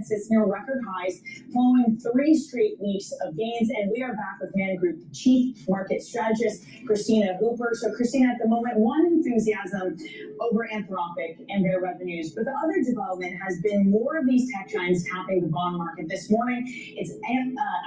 sits near record highs following 3 straight weeks of gains. And we are back with Man Group Chief Market Strategist, Christina Hooper. So Christina, at the moment, one enthusiasm over Anthropic and their revenues, but the other development has been more of these tech giants tapping the bond market. This morning, it's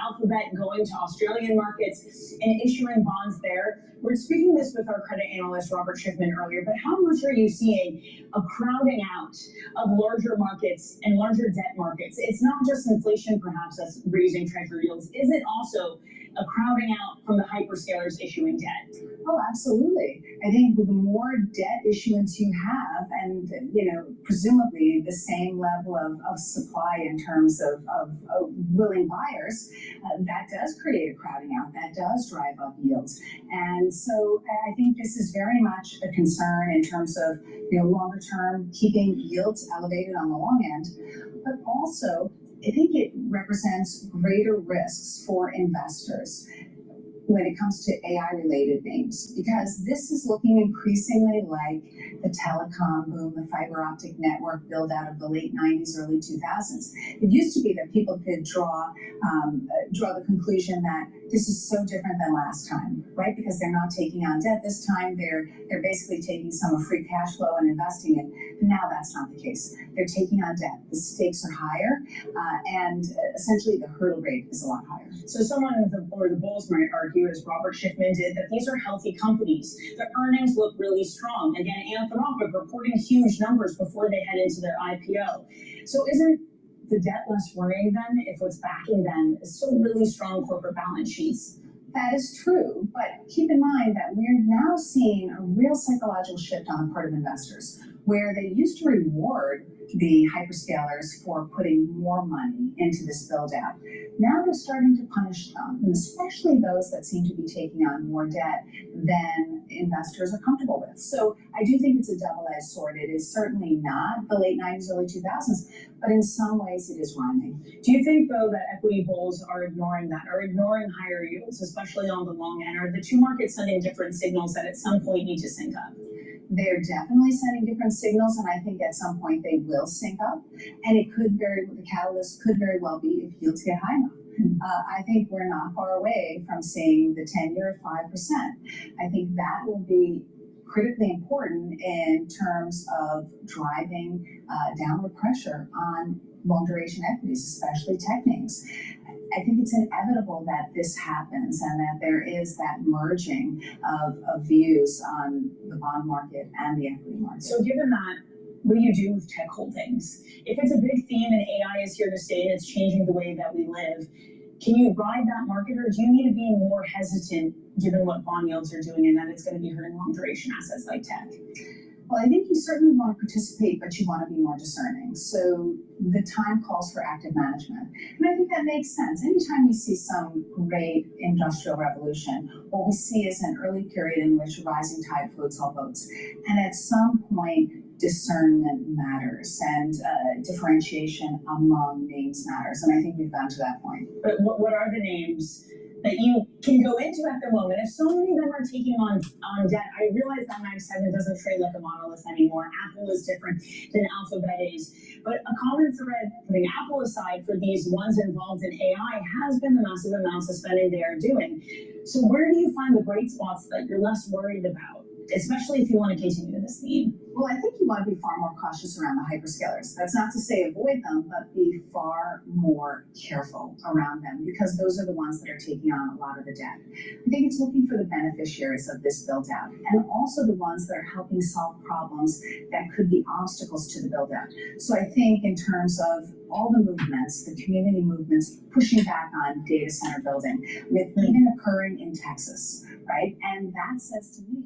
Alphabet going to Australian markets and issuing bonds there. We're speaking this with our credit analyst, Robert Schiffman, earlier, but how much are you seeing a crowding out of larger markets and larger debt markets? It's not just inflation, perhaps, that's raising treasury yields. Is it also a crowding out from the hyperscalers issuing debt? Oh, absolutely. I think the more debt issuance you have, and presumably the same level of supply in terms of willing buyers, that does create a crowding out. That does drive up yields. And so I think this is very much a concern in terms of longer term, keeping yields elevated on the long end, but also I think it represents greater risks for investors when it comes to AI-related names, because this is looking increasingly like the telecom boom, the fiber optic network build out of the late 90s, early 2000s. It used to be that people could draw the conclusion that this is so different than last time, right? Because they're not taking on debt. This time they're basically taking some of free cash flow and investing it. But now that's not the case. They're taking on debt. The stakes are higher, and essentially the hurdle rate is a lot higher. So someone, the bulls might argue, as Robert Schiffman did, that these are healthy companies. Their earnings look really strong. Again, Anthropic reporting huge numbers before they head into their IPO. So isn't the debt less worrying then if what's backing them is still really strong corporate balance sheets? That is true, but keep in mind that we're now seeing a real psychological shift on the part of investors, where they used to reward the hyperscalers for putting more money into this build out. Now they're starting to punish them, and especially those that seem to be taking on more debt than investors are comfortable with. So I do think it's a double-edged sword. It is certainly not the late 90s, early 2000s, but in some ways it is rhyming. Do you think, though, that equity bulls are ignoring that, are ignoring higher yields, especially on the long end? Are the two markets sending different signals that at some point need to sync up? They're definitely sending different signals, and I think at some point they will sync up. And the catalyst could very well be if yields get high enough. I think we're not far away from seeing the 10-year at 5%. I think that will be critically important in terms of driving downward pressure on long duration equities, especially tech names. I think it's inevitable that this happens and that there is that merging of views on the bond market and the equity market. So given that, what do you do with tech holdings? If it's a big theme and AI is here to stay and it's changing the way that we live, can you ride that market, or do you need to be more hesitant given what bond yields are doing and that it's going to be hurting long duration assets like tech? Well, I think you certainly want to participate, but you want to be more discerning. So the time calls for active management. And I think that makes sense. Anytime we see some great industrial revolution, what we see is an early period in which a rising tide floats all boats. And at some point, discernment matters and differentiation among names matters. And I think we've gotten to that point. But what are the names that you can go into at the moment? If so many of them are taking on debt, I realize that Mag 7 doesn't trade like a monolith anymore. Apple is different than Alphabet is. But a common thread, putting Apple aside, for these ones involved in AI has been the massive amounts of spending they are doing. So where do you find the bright spots that you're less worried about, especially if you want to continue this theme? Well, I think you want to be far more cautious around the hyperscalers. That's not to say avoid them, but be far more careful around them, because those are the ones that are taking on a lot of the debt. I think it's looking for the beneficiaries of this build out, and also the ones that are helping solve problems that could be obstacles to the build out. So I think in terms of all the movements, the community movements pushing back on data center building, with even occurring in Texas, right? And that says to me,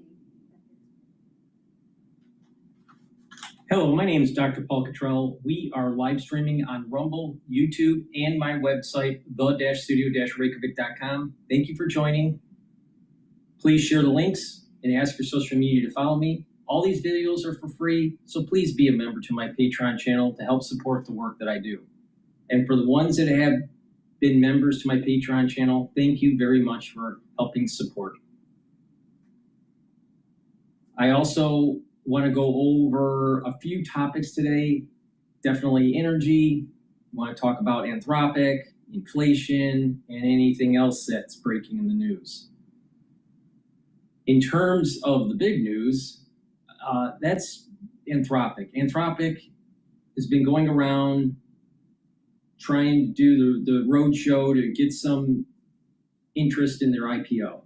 hello, my name is DrPaulCottrell. We are live streaming on Rumble, YouTube, and my website, the-studio-reykjavik.com. Thank you for joining. Please share the links and ask your social media to follow me. All these videos are for free, so please be a member to my Patreon channel to help support the work that I do. And for the ones that have been members to my Patreon channel, thank you very much for helping support. I also want to go over a few topics today. Definitely energy, want to talk about Anthropic, inflation, and anything else that's breaking in the news. In terms of the big news, that's Anthropic. Anthropic has been going around trying to do the roadshow to get some interest in their IPO.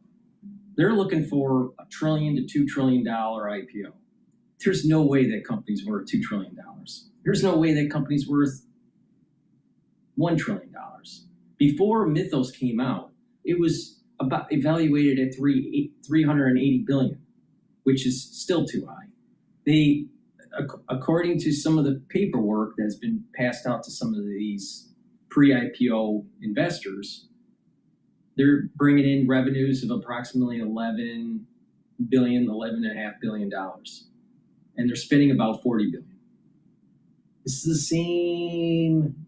They're looking for $1 trillion to $2 trillion IPO. There's no way that company's worth $2 trillion. There's no way that company's worth $1 trillion. Before Mythos came out, it was about evaluated at 380 billion, which is still too high. They, according to some of the paperwork that's been passed out to some of these pre-IPO investors, they're bringing in revenues of approximately $11.5 billion, and they're spending about $40 billion. This is the same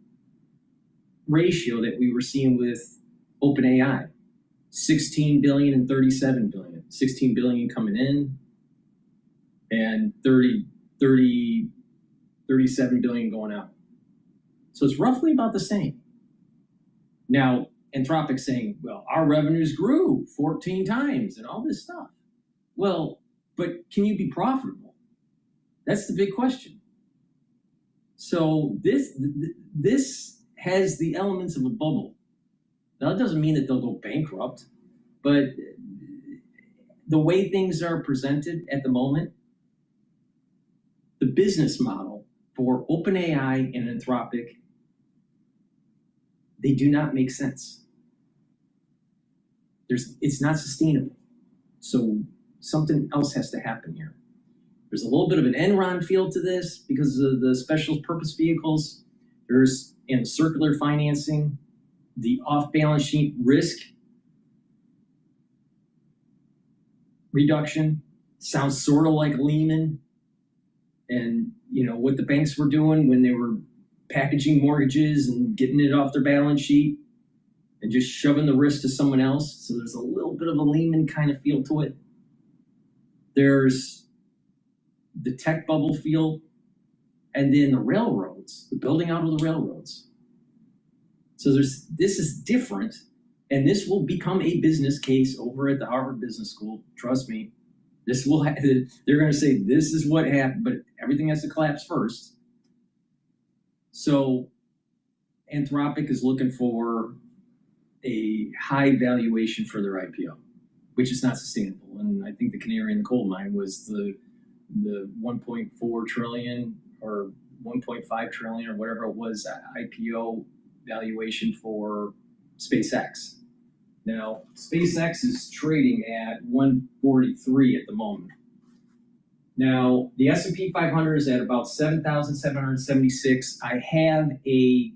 ratio that we were seeing with OpenAI, 16 billion and 37 billion. 16 billion coming in and 37 billion going out. So it's roughly about the same. Now, Anthropic saying, well, our revenues grew 14 times and all this stuff. Well, but can you be profitable? That's the big question. So this has the elements of a bubble. Now, it doesn't mean that they'll go bankrupt, but the way things are presented at the moment, the business model for OpenAI and Anthropic, they do not make sense. It's not sustainable. So something else has to happen here. There's a little bit of an Enron feel to this because of the special purpose vehicles. There's in circular financing, the off-balance sheet risk reduction sounds sort of like Lehman and what the banks were doing when they were packaging mortgages and getting it off their balance sheet and just shoving the risk to someone else. So there's a little bit of a Lehman kind of feel to it. There's the tech bubble feel, and then the railroads, the building out of the railroads. So this is different, and this will become a business case over at the Harvard Business School. Trust me, they're going to say this is what happened, but everything has to collapse first. So Anthropic is looking for a high valuation for their IPO, which is not sustainable. And I think the canary in the coal mine was the 1.4 trillion or 1.5 trillion or whatever it was IPO valuation for SpaceX. Now, SpaceX is trading at 143 at the moment. Now, the S&P 500 is at about 7,776. I have a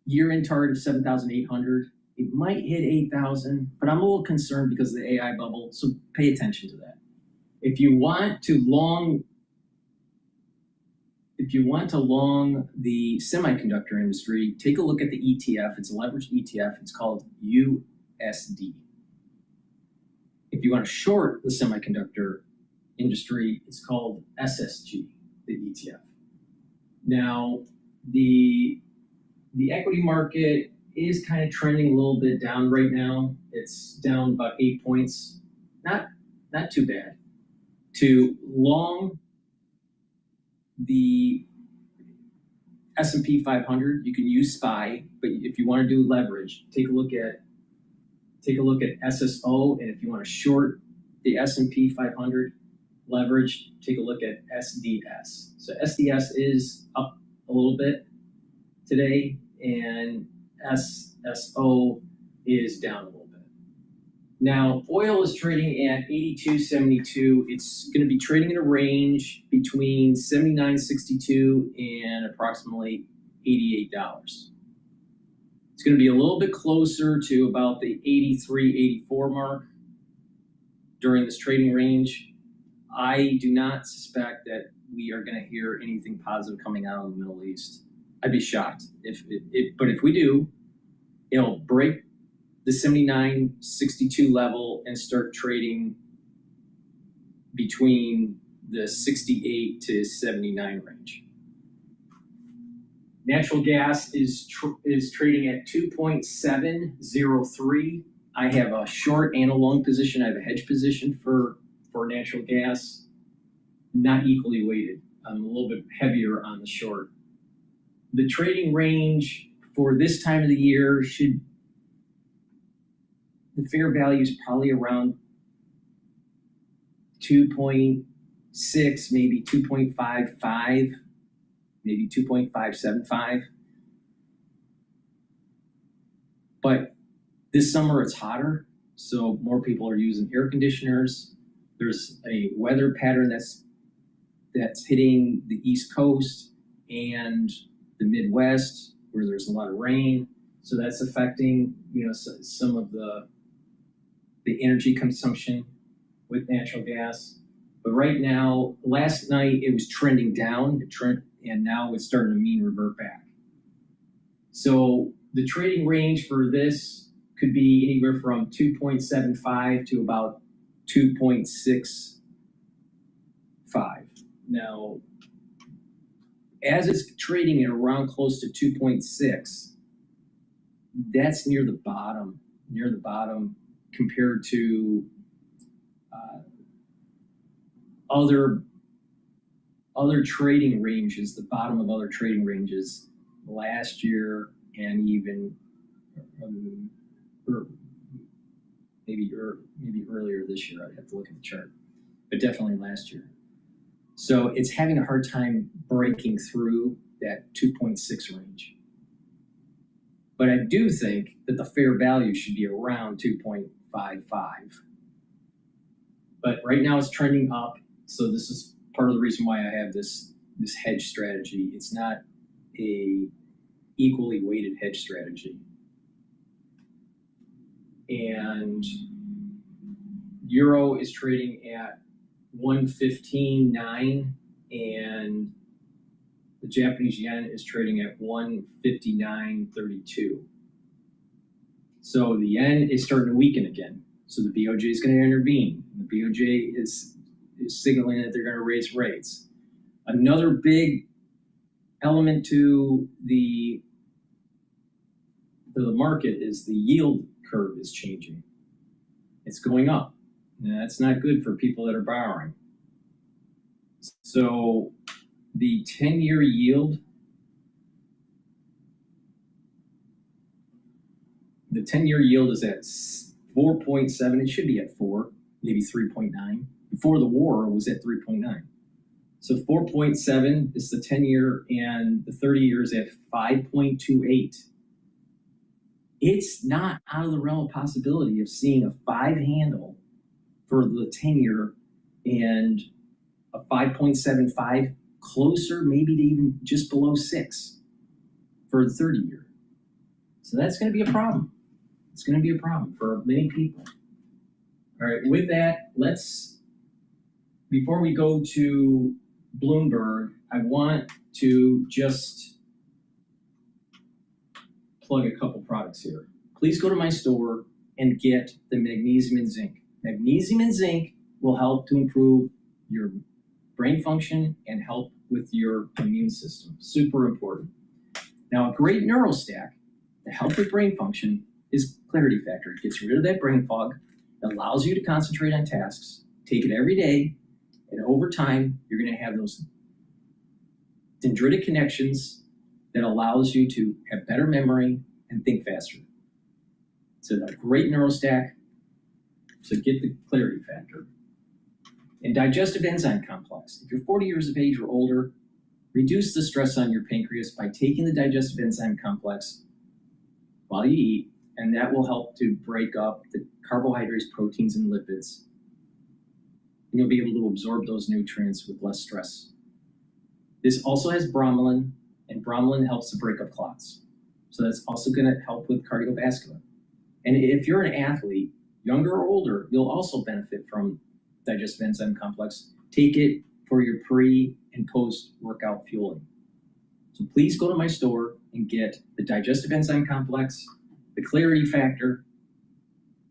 year-end target of 7,800. It might hit 8,000, but I'm a little concerned because of the AI bubble, so pay attention to that. If you want to long the semiconductor industry, take a look at the ETF. It's a leveraged ETF. It's called USD. If you want to short the semiconductor industry, it's called SSG, the ETF. Now, the equity market is kind of trending a little bit down right now. It's down about 8 points. Not too bad. To long the S&P 500, you can use SPY, but if you want to do leverage, take a look at SSO, and if you want to short the S&P 500 leverage, take a look at SDS. So SDS is up a little bit today, and SSO is down a little bit. Now, oil is trading at 82.72. It's going to be trading in a range between 79.62 and approximately $88. It's going to be a little bit closer to about the 83, 84 mark during this trading range. I do not suspect that we are going to hear anything positive coming out of the Middle East. I'd be shocked but if we do, it'll break the 79.62 level and start trading between the 68 to 79 range. Natural gas is trading at 2.703. I have a short and a long position. I have a hedge position for natural gas, not equally weighted. I'm a little bit heavier on the short. The trading range for this time of the year the fair value is probably around 2.6, maybe 2.55, maybe 2.575. But this summer it's hotter, so more people are using air conditioners. There's a weather pattern that's hitting the East Coast and the Midwest where there's a lot of rain. So that's affecting, some of the energy consumption with natural gas. But right now, last night it was trending down, and now it's starting to mean revert back. So the trading range for this could be anywhere from 2.75 to about 2.65. Now, as it's trading at around close to 2.6, that's near the bottom compared to other trading ranges, the bottom of other trading ranges last year and even maybe earlier this year. I'd have to look at the chart, but definitely last year. So it's having a hard time breaking through that 2.6 range. But I do think that the fair value should be around 2.55. But right now it's trending up. So this is part of the reason why I have this hedge strategy. It's not a equally weighted hedge strategy. And Euro is trading at 115.9, and the Japanese yen is trading at 159.32. So the yen is starting to weaken again. So the BOJ is going to intervene. The BOJ is signaling that they're going to raise rates. Another big element to the market is the yield curve is changing. It's going up. And that's not good for people that are borrowing. So the 10-year yield, is at 4.7. It should be at 4, maybe 3.9. Before the war, it was at 3.9. So 4.7 is the 10-year, and the 30-year is at 5.28. It's not out of the realm of possibility of seeing a 5 handle for the 10-year and a 5.75, closer maybe to even just below 6 for the 30-year. So that's going to be a problem. It's going to be a problem for many people. All right, with that, before we go to Bloomberg, I want to just plug a couple products here. Please go to my store and get the magnesium and zinc. Magnesium and zinc will help to improve your brain function and help with your immune system. Super important. Now, a great neurostack to help with brain function is Clarity Factor. It gets rid of that brain fog. It allows you to concentrate on tasks. Take it every day, and over time, you're going to have those dendritic connections that allows you to have better memory and think faster. It's a great neurostack, so get the Clarity Factor. And digestive enzyme complex. If you're 40 years of age or older, reduce the stress on your pancreas by taking the digestive enzyme complex while you eat, and that will help to break up the carbohydrates, proteins, and lipids. And you'll be able to absorb those nutrients with less stress. This also has bromelain, and bromelain helps to break up clots. So that's also going to help with cardiovascular. And if you're an athlete, younger or older, you'll also benefit from digestive enzyme complex. Take it for your pre and post-workout fueling. So please go to my store and get the digestive enzyme complex, the Clarity Factor,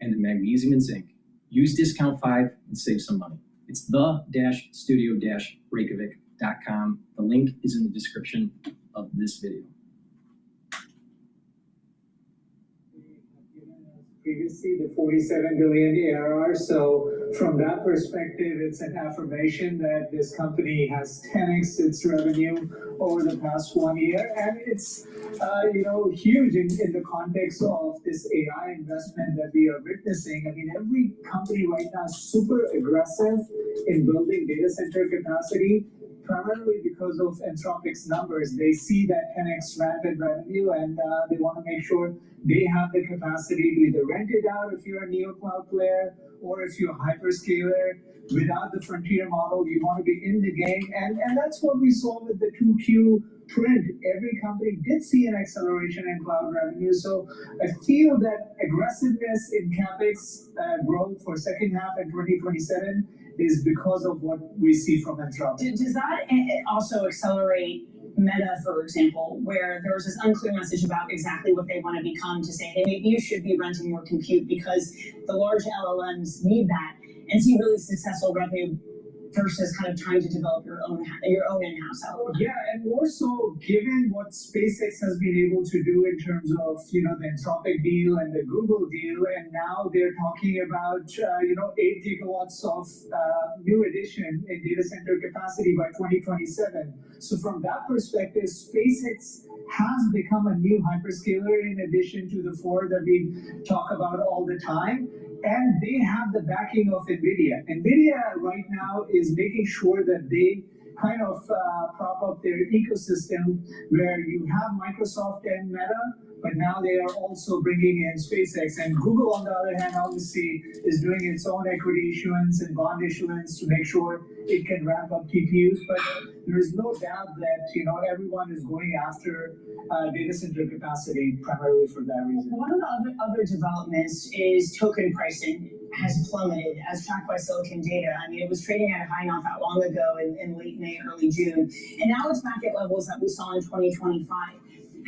and the magnesium and zinc. Use discount 5 and save some money. It's the-studio-reykjavik.com. The link is in the description of this video. previously, the 47 billion ARR. So from that perspective, it's an affirmation that this company has 10x its revenue over the past 1 year, and it's huge in the context of this AI investment that we are witnessing. I mean, every company right now is super aggressive in building data center capacity, primarily because of Anthropic's numbers. They see that 10x ramp in revenue, and they want to make sure they have the capacity to either rent it out if you're a neo cloud player, or if you're a hyperscaler. Without the frontier model, you want to be in the game, and that's what we saw with the 2Q print. Every company did see an acceleration in cloud revenue. So I feel that aggressiveness in CapEx growth for second half in 2027 is because of what we see from Anthropic. Does that also accelerate Meta, for example, where there was this unclear message about exactly what they want to become, to say, hey, maybe you should be renting more compute because the large LLMs need that, and see really successful revenue versus kind of trying to develop your own in-house LLM? Yeah, and more so given what SpaceX has been able to do in terms of the Anthropic deal and the Google deal, and now they're talking about 8 gigawatts of new addition in data center capacity by 2027. So from that perspective, SpaceX has become a new hyperscaler in addition to the 4 that we talk about all the time. And they have the backing of NVIDIA. NVIDIA right now is making sure that they kind of prop up their ecosystem, where you have Microsoft and Meta, but now they are also bringing in SpaceX. And Google, on the other hand, obviously is doing its own equity issuance and bond issuance to make sure it can ramp up TPUs. But there is no doubt that everyone is going after data center capacity primarily for that reason. One of the other developments is token pricing has plummeted as tracked by Silicon Data. I mean, it was trading at a high not that long ago in late May, early June, and now it's back at levels that we saw in 2025.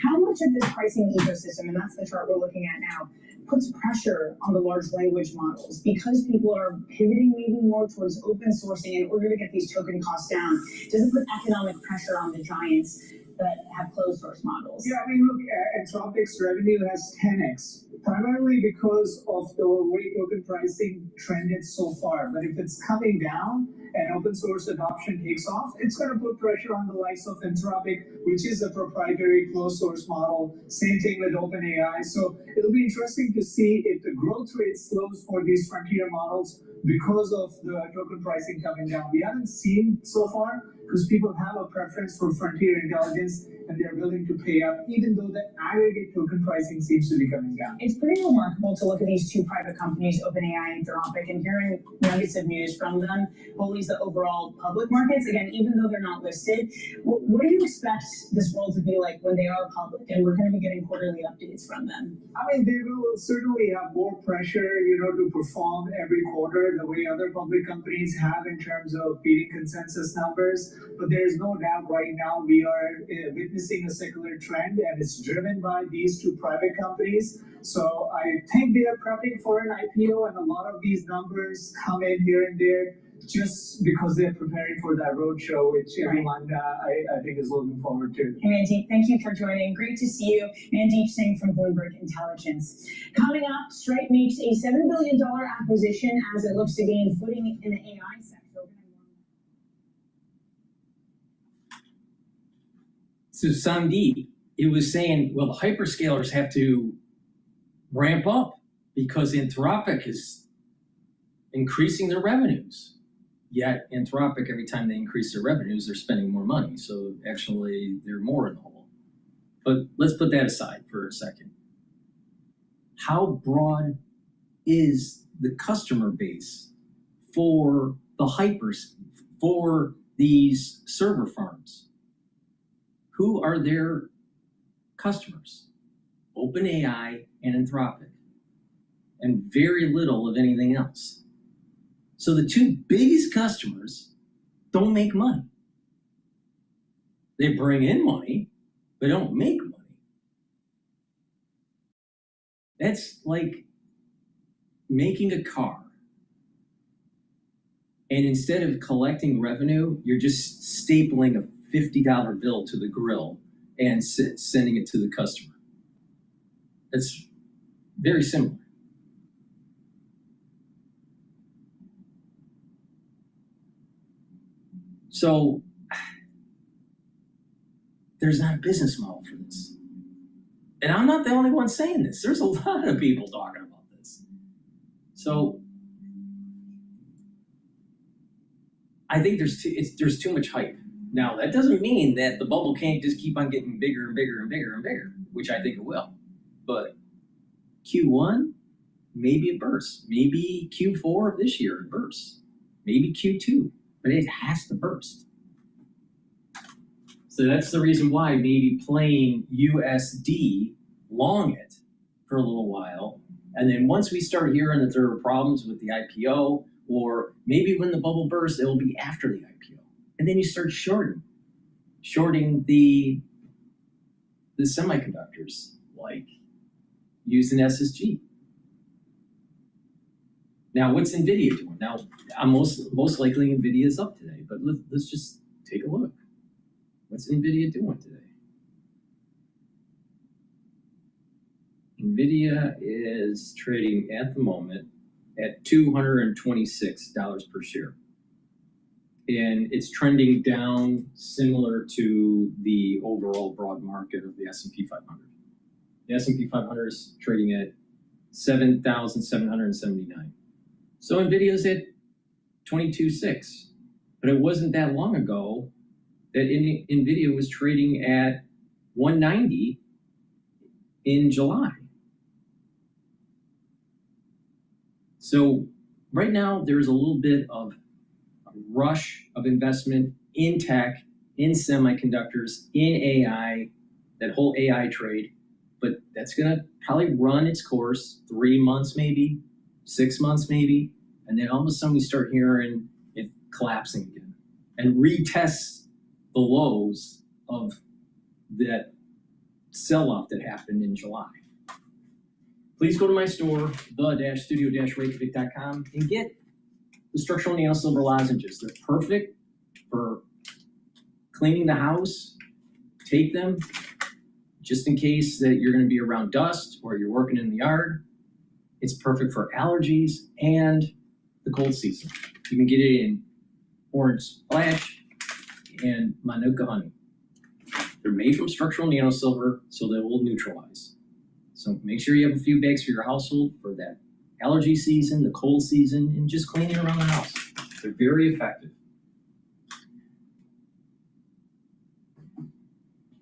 How much of this pricing ecosystem, and that's the chart we're looking at now, puts pressure on the large language models because people are pivoting maybe more towards open sourcing in order to get these token costs down? Does it put economic pressure on the giants that have closed source models? Yeah, I mean, look, Anthropic's revenue has 10x, primarily because of the way token pricing trended so far. But if it's coming down and open source adoption takes off, it's going to put pressure on the likes of Anthropic, which is a proprietary closed source model. Same thing with OpenAI. So it'll be interesting to see if the growth rate slows for these frontier models because of the token pricing coming down. We haven't seen so far, because people have a preference for frontier intelligence and they're willing to pay up, even though the aggregate token pricing seems to be coming down. It's pretty remarkable to look at these two private companies, OpenAI and Anthropic, and hearing nuggets of news from them bullies the overall public markets. Again, even though they're not listed, what do you expect this world to be like when they are public and we're going to be getting quarterly updates from them? I mean, they will certainly have more pressure, to perform every quarter the way other public companies have in terms of beating consensus numbers. But there's no doubt right now we are witnessing a secular trend, and it's driven by these two private companies. So I think they are prepping for an IPO, and a lot of these numbers come in here and there just because they're preparing for that roadshow, which everyone I think is looking forward to. Hey, Mandeep, thank you for joining. Great to see you. Mandeep Singh from Bloomberg Intelligence. Coming up, Stripe makes a $7 billion acquisition as it looks to gain footing in the AI sector. So Sandeep, it was saying, well, the hyperscalers have to ramp up because Anthropic is increasing their revenues. Yet Anthropic, every time they increase their revenues, they're spending more money. So actually, they're more in the hole. But let's put that aside for a second. How broad is the customer base for the for these server farms? Who are their customers? OpenAI and Anthropic, and very little of anything else. So the two biggest customers don't make money. They bring in money, but don't make money. That's like making a car, and instead of collecting revenue, you're just stapling a $50 bill to the grill and sending it to the customer. That's very similar. So there's not a business model for this. And I'm not the only one saying this. There's a lot of people talking about this. So I think there's too much hype. Now, that doesn't mean that the bubble can't just keep on getting bigger and bigger and bigger and bigger, which I think it will. But Q1, maybe it bursts. Maybe Q4 of this year it bursts. Maybe Q2, but it has to burst. So that's the reason why maybe playing USD long it for a little while. And then once we start hearing that there are problems with the IPO, or maybe when the bubble bursts, it will be after the IPO. And then you start shorting the semiconductors, like using SSG. Now, what's NVIDIA doing? Now, I'm most likely NVIDIA is up today, but let's just take a look. What's NVIDIA doing today? NVIDIA is trading at the moment at $226 per share. And it's trending down similar to the overall broad market of the S&P 500. The S&P 500 is trading at 7,779. So NVIDIA's at 22.6, but it wasn't that long ago that NVIDIA was trading at 190 in July. So right now there's a little bit of a rush of investment in tech, in semiconductors, in AI, that whole AI trade, but that's gonna probably run its course 3 months maybe, 6 months maybe, and then all of a sudden we start hearing it collapsing again and retest the lows of that sell-off that happened in July. Please go to my store, the-studio-reykjavik.com, and get the structural nano silver lozenges. They're perfect for cleaning the house. Take them just in case that you're going to be around dust or you're working in the yard. It's perfect for allergies and the cold season. You can get it in orange splash and Manuka honey. They're made from structural nano silver, so they will neutralize. So make sure you have a few bags for your household for that allergy season, the cold season, and just cleaning around the house. They're very effective.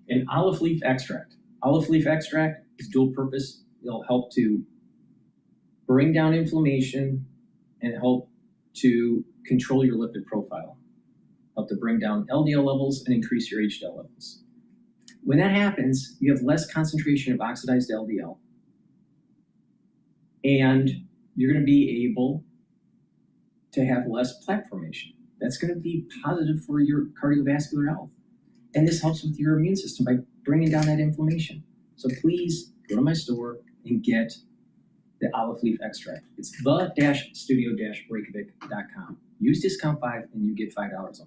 And olive leaf extract. Olive leaf extract is dual purpose. It'll help to bring down inflammation and help to control your lipid profile. Help to bring down LDL levels and increase your HDL levels. When that happens, you have less concentration of oxidized LDL, and you're going to be able to have less plaque formation. That's going to be positive for your cardiovascular health. And this helps with your immune system by bringing down that inflammation. So please go to my store and get the olive leaf extract. It's the-studio-reykjavik.com. Use discount 5 and you get $5 off.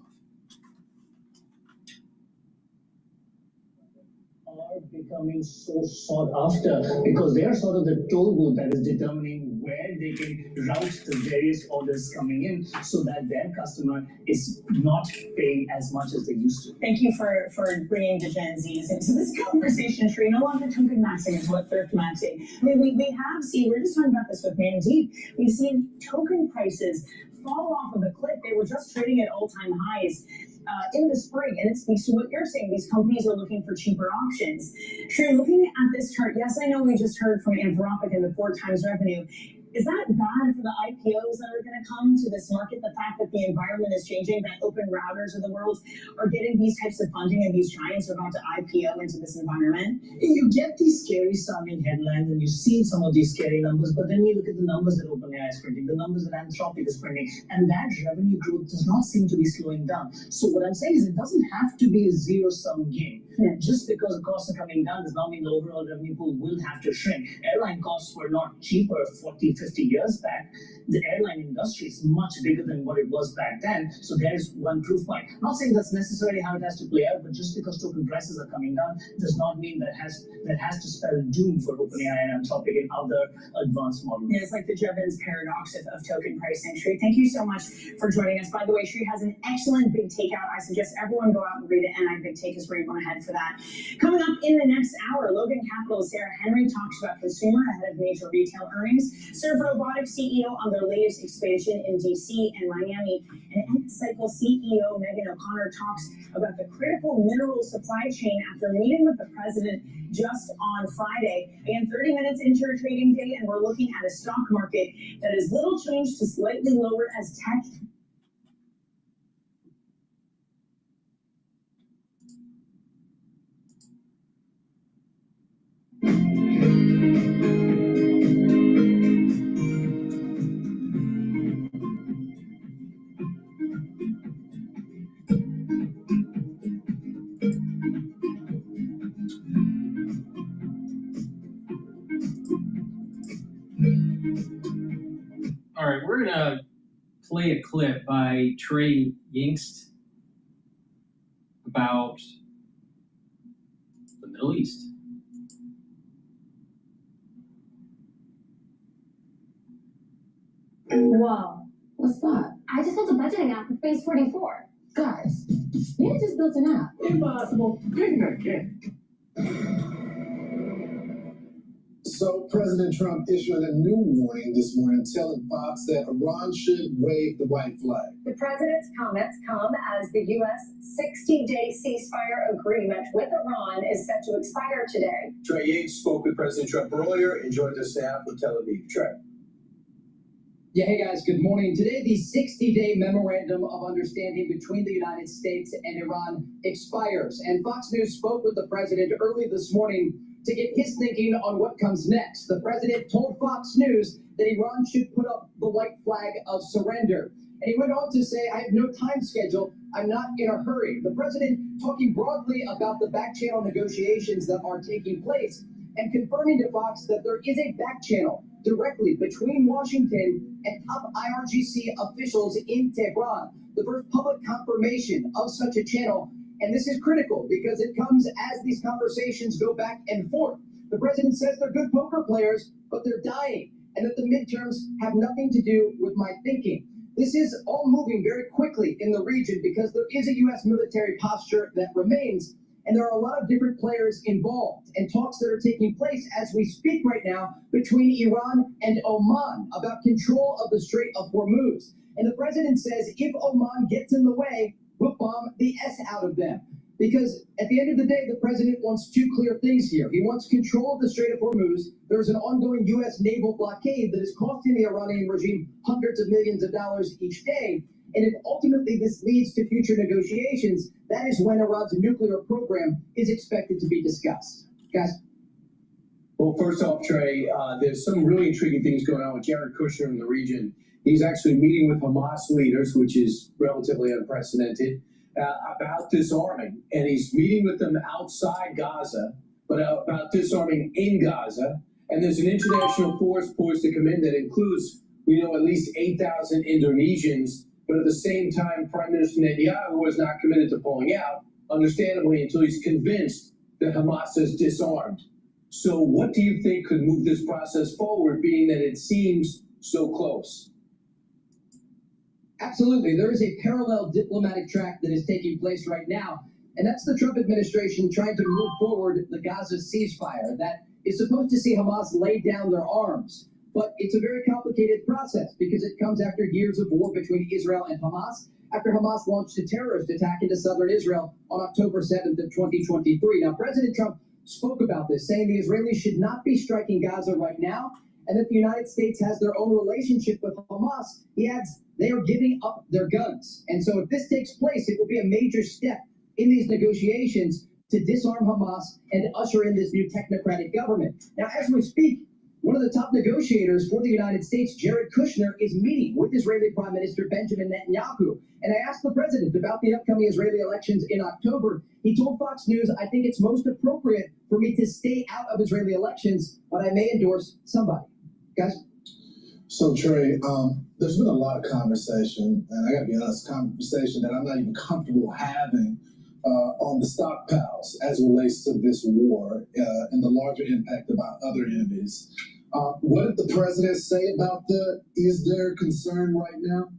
Are becoming so sought after because they are sort of the toll booth that is determining where they can route the various orders coming in so that their customer is not paying as much as they used to. Thank you for bringing the Gen Zs into this conversation, Sri. No longer token maxing is what thrift maxing. I mean, we have seen, we're just talking about this with Mandeep, we've seen token prices fall off of a cliff. They were just trading at all-time highs in the spring, and it speaks to what you're saying. These companies are looking for cheaper options. Sure, looking at this chart, yes, I know we just heard from Anthropic and the 4 times revenue. Is that bad for the IPOs that are going to come to this market? The fact that the environment is changing, that open routers of the world are getting these types of funding and these giants are about to IPO into this environment? You get these scary sounding headlines and you see some of these scary numbers, but then you look at the numbers that OpenAI is printing, the numbers that Anthropic is printing, and that revenue growth does not seem to be slowing down. So what I'm saying is it doesn't have to be a zero-sum game. Just because the costs are coming down does not mean the overall revenue pool will have to shrink. Airline costs were not cheaper 40, 50 years back. The airline industry is much bigger than what it was back then. So there's one proof point. I'm not saying that's necessarily how it has to play out, but just because token prices are coming down does not mean that has to spell doom for OpenAI and Anthropic and other advanced models. Yeah, it's like the Jevons paradox of token pricing. Shri, thank you so much for joining us. By the way, Shri has an excellent big takeout. I suggest everyone go out and read it, and I big take is where you want to head for that. Coming up in the next hour, Logan Capital's Sarah Henry talks about consumer ahead of major retail earnings. Serve Robotics CEO on their latest expansion in DC and Miami. And Ncycle CEO Megan O'Connor talks about the critical mineral supply chain after meeting with the president just on Friday. Again, 30 minutes into a trading day, and we're looking at a stock market that is little changed to slightly lower as tech. All right, we're gonna play a clip by Trey Yingst about the Middle East. Whoa, what's that? I just built a budgeting app with Base 44. Guys, you just built an app. Impossible. Big that kid. So President Trump issued a new warning this morning telling Fox that Iran should wave the white flag. The president's comments come as the U.S. 60-day ceasefire agreement with Iran is set to expire today. Trey Yates spoke with President Trump earlier and joined us now from Tel Aviv. Trey. Yeah, hey guys, good morning. Today, the 60-day memorandum of understanding between the United States and Iran expires. And Fox News spoke with the president early this morning to get his thinking on what comes next. The president told Fox News that Iran should put up the white flag of surrender. And he went on to say, I have no time schedule. I'm not in a hurry. The president talking broadly about the back channel negotiations that are taking place and confirming to Fox that there is a back channel directly between Washington and top IRGC officials in Tehran. The first public confirmation of such a channel. And this is critical because it comes as these conversations go back and forth. The president says they're good poker players, but they're dying, and that the midterms have nothing to do with my thinking. This is all moving very quickly in the region because there is a U.S. military posture that remains, and there are a lot of different players involved and talks that are taking place as we speak right now between Iran and Oman about control of the Strait of Hormuz. And the president says if Oman gets in the way, we'll bomb the S out of them. Because at the end of the day, the president wants two clear things here. He wants control of the Strait of Hormuz. There's an ongoing U.S. naval blockade that is costing the Iranian regime hundreds of millions of dollars each day. And if ultimately this leads to future negotiations, that is when Iran's nuclear program is expected to be discussed. Guys? Well, first off, Trey, there's some really intriguing things going on with Jared Kushner in the region. He's actually meeting with Hamas leaders, which is relatively unprecedented, about disarming. And he's meeting with them outside Gaza, but about disarming in Gaza. And there's an international force poised to come in that includes, we know, at least 8,000 Indonesians. But at the same time, Prime Minister Netanyahu was not committed to pulling out, understandably, until he's convinced that Hamas is disarmed. So what do you think could move this process forward, being that it seems so close? Absolutely. There is a parallel diplomatic track that is taking place right now, and that's the Trump administration trying to move forward the Gaza ceasefire that is supposed to see Hamas lay down their arms. But it's a very complicated process because it comes after years of war between Israel and Hamas, after Hamas launched a terrorist attack into southern Israel on October 7th of 2023. Now, President Trump spoke about this, saying the Israelis should not be striking Gaza right now, and that the United States has their own relationship with Hamas. He adds they are giving up their guns. And so if this takes place, it will be a major step in these negotiations to disarm Hamas and to usher in this new technocratic government. Now, as we speak, One of the top negotiators for the United States, Jared Kushner, is meeting with Israeli Prime Minister Benjamin Netanyahu. And I asked the president about the upcoming Israeli elections in October. He told Fox News, "I think it's most appropriate for me to stay out of Israeli elections, but I may endorse somebody." Guys? So Trey, there's been a lot of conversation, and I gotta be honest, conversation that I'm not even comfortable having on the stockpiles as it relates to this war and the larger impact about other enemies. What did the president say about that? Is there concern right now?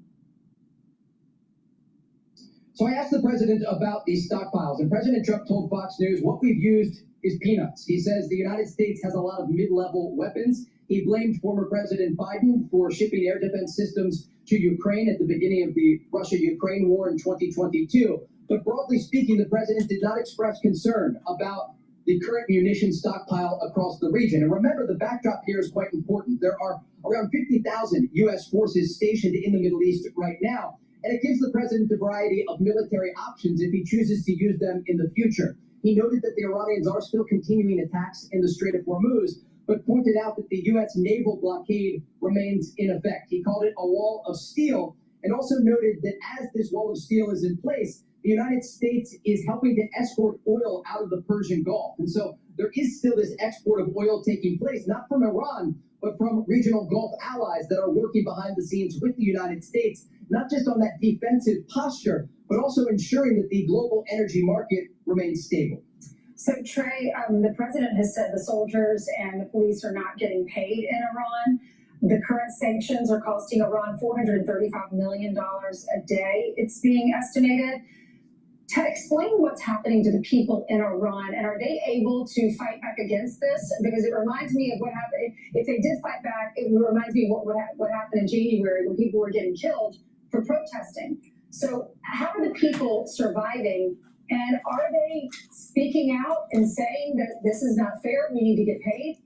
So I asked the president about these stockpiles, and President Trump told Fox News, "What we've used is peanuts." He says the United States has a lot of mid-level weapons. He blamed former President Biden for shipping air defense systems to Ukraine at the beginning of the Russia-Ukraine war in 2022. But broadly speaking, the president did not express concern about the current munition stockpile across the region. And remember, the backdrop here is quite important. There are around 50,000 U.S. forces stationed in the Middle East right now, and it gives the president a variety of military options if he chooses to use them in the future. He noted that the Iranians are still continuing attacks in the Strait of Hormuz, but pointed out that the U.S. naval blockade remains in effect. He called it a wall of steel, and also noted that as this wall of steel is in place, the United States is helping to escort oil out of the Persian Gulf. And so there is still this export of oil taking place, not from Iran, but from regional Gulf allies that are working behind the scenes with the United States, not just on that defensive posture, but also ensuring that the global energy market remains stable. So, Trey, the president has said the soldiers and the police are not getting paid in Iran. The current sanctions are costing Iran $435 million a day, it's being estimated. Explain what's happening to the people in Iran, and are they able to fight back against this? Because it reminds me of what happened. If they did fight back, it reminds me of what happened in January when people were getting killed for protesting. So how are the people surviving, and are they speaking out and saying that this is not fair, we need to get paid?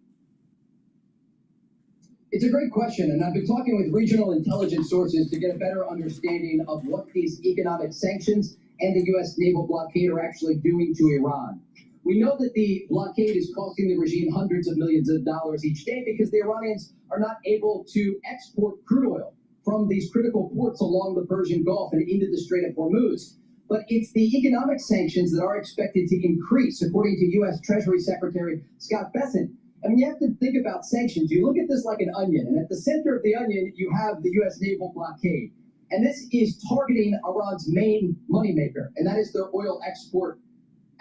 It's a great question, and I've been talking with regional intelligence sources to get a better understanding of what these economic sanctions and the U.S. naval blockade are actually doing to Iran. We know that the blockade is costing the regime hundreds of millions of dollars each day because the Iranians are not able to export crude oil from these critical ports along the Persian Gulf and into the Strait of Hormuz. But it's the economic sanctions that are expected to increase, according to U.S. Treasury Secretary Scott Bessent. I mean, you have to think about sanctions. You look at this like an onion, and at the center of the onion, you have the U.S. naval blockade. And this is targeting Iran's main moneymaker, and that is their oil export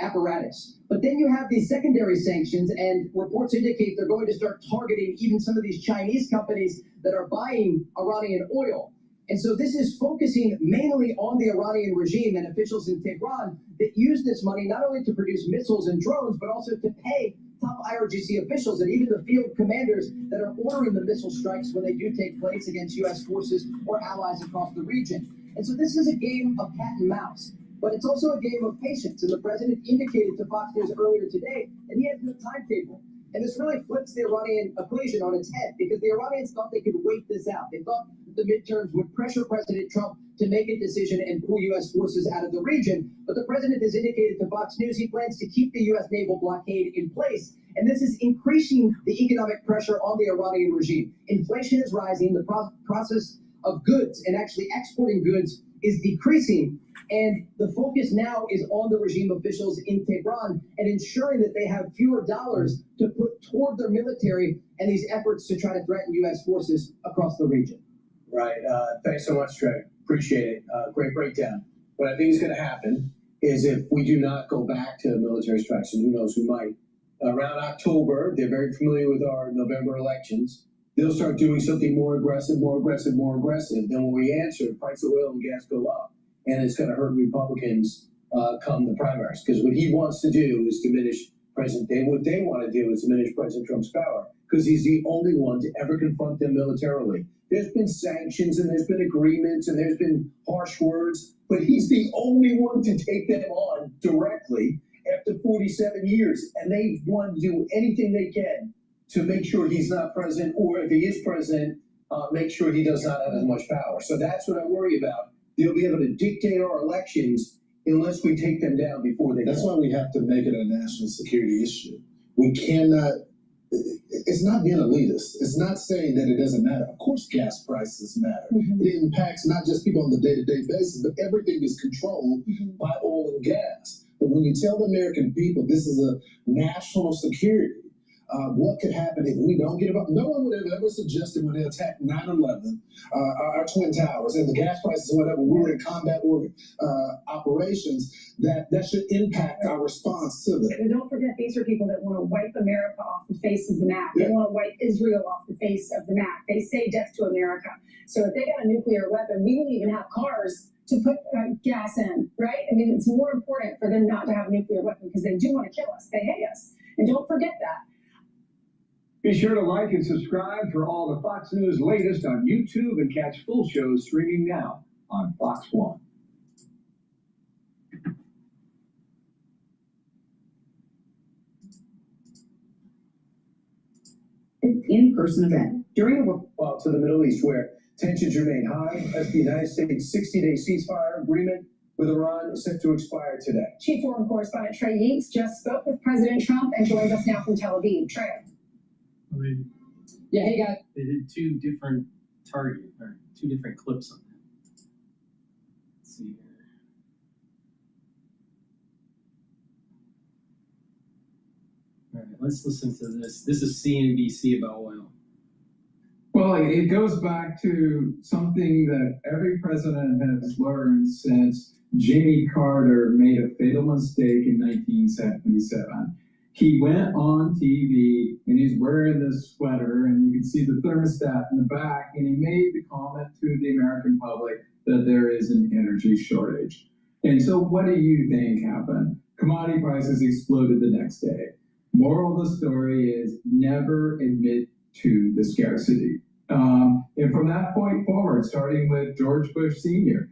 apparatus. But then you have these secondary sanctions, and reports indicate they're going to start targeting even some of these Chinese companies that are buying Iranian oil. And so this is focusing mainly on the Iranian regime and officials in Tehran that use this money not only to produce missiles and drones, but also to pay top IRGC officials and even the field commanders that are ordering the missile strikes when they do take place against U.S. forces or allies across the region. And so this is a game of cat and mouse, but it's also a game of patience. And the president indicated to Fox News earlier today that he has no timetable. And this really flips the Iranian equation on its head, because the Iranians thought they could wait this out. They thought the midterms would pressure President Trump to make a decision and pull U.S. forces out of the region. But the president has indicated to Fox News he plans to keep the U.S. naval blockade in place. And this is increasing the economic pressure on the Iranian regime. Inflation is rising. The process of goods and actually exporting goods is decreasing. And the focus now is on the regime officials in Tehran and ensuring that they have fewer dollars to put toward their military and these efforts to try to threaten U.S. forces across the region. Right. Thanks so much, Trey. Appreciate it. Great breakdown. What I think is going to happen is if we do not go back to military strikes, and who knows, who might, around October, they're very familiar with our November elections, they'll start doing something more aggressive, more aggressive, more aggressive. Then when we answer, the price of oil and gas go up. And it's going to hurt Republicans come the primaries. Because what he wants to do is diminish President Trump. What they want to do is diminish President Trump's power, because he's the only one to ever confront them militarily. There's been sanctions and there's been agreements and there's been harsh words, but he's the only one to take them on directly after 47 years. And they want to do anything they can to make sure he's not president, or if he is president, make sure he does not have as much power. So that's what I worry about. They'll be able to dictate our elections unless we take them down before they. That's why we have to make it a national security issue. We cannot it's not being elitist. It's not saying that it doesn't matter. Of course, gas prices matter. Mhm. It impacts not just people on the day-to-day basis, but everything is controlled by oil and gas. But when you tell the American people this is a national security, what could happen if we don't get it up? No one would have ever suggested when they attacked 9/11, our Twin Towers, and the gas prices went up when we were in combat operations, that should impact our response to them. And don't forget, these are people that want to wipe America off the face of the map. They want to wipe Israel off the face of the map. They say death to America. So if they got a nuclear weapon, we won't even have cars to put gas in, right? I mean, it's more important for them not to have a nuclear weapon because they do want to kill us. They hate us. And don't forget that. Be sure to like and subscribe for all the Fox News latest on YouTube and catch full shows streaming now on Fox One. In-person event during a Well, to the Middle East, where tensions remain high as the United States' 60-day ceasefire agreement with Iran is set to expire today. Chief Foreign Correspondent Trey Yeats just spoke with President Trump and joins us now from Tel Aviv. Trey. Yeah, hey guys. They did two different clips on that. Let's see here. All right, let's listen to this. This is CNBC about oil. Well, it goes back to something that every president has learned since Jimmy Carter made a fatal mistake in 1977. He went on TV and he's wearing this sweater and you can see the thermostat in the back, and he made the comment to the American public that there is an energy shortage. And so what do you think happened? Commodity prices exploded the next day. Moral of the story is never admit to the scarcity. And from that point forward, starting with George Bush Sr.,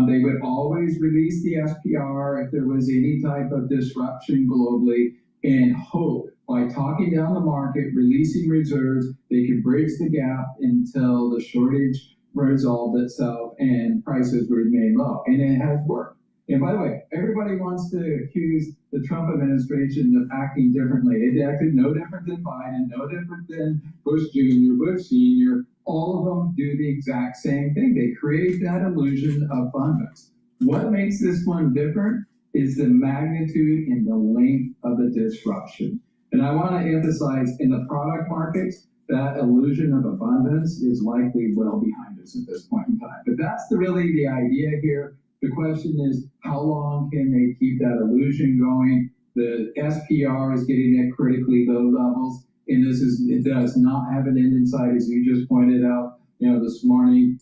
they would always release the SPR if there was any type of disruption globally, and hope by talking down the market, releasing reserves, they could bridge the gap until the shortage resolved itself and prices remain low. And it has worked. And by the way, everybody wants to accuse the Trump administration of acting differently. It acted no different than Biden, no different than Bush Jr., Bush Sr. All of them do the exact same thing. They create that illusion of abundance. What makes this one different is the magnitude and the length of the disruption. And I want to emphasize, in the product markets, that illusion of abundance is likely well behind us at this point in time. But that's really the idea here. The question is, how long can they keep that illusion going? The SPR is getting at critically low levels, and it does not have an end in sight, as you just pointed out. This morning,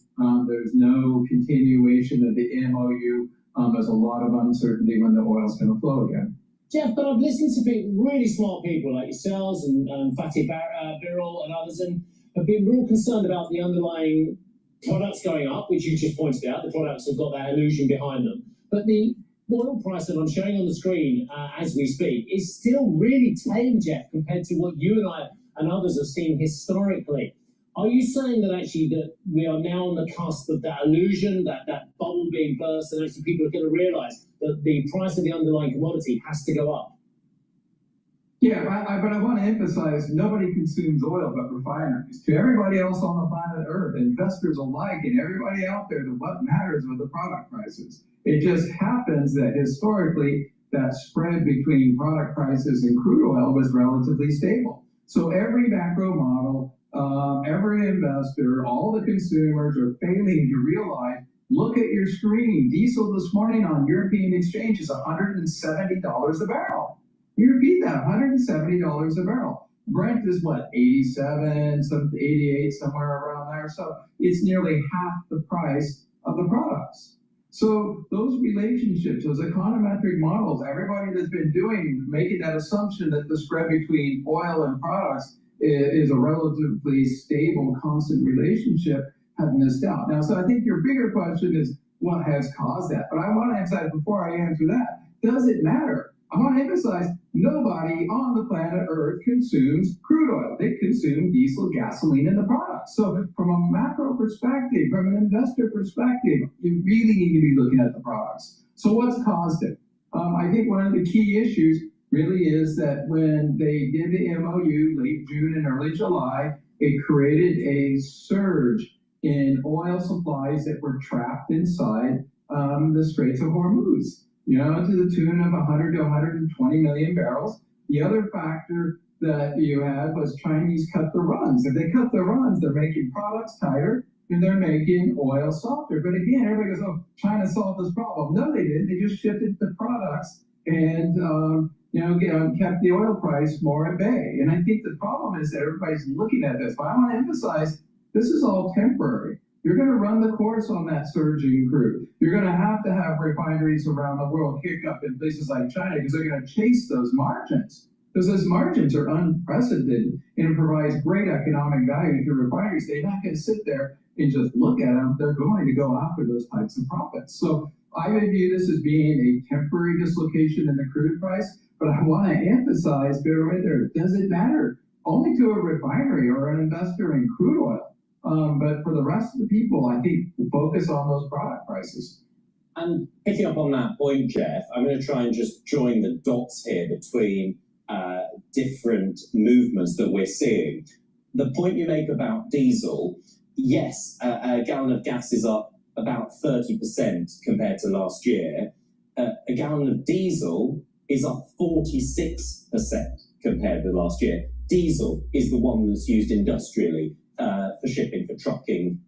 there's no continuation of the MoU. There's a lot of uncertainty when the oil's going to flow again. Jeff, but I've listened to really smart people like yourselves and Fatih Birol and others, and have been real concerned about the underlying products going up, which you just pointed out. The products have got that illusion behind them. But the oil price that I'm showing on the screen as we speak is still really tame, Jeff, compared to what you and I and others have seen historically. Are you saying that actually that we are now on the cusp of that illusion, that bubble being burst, and actually people are going to realize that the price of the underlying commodity has to go up? Yeah, but I want to emphasize, nobody consumes oil but refineries. To everybody else on the planet Earth, investors alike, and everybody out there, that what matters are the product prices. It just happens that historically, that spread between product prices and crude oil was relatively stable. So every macro model, every investor, all the consumers are failing to realize, look at your screen. Diesel this morning on European exchange is $170 a barrel. You repeat that, $170 a barrel. Brent is what, 87, 88, somewhere around there. So it's nearly half the price of the products. So those relationships, those econometric models, everybody that's been making that assumption that the spread between oil and products is a relatively stable, constant relationship, have missed out. Now, so I think your bigger question is what has caused that? But I want to emphasize, before I answer that, does it matter? I want to emphasize, nobody on the planet Earth consumes crude oil. They consume diesel, gasoline, and the products. So from a macro perspective, from an investor perspective, you really need to be looking at the products. So what's caused it? I think one of the key issues really is that when they did the MoU late June and early July, it created a surge in oil supplies that were trapped inside the Straits of Hormuz, to the tune of 100 to 120 million barrels. The other factor that you had was Chinese cut the runs. If they cut the runs, they're making products tighter and they're making oil softer. But again, everybody goes, oh, China solved this problem. No, they didn't. They just shifted the products and kept the oil price more at bay. And I think the problem is that everybody's looking at this. But I want to emphasize, this is all temporary. You're going to run the course on that surging crude. You're going to have refineries around the world kick up in places like China because they're going to chase those margins. Because those margins are unprecedented and it provides great economic value to refineries. They're not going to sit there and just look at them. They're going to go after those types of profits. So I would view this as being a temporary dislocation in the crude price. But I want to emphasize, right there, does it matter? Only to a refinery or an investor in crude oil. But for the rest of the people, I think we'll focus on those product prices. And picking up on that point, Jeff, I'm going to try and just join the dots here between different movements that we're seeing. The point you make about diesel, yes, a gallon of gas is up about 30% compared to last year. A gallon of diesel is up 46% compared with last year. Diesel is the one that's used industrially for shipping, for trucking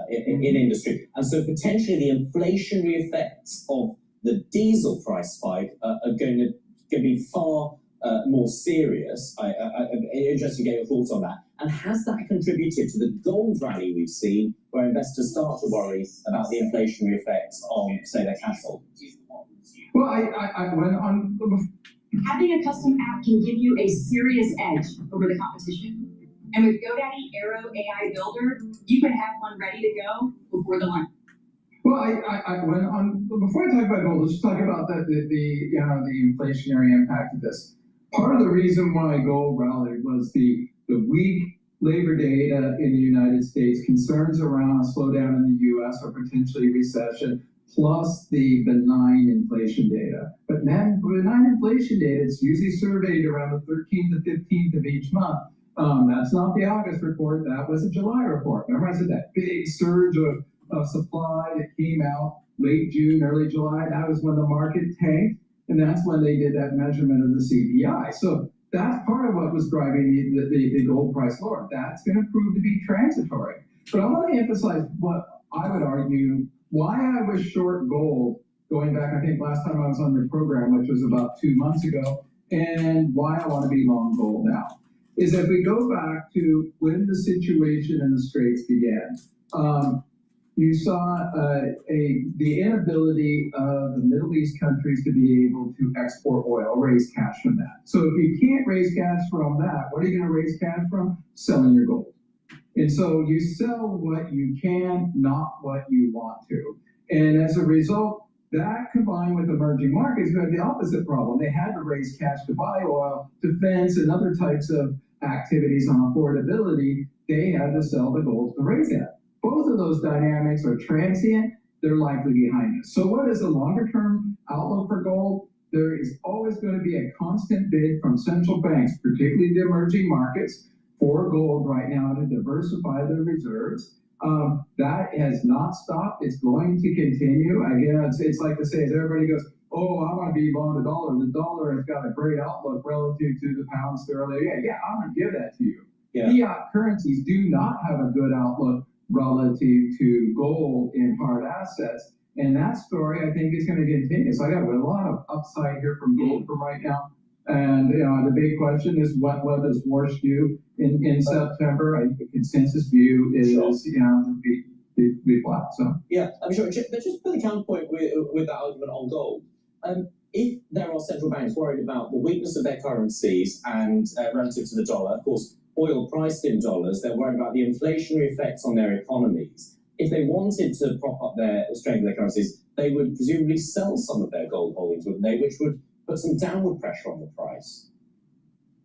in industry. And so potentially the inflationary effects of the diesel price spike are going to be far more serious. I'm interested to get your thoughts on that. And has that contributed to the gold rally we've seen, where investors start to worry about the inflationary effects on, say, their cash holdings? Well, I went on. Having a custom app can give you a serious edge over the competition. And with GoDaddy Aero AI Builder, you could have one ready to go before the launch. Well, I went on. Before I talk about gold, let's talk about the inflationary impact of this. Part of the reason why gold rallied was the weak labor data in the United States, concerns around a slowdown in the U.S. or potentially recession, plus the benign inflation data. But benign inflation data, it's usually surveyed around the 13th to 15th of each month. That's not the August report, that was a July report. Remember I said that big surge of supply that came out late June, early July, that was when the market tanked, and that's when they did that measurement of the CPI. So that's part of what was driving the gold price lower. That's going to prove to be transitory. But I want to emphasize what I would argue why I was short gold going back, I think last time I was on your program, which was about 2 months ago, and why I want to be long gold now, is if we go back to when the situation in the Straits began, you saw the inability of the Middle East countries to be able to export oil, raise cash from that. So if you can't raise cash from that, what are you going to raise cash from? Selling your gold. And so you sell what you can, not what you want to. And as a result, that combined with emerging markets, you had the opposite problem. They had to raise cash to buy oil, defense, and other types of activities on affordability. They had to sell the gold to raise that. Both of those dynamics are transient. They're likely behind us. So what is the longer-term outlook for gold? There is always going to be a constant bid from central banks, particularly the emerging markets, for gold right now to diversify their reserves. That has not stopped. It's going to continue. Again, it's like to say, as everybody goes, oh, I want to be long the dollar. The dollar has got a great outlook relative to the pound sterling. Yeah, I'm going to give that to you. Yeah. Fiat currencies do not have a good outlook relative to gold in hard assets. And that story, I think, is going to continue. So I got a lot of upside here from gold from right now. And the big question is what does Warsh do in September? I think the consensus view is be flat. So yeah, I'm sure. But just put the counterpoint with that argument on gold. If there are central banks worried about the weakness of their currencies and relative to the dollar, of course, oil priced in dollars, they're worried about the inflationary effects on their economies. If they wanted to prop up their strength of their currencies, they would presumably sell some of their gold holdings, wouldn't they? Which would put some downward pressure on the price.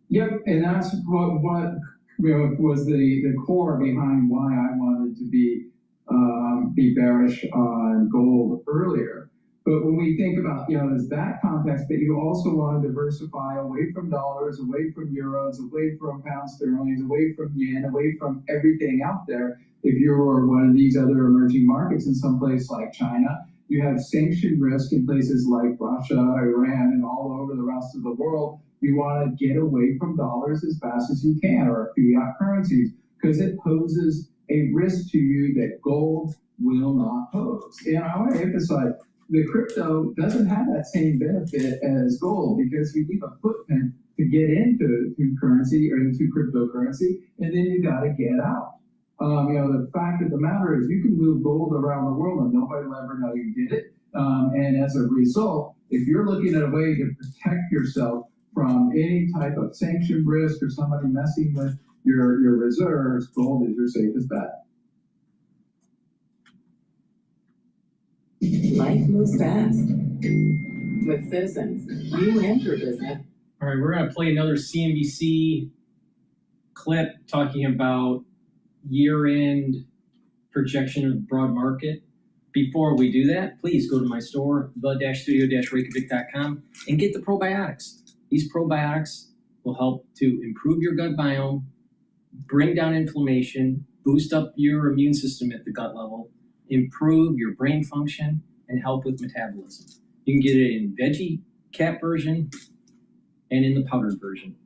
Yep, and that's what was the core behind why I wanted to be bearish on gold earlier. But when we think about, there's that context, but you also want to diversify away from dollars, away from euros, away from pound sterling, away from yen, away from everything out there. If you're one of these other emerging markets in some place like China, you have sanction risk in places like Russia, Iran, and all over the rest of the world. You want to get away from dollars as fast as you can, or fiat currencies, because it poses a risk to you that gold will not pose. And I want to emphasize, the crypto doesn't have that same benefit as gold, because you leave a footprint to get into currency or into cryptocurrency, and then you got to get out. The fact of the matter is you can move gold around the world and nobody will ever know you did it. And as a result, if you're looking at a way to protect yourself from any type of sanction risk or somebody messing with your reserves, gold is your safest bet. Life moves fast. With Citizens, you and your business. All right, we're going to play another CNBC clip talking about year-end projection of the broad market. Before we do that, please go to my store, the-studio-reykjavik.com, and get the probiotics. These probiotics will help to improve your gut biome, bring down inflammation, boost up your immune system at the gut level, improve your brain function, and help with metabolism. You can get it in veggie cap version and in the powdered version.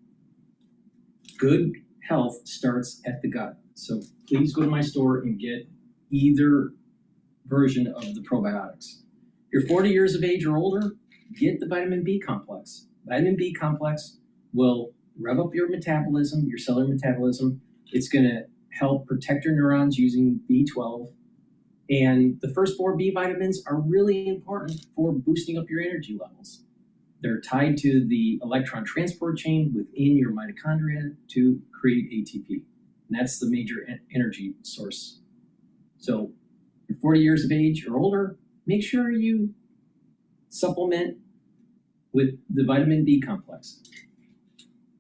Good health starts at the gut. So please go to my store and get either version of the probiotics. If you're 40 years of age or older, get the vitamin B complex. Vitamin B complex will rev up your metabolism, your cellular metabolism. It's going to help protect your neurons using B12. And the first 4 B vitamins are really important for boosting up your energy levels. They're tied to the electron transport chain within your mitochondria to create ATP. And that's the major energy source. So if you're 40 years of age or older, make sure you supplement with the vitamin B complex.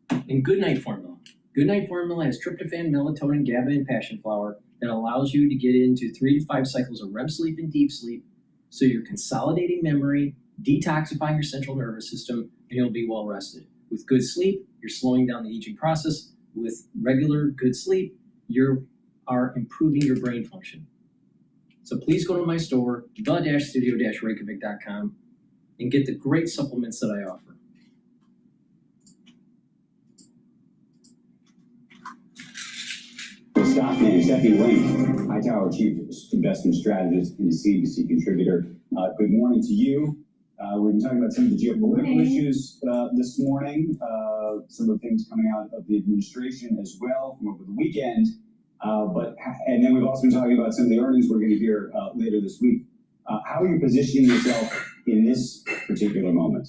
And Goodnight Formula. Goodnight Formula has tryptophan, melatonin, GABA, and passion flower that allows you to get into 3 to 5 cycles of REM sleep and deep sleep. So you're consolidating memory, detoxifying your central nervous system, and you'll be well rested. With good sleep, you're slowing down the aging process. With regular good sleep, you are improving your brain function. So please go to my store, the-studio-reykjavik.com, and get the great supplements that I offer. Stock name, Stephanie Link, Hightower Chief Investment Strategist and CNBC contributor. Good morning to you. We've been talking about some of the geopolitical issues this morning, some of the things coming out of the administration as well from over the weekend. And then we've also been talking about some of the earnings we're going to hear later this week. How are you positioning yourself in this particular moment?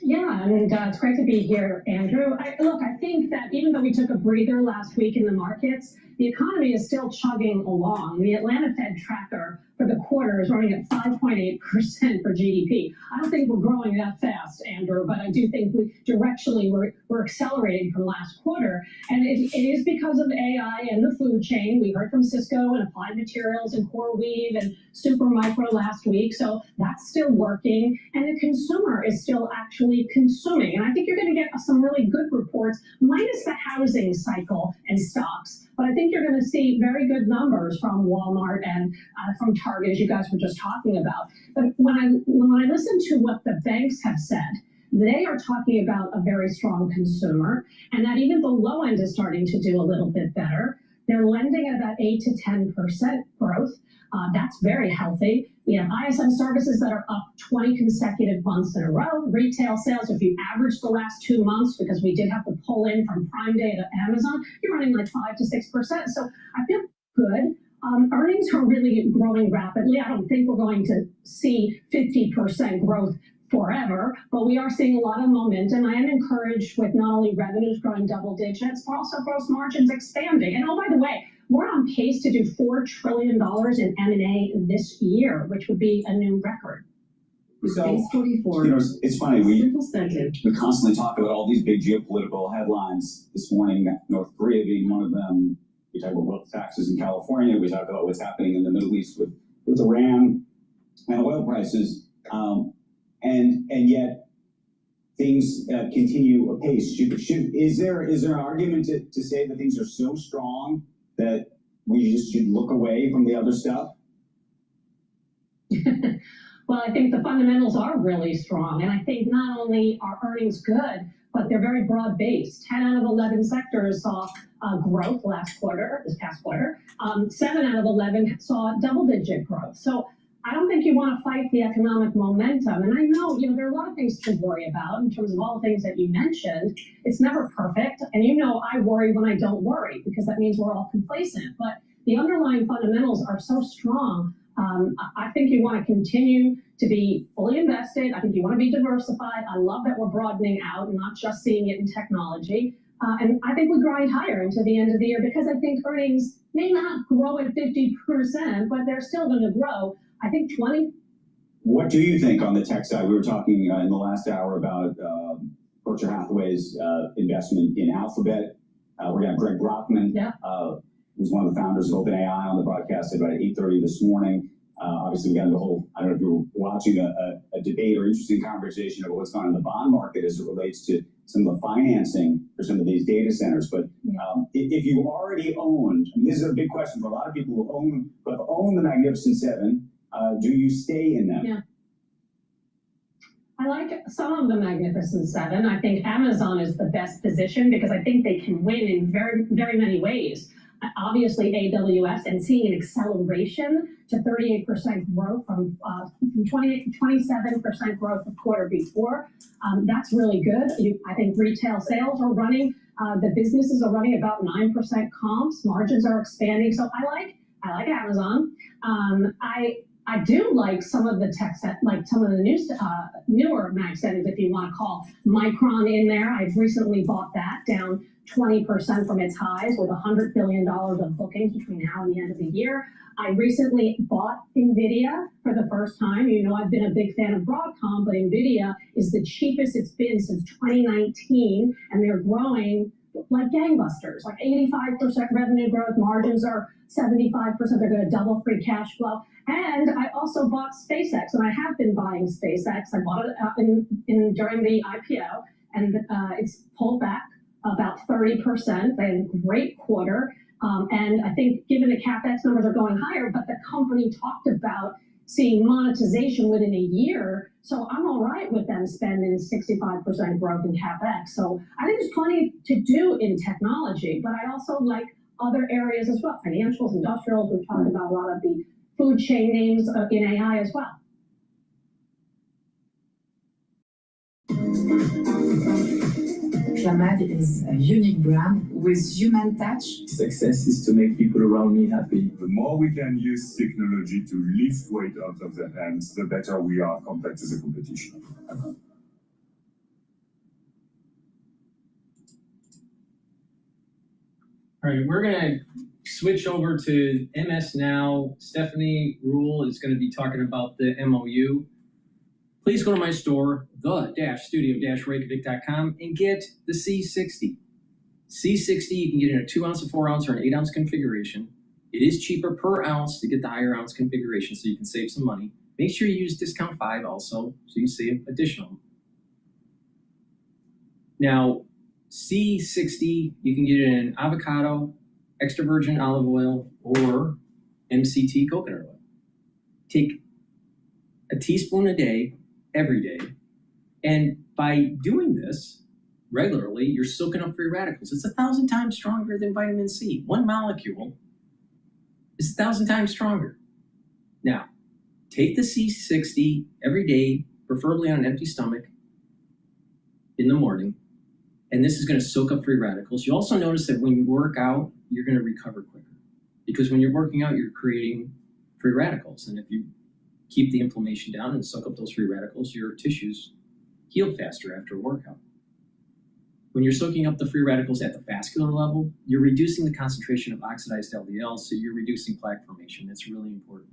Yeah, and it's great to be here, Andrew. I think that even though we took a breather last week in the markets, the economy is still chugging along. The Atlanta Fed tracker for the quarter is running at 5.8% for GDP. I don't think we're growing that fast, Andrew, but I do think directionally we're accelerating from last quarter. And it is because of AI and the food chain. We heard from Cisco and Applied Materials and CoreWeave and Supermicro last week. So that's still working. And the consumer is still actually consuming. And I think you're going to get some really good reports, minus the housing cycle and stocks. But I think you're going to see very good numbers from Walmart and from Target, as you guys were just talking about. But when I listen to what the banks have said, they are talking about a very strong consumer, and that even the low end is starting to do a little bit better. They're lending at about 8 to 10% growth. That's very healthy. We have ISM services that are up 20 consecutive months in a row. Retail sales, if you average the last 2 months, because we did have to pull in from Prime Day to Amazon, you're running like 5 to 6%. So I feel good. Earnings are really growing rapidly. I don't think we're going to see 50% growth forever, but we are seeing a lot of momentum. I am encouraged with not only revenues growing double digits, but also gross margins expanding. And oh, by the way, we're on pace to do $4 trillion in M&A this year, which would be a new record. So, it's funny, we constantly talk about all these big geopolitical headlines. This morning, North Korea being one of them. We talk about wealth taxes in California. We talk about what's happening in the Middle East with Iran. and oil prices, and yet things continue apace. Is there an argument to say that things are so strong that we just should look away from the other stuff? Well, I think the fundamentals are really strong, and I think not only are earnings good, but they're very broad-based. 10 out of 11 sectors saw growth this past quarter. 7 out of 11 saw double-digit growth. So I don't think you want to fight the economic momentum. And I know, there are a lot of things to worry about in terms of all the things that you mentioned. It's never perfect. And I worry when I don't worry, because that means we're all complacent. But the underlying fundamentals are so strong. I think you want to continue to be fully invested. I think you want to be diversified. I love that we're broadening out and not just seeing it in technology. And I think we grind higher into the end of the year, because I think earnings may not grow at 50%, but they're still going to grow. I think 20. What do you think on the tech side? We were talking in the last hour about Berkshire Hathaway's investment in Alphabet. We're going to have Greg Brockman, who's one of the founders of OpenAI, on the broadcast at about 8:30 this morning. Obviously, we got into the whole, I don't know if you were watching a debate or interesting conversation about what's going on in the bond market as it relates to some of the financing for some of these data centers. But if you already owned, this is a big question for a lot of people who have owned the Magnificent Seven, do you stay in them? Yeah. I like some of the Magnificent Seven. I think Amazon is the best position, because I think they can win in very, very many ways. Obviously, AWS, and seeing an acceleration to 38% growth from 27% growth the quarter before. That's really good. I think retail sales are running, the businesses are running about 9% comps. Margins are expanding. So I like Amazon. I do like some of the tech set, like some of the newer Mag 7s, if you want to call Micron in there. I've recently bought that down 20% from its highs, with $100 billion of bookings between now and the end of the year. I recently bought NVIDIA for the first time. I've been a big fan of Broadcom, but NVIDIA is the cheapest it's been since 2019, and they're growing like gangbusters, like 85% revenue growth. Margins are 75%. They're going to double free cash flow. And I also bought SpaceX, and I have been buying SpaceX. I bought it during the IPO, and it's pulled back about 30%. They had a great quarter. And I think given the CapEx numbers are going higher, but the company talked about seeing monetization within a year. So I'm all right with them spending 65% growth in CapEx. So I think there's plenty to do in technology, but I also like other areas as well. Financials, industrials, we've talked about a lot of the food chain names in AI as well. Clamad is a unique brand with human touch. Success is to make people around me happy. The more we can use technology to lift weight out of their hands, the better we are compared to the competition. All right, we're going to switch over to MS now. Stephanie Rule is going to be talking about the MoU. Please go to my store, the-studio-reykjavik.com, and get the C60. C60, you can get in a 2-ounce, a 4-ounce, or an 8-ounce configuration. It is cheaper per ounce to get the higher ounce configuration, so you can save some money. Make sure you use discount 5 also, so you save additional. Now, C60, you can get it in avocado, extra virgin olive oil, or MCT coconut oil. Take a teaspoon a day, every day. And by doing this regularly, you're soaking up free radicals. It's 1,000 times stronger than vitamin C. One molecule is 1,000 times stronger. Now, take the C60 every day, preferably on an empty stomach in the morning, and this is going to soak up free radicals. You also notice that when you work out, you're going to recover quicker, because when you're working out, you're creating free radicals. And if you keep the inflammation down and soak up those free radicals, your tissues heal faster after a workout. When you're soaking up the free radicals at the vascular level, you're reducing the concentration of oxidized LDL, so you're reducing plaque formation. That's really important.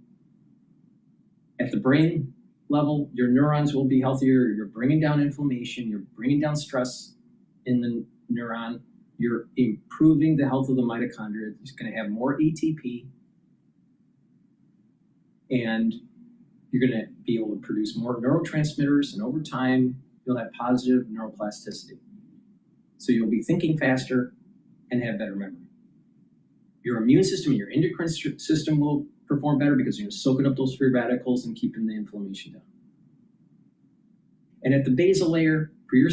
At the brain level, your neurons will be healthier. You're bringing down inflammation. You're bringing down stress in the neuron. You're improving the health of the mitochondria. It's going to have more ATP. And You're going to be able to produce more neurotransmitters, and over time, you'll have positive neuroplasticity. So you'll be thinking faster and have better memory. Your immune system and your endocrine system will perform better because you're soaking up those free radicals and keeping the inflammation down. And at the basal layer for your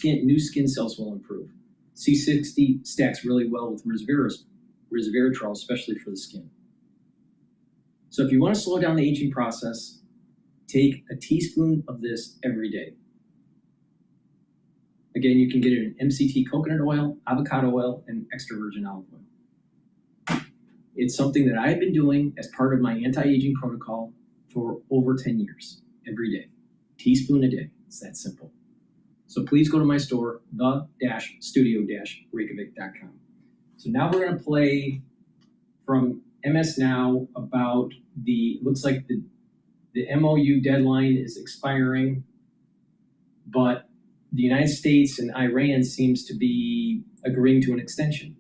new skin cells will improve. C60 stacks really well with resveratrol, especially for the skin. So if you want to slow down the aging process, take a teaspoon of this every day. Again, you can get it in MCT coconut oil, avocado oil, and extra virgin olive oil. It's something that I've been doing as part of my anti-aging protocol for over 10 years, every day. Teaspoon a day. It's that simple. So please go to my store, the-studio-reykjavik.com. So now we're going to play from MS Now about looks like the MoU deadline is expiring, but the United States and Iran seems to be agreeing to an extension.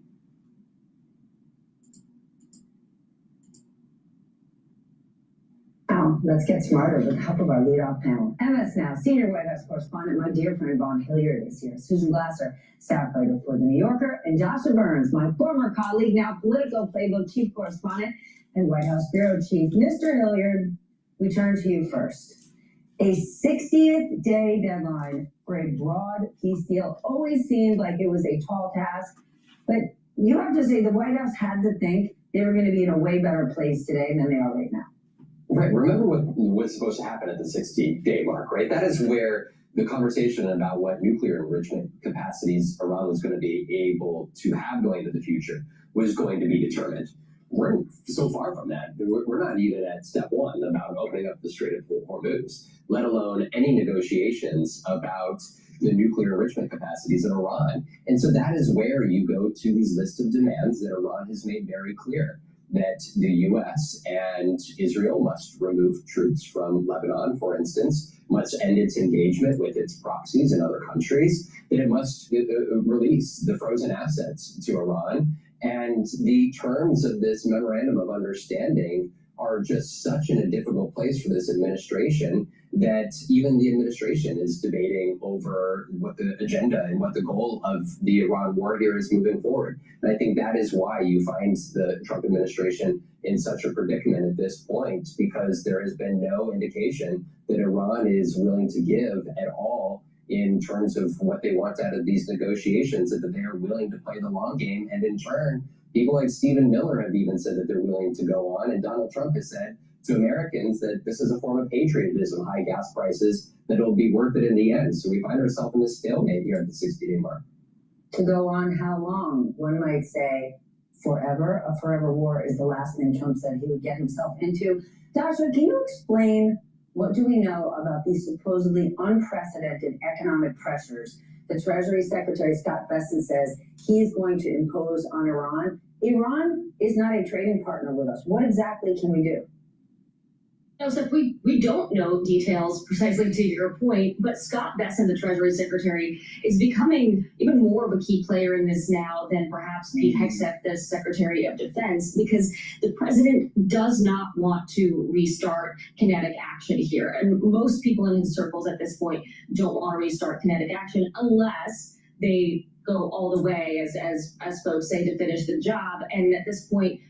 Now, let's get smarter with help of our leadoff panel. MS Now, senior White House correspondent, my dear friend Vaughn Hilliard is here. Susan Glasser, staff writer for The New Yorker, and Joshua Burns, my former colleague, now Politico Playbook chief correspondent and White House bureau chief. Mr. Hilliard, we turn to you first. A 60th day deadline for a broad peace deal always seemed like it was a tall task, but you have to say the White House had to think they were going to be in a way better place today than they are right now. Right. Remember what was supposed to happen at the 60-day mark, right? That is where the conversation about what nuclear enrichment capacities Iran was going to be able to have going into the future was going to be determined. We're so far from that. We're not even at step one about opening up the Strait of Hormuz, let alone any negotiations about the nuclear enrichment capacities of Iran. And so that is where you go to these lists of demands that Iran has made very clear, that the U.S. and Israel must remove troops from Lebanon, for instance, must end its engagement with its proxies in other countries, that it must release the frozen assets to Iran. And the terms of this memorandum of understanding are just such in a difficult place for this administration that even the administration is debating over what the agenda and what the goal of the Iran war here is moving forward. And I think that is why you find the Trump administration in such a predicament at this point, because there has been no indication that Iran is willing to give at all in terms of what they want out of these negotiations, and that they are willing to play the long game. And in turn, people like Stephen Miller have even said that they're willing to go on. And Donald Trump has said to Americans that this is a form of patriotism, high gas prices, that it'll be worth it in the end. So we find ourselves in this stalemate here at the 60-day mark. To go on how long? One might say forever. A forever war is the last thing Trump said he would get himself into. Joshua, can you explain what do we know about these supposedly unprecedented economic pressures the Treasury Secretary Scott Bessent says he's going to impose on Iran? Iran is not a trading partner with us. What exactly can we do? So we don't know details precisely to your point, but Scott Bessent, the Treasury Secretary, is becoming even more of a key player in this now than perhaps Pete Hegseth, the Secretary of Defense, because the president does not want to restart kinetic action here. And most people in his circles at this point don't want to restart kinetic action unless they go all the way, as folks say, to finish the job. And at this point,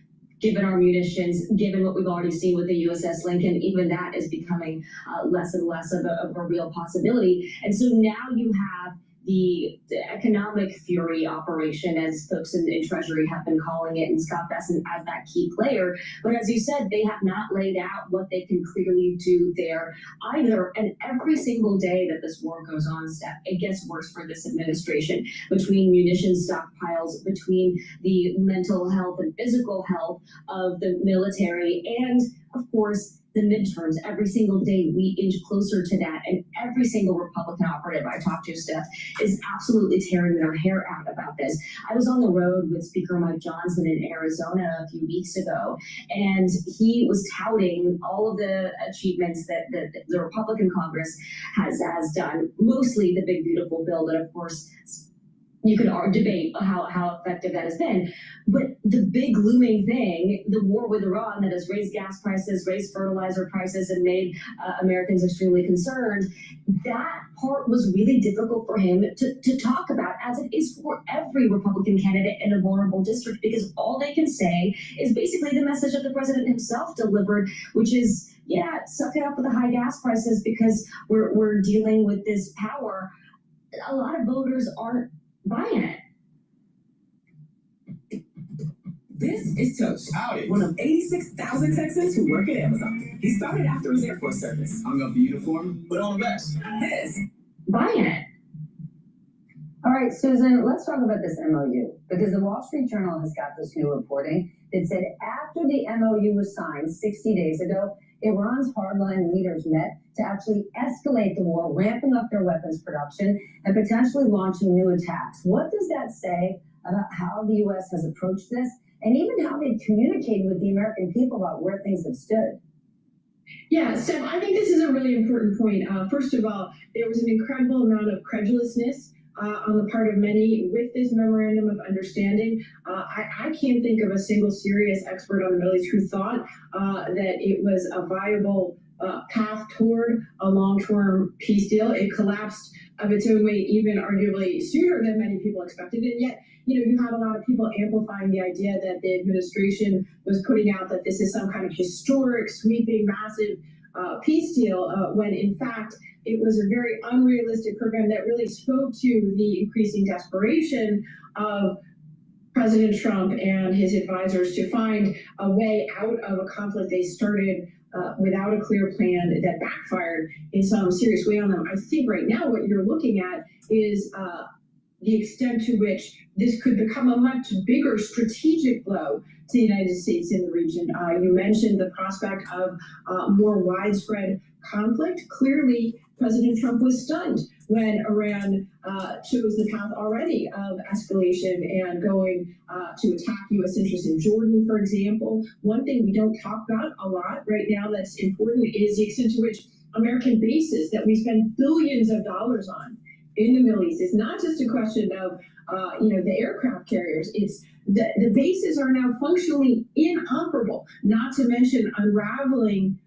given our munitions, given what we've already seen with the USS Lincoln, even that is becoming less and less of a real possibility. And so now you have the economic fury operation, as folks in Treasury have been calling it, and Scott Bessent as that key player. But as you said, they have not laid out what they can clearly do there either. And every single day that this war goes on, Steph, it gets worse for this administration, between munition stockpiles, between the mental health and physical health of the military, and of course, the midterms. Every single day we inch closer to that, and every single Republican operative I talk to, Steph, is absolutely tearing their hair out about this. I was on the road with Speaker Mike Johnson in Arizona a few weeks ago, and he was touting all of the achievements that the Republican Congress has done, mostly the big beautiful bill that of course You can debate how effective that has been. But the big looming thing, the war with Iran that has raised gas prices, raised fertilizer prices, and made Americans extremely concerned, that part was really difficult for him to talk about, as it is for every Republican candidate in a vulnerable district, because all they can say is basically the message that the president himself delivered, which is, yeah, suck it up with the high gas prices because we're dealing with this power. A lot of voters aren't buying it. This is Tosh, one of 86,000 Texans who work at Amazon. He started after his Air Force service, hung up the uniform, put on a vest. This. Buying it. All right, Susan, let's talk about this MoU, because the Wall Street Journal has got this new reporting that said after the MoU was signed 60 days ago, Iran's hardline leaders met to actually escalate the war, ramping up their weapons production and potentially launching new attacks. What does that say about how the U.S. has approached this, and even how they've communicated with the American people about where things have stood? Yeah, Steph, I think this is a really important point. First of all, there was an incredible amount of credulousness on the part of many with this memorandum of understanding. I can't think of a single serious expert on the Middle East who thought that it was a viable path toward a long-term peace deal. It collapsed of its own weight, even arguably sooner than many people expected. And yet, you had a lot of people amplifying the idea that the administration was putting out that this is some kind of historic, sweeping, massive peace deal, when in fact, it was a very unrealistic program that really spoke to the increasing desperation of President Trump and his advisors to find a way out of a conflict they started without a clear plan that backfired in some serious way on them. I think right now what you're looking at is the extent to which this could become a much bigger strategic blow to the United States in the region. You mentioned the prospect of more widespread conflict. Clearly, President Trump was stunned when Iran chose the path already of escalation and going to attack U.S. interests in Jordan, for example. One thing we don't talk about a lot right now that's important is the extent to which American bases that we spend billions of dollars on in the Middle East. It's not just a question of the aircraft carriers. It's the bases are now functionally inoperable, not to mention unraveling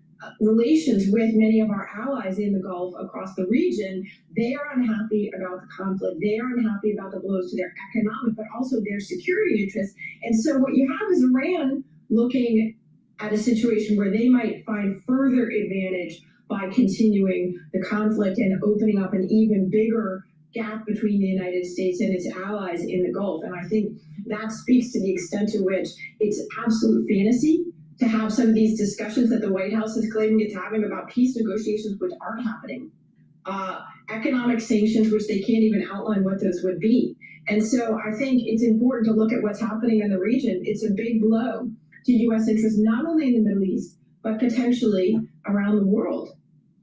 relations with many of our allies in the Gulf across the region. They are unhappy about the conflict. They are unhappy about the blows to their economic, but also their security interests. And so what you have is Iran looking at a situation where they might find further advantage by continuing the conflict and opening up an even bigger gap between the United States and its allies in the Gulf. And I think that speaks to the extent to which it's absolute fantasy to have some of these discussions that the White House is claiming it's having about peace negotiations, which aren't happening. Economic sanctions, which they can't even outline what those would be. And so I think it's important to look at what's happening in the region. It's a big blow to U.S. interests, not only in the Middle East, but potentially around the world.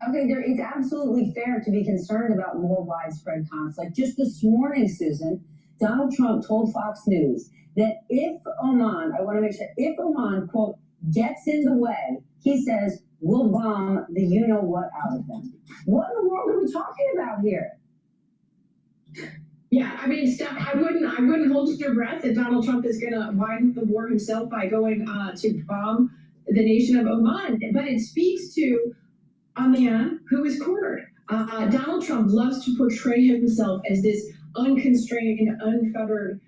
Okay, it's absolutely fair to be concerned about more widespread conflict. Just this morning, Susan, Donald Trump told Fox News that if Oman, I want to make sure, if Oman, quote, gets in the way, he says, we'll bomb the you-know-what out of them. What in the world are we talking about here? Yeah, I mean, Steph, I wouldn't hold your breath that Donald Trump is going to widen the war himself by going to bomb the nation of Oman. But it speaks to a man who is cornered. Donald Trump loves to portray himself as this unconstrained, unfettered,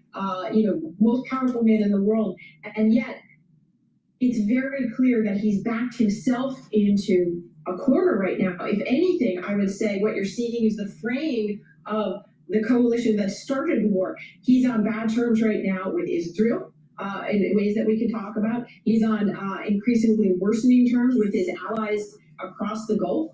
most powerful man in the world, and yet it's very clear that he's backed himself into a corner right now. If anything, I would say what you're seeing is the fraying of the coalition that started the war. He's on bad terms right now with Israel in ways that we can talk about. He's on increasingly worsening terms with his allies across the Gulf,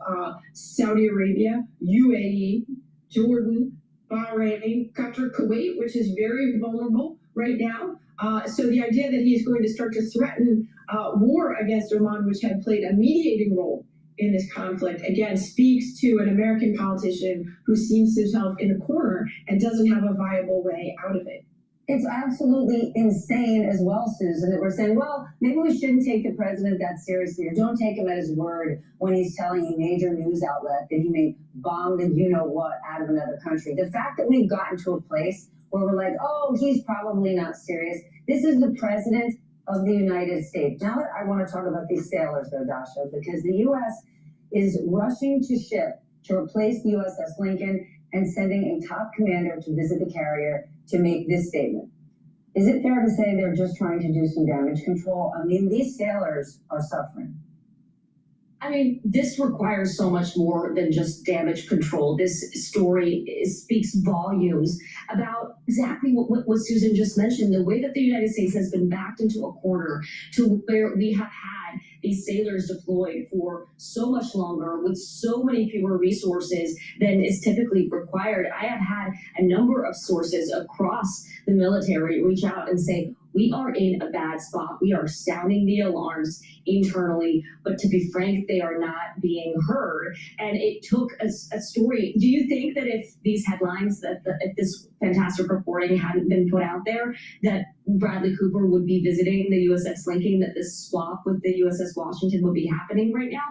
Saudi Arabia, UAE, Jordan, Bahrain, Qatar, Kuwait, which is very vulnerable right now. So the idea that he's going to start to threaten war against Oman, which had played a mediating role in this conflict, again, speaks to an American politician who sees himself in a corner and doesn't have a viable way out of it. It's absolutely insane as well, Susan, that we're saying, well, maybe we shouldn't take the president that seriously, or don't take him at his word when he's telling a major news outlet that he may bomb the you-know-what out of another country. The fact that we've gotten to a place where we're like, oh, he's probably not serious. This is the president of the United States. Now I want to talk about these sailors, though, Dasha, because the U.S. is rushing to ship to replace the USS Lincoln and sending a top commander to visit the carrier to make this statement. Is it fair to say they're just trying to do some damage control? I mean, these sailors are suffering. I mean, this requires so much more than just damage control. This story speaks volumes about exactly what Susan just mentioned, the way that the United States has been backed into a corner to where we have had these sailors deployed for so much longer with so many fewer resources than is typically required. I have had a number of sources across the military reach out and say, we are in a bad spot. We are sounding the alarms internally, but to be frank, they are not being heard. And it took a story. Do you think that if these headlines, if this fantastic reporting hadn't been put out there, that Bradley Cooper would be visiting the USS Lincoln, that this swap with the USS Washington would be happening right now?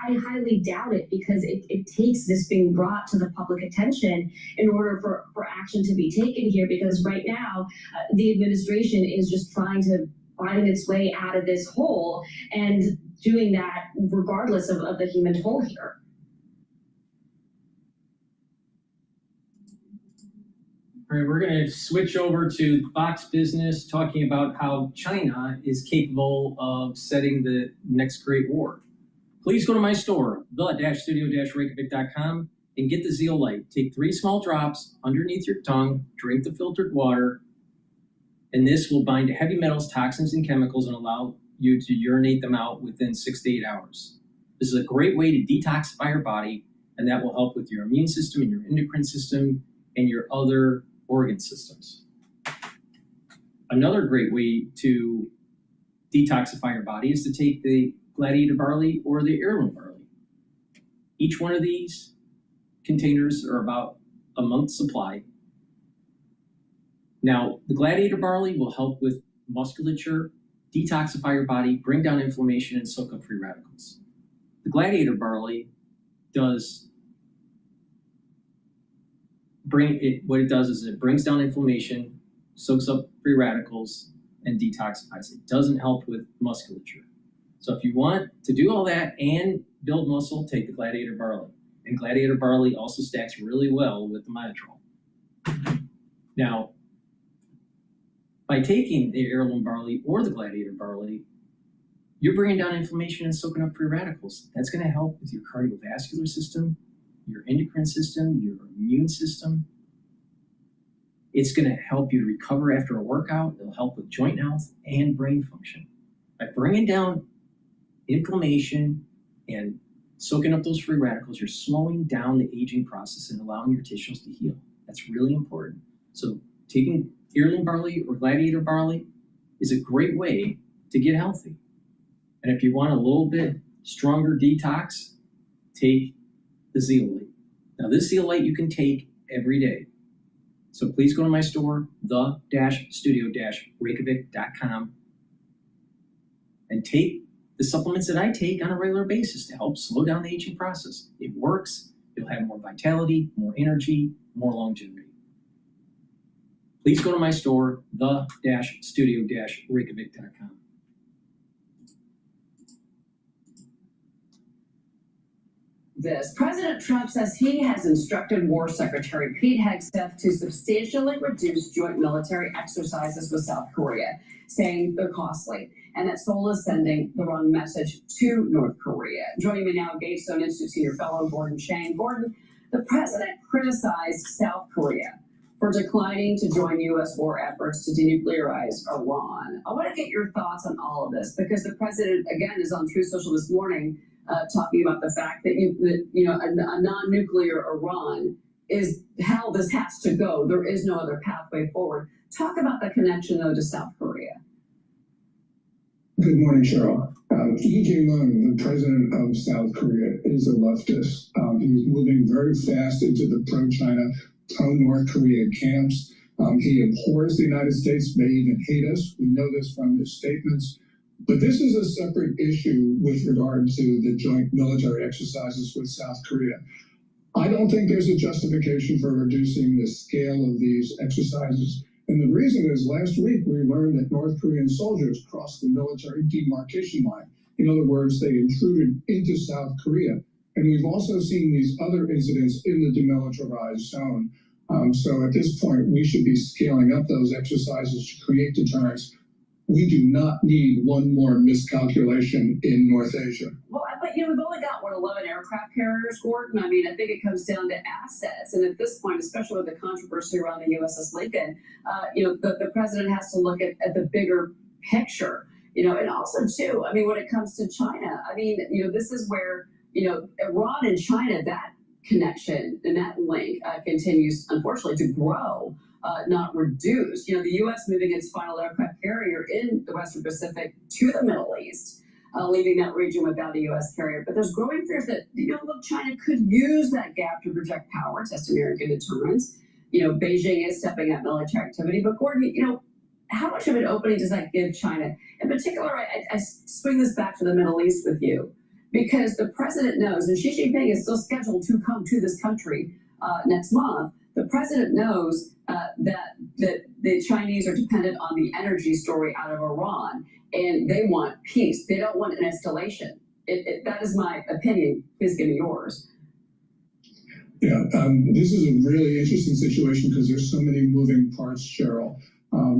I highly doubt it, because it takes this being brought to the public attention in order for action to be taken here, because right now the administration is just trying to find its way out of this hole, and doing that regardless of the human toll here. All right, we're going to switch over to Fox Business, talking about how China is capable of setting the next great war. Please go to my store, the-studio-reykjavik.com, and get the zeolite. Take 3 small drops underneath your tongue, drink the filtered water, and this will bind to heavy metals, toxins, and chemicals and allow you to urinate them out within 6 to 8 hours. This is a great way to detoxify your body, and that will help with your immune system and your endocrine system and your other organ systems. Another great way to detoxify your body is to take the gladiator barley or the heirloom barley. Each one of these containers are about a month's supply. Now, the gladiator barley will help with musculature, detoxify your body, bring down inflammation, and soak up free radicals. The gladiator barley does what it does is it brings down inflammation, soaks up free radicals, and detoxifies. It doesn't help with musculature. So if you want to do all that and build muscle, take the gladiator barley. And gladiator barley also stacks really well with the myotrol. Now, by taking the heirloom barley or the gladiator barley, you're bringing down inflammation and soaking up free radicals. That's going to help with your cardiovascular system, your endocrine system, your immune system. It's going to help you to recover after a workout. It'll help with joint health and brain function. By bringing down inflammation and soaking up those free radicals, you're slowing down the aging process and allowing your tissues to heal. That's really important. So taking heirloom barley or gladiator barley is a great way to get healthy. And if you want a little bit stronger detox, take the zeolite. Now this zeolite you can take every day. So please go to my store, the-studio-reykjavik.com, and take the supplements that I take on a regular basis to help slow down the aging process. It works. You'll have more vitality, more energy, more longevity. Please go to my store, the-studio-reykjavik.com. President Trump says he has instructed War Secretary Pete Hegseth to substantially reduce joint military exercises with South Korea, saying they're costly, and that Seoul is sending the wrong message to North Korea. Joining me now, Gatestone Institute senior fellow Gordon Chang. Gordon, the president criticized South Korea for declining to join U.S. war efforts to denuclearize Iran. I want to get your thoughts on all of this, because the president, again, is on Truth Social this morning talking about the fact that a non-nuclear Iran is how this has to go. There is no other pathway forward. Talk about the connection, though, to South Korea. Good morning, Cheryl. Lee Jae-myung, the president of South Korea, is a leftist. He's moving very fast into the pro-China, pro-North Korea camps. He abhors the United States, may even hate us. We know this from his statements. But this is a separate issue with regard to the joint military exercises with South Korea. I don't think there's a justification for reducing the scale of these exercises. And the reason is last week we learned that North Korean soldiers crossed the military demarcation line. In other words, they intruded into South Korea. And we've also seen these other incidents in the demilitarized zone. So at this point, we should be scaling up those exercises to create deterrence. We do not need one more miscalculation in North Asia. Well, but we've only got 11 aircraft carriers, Gordon. I mean, I think it comes down to assets, and at this point, especially with the controversy around the USS Lincoln, the president has to look at the bigger picture, and also too, I mean, when it comes to China, I mean, this is where Iran and China, that connection and that link continues, unfortunately, to grow. Not reduce. The U.S. moving its final aircraft carrier in the Western Pacific to the Middle East, leaving that region without a U.S. carrier. But there's growing fears that, look, China could use that gap to project power, test American deterrence. Beijing is stepping up military activity. But Gordon, how much of an opening does that give China? In particular, I swing this back to the Middle East with you, because the president knows, and Xi Jinping is still scheduled to come to this country next month. The president knows that the Chinese are dependent on the energy story out of Iran, and they want peace. They don't want an escalation. That is my opinion. Please give me yours. Yeah, this is a really interesting situation because there's so many moving parts, Cheryl.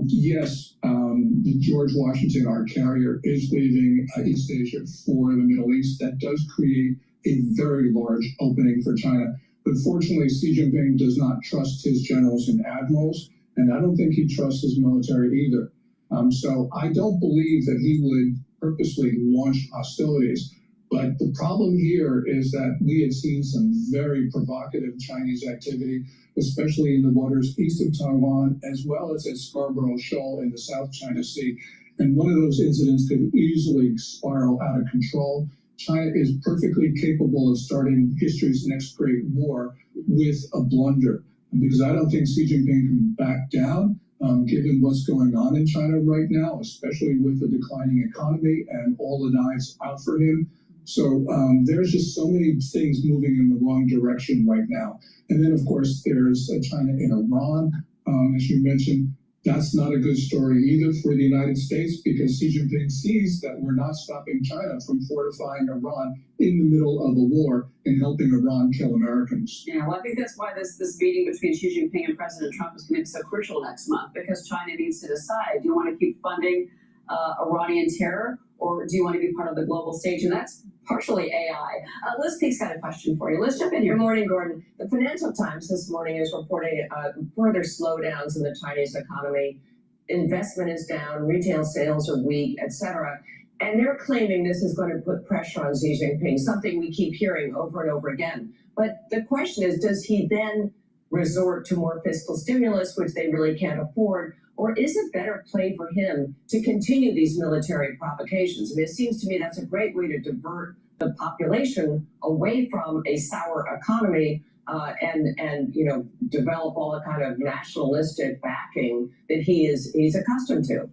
Yes, the George Washington, our carrier, is leaving East Asia for the Middle East. That does create a very large opening for China. But fortunately, Xi Jinping does not trust his generals and admirals, and I don't think he trusts his military either. So I don't believe that he would purposely launch hostilities. But the problem here is that we have seen some very provocative Chinese activity, especially in the waters east of Taiwan, as well as at Scarborough Shoal in the South China Sea. And one of those incidents could easily spiral out of control. China is perfectly capable of starting history's next great war with a blunder, because I don't think Xi Jinping can back down, given what's going on in China right now, especially with the declining economy and all the knives out for him. So there's just so many things moving in the wrong direction right now. And then, of course, there's China and Iran, as you mentioned. That's not a good story either for the United States, because Xi Jinping sees that we're not stopping China from fortifying Iran in the middle of a war and helping Iran kill Americans. Yeah, well, I think that's why this meeting between Xi Jinping and President Trump is going to be so crucial next month, because China needs to decide, do you want to keep funding Iranian terror, or do you want to be part of the global stage? And that's partially AI. Liz Peek's got a question for you. Let's jump in here. Good morning, Gordon. The Financial Times this morning is reporting further slowdowns in the Chinese economy. Investment is down, retail sales are weak, etc. And they're claiming this is going to put pressure on Xi Jinping, something we keep hearing over and over again. But the question is, does he then resort to more fiscal stimulus, which they really can't afford? Or is it better play for him to continue these military provocations? I mean, it seems to me that's a great way to divert the population away from a sour economy and develop all the kind of nationalistic backing that he's accustomed to.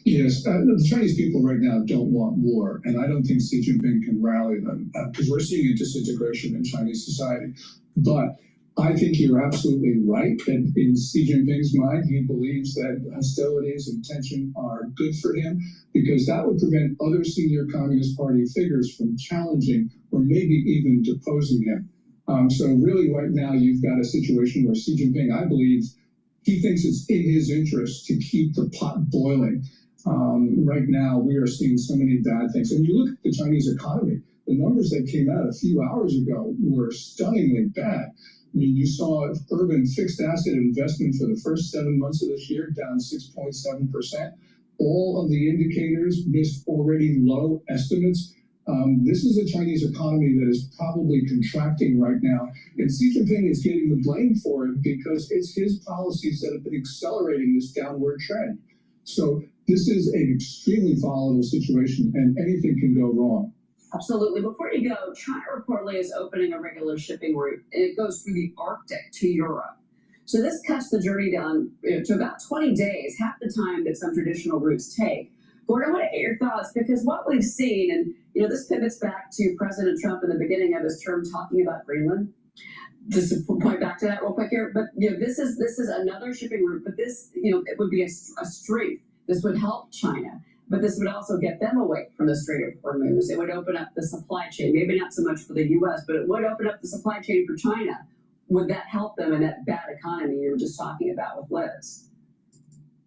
Yes, the Chinese people right now don't want war, and I don't think Xi Jinping can rally them, because we're seeing a disintegration in Chinese society. But I think you're absolutely right that in Xi Jinping's mind, he believes that hostilities and tension are good for him, because that would prevent other senior Communist Party figures from challenging or maybe even deposing him. So really right now, you've got a situation where Xi Jinping, I believe, he thinks it's in his interest to keep the pot boiling. Right now, we are seeing so many bad things. And you look at the Chinese economy, the numbers that came out a few hours ago were stunningly bad. I mean, you saw urban fixed asset investment for the first 7 months of this year down 6.7%. All of the indicators missed already low estimates. This is a Chinese economy that is probably contracting right now. And Xi Jinping is getting the blame for it because it's his policies that have been accelerating this downward trend. So this is an extremely volatile situation, and anything can go wrong. Absolutely. Before you go, China reportedly is opening a regular shipping route, and it goes through the Arctic to Europe. So this cuts the journey down to about 20 days, half the time that some traditional routes take. Gordon, I want to get your thoughts because what we've seen, and this pivots back to President Trump in the beginning of his term talking about Greenland. Just to point back to that real quick here, but this is another shipping route, but this it would be a strength. This would help China, but this would also get them away from the Strait of Hormuz. It would open up the supply chain, maybe not so much for the U.S., but it would open up the supply chain for China. Would that help them in that bad economy you were just talking about with Liz?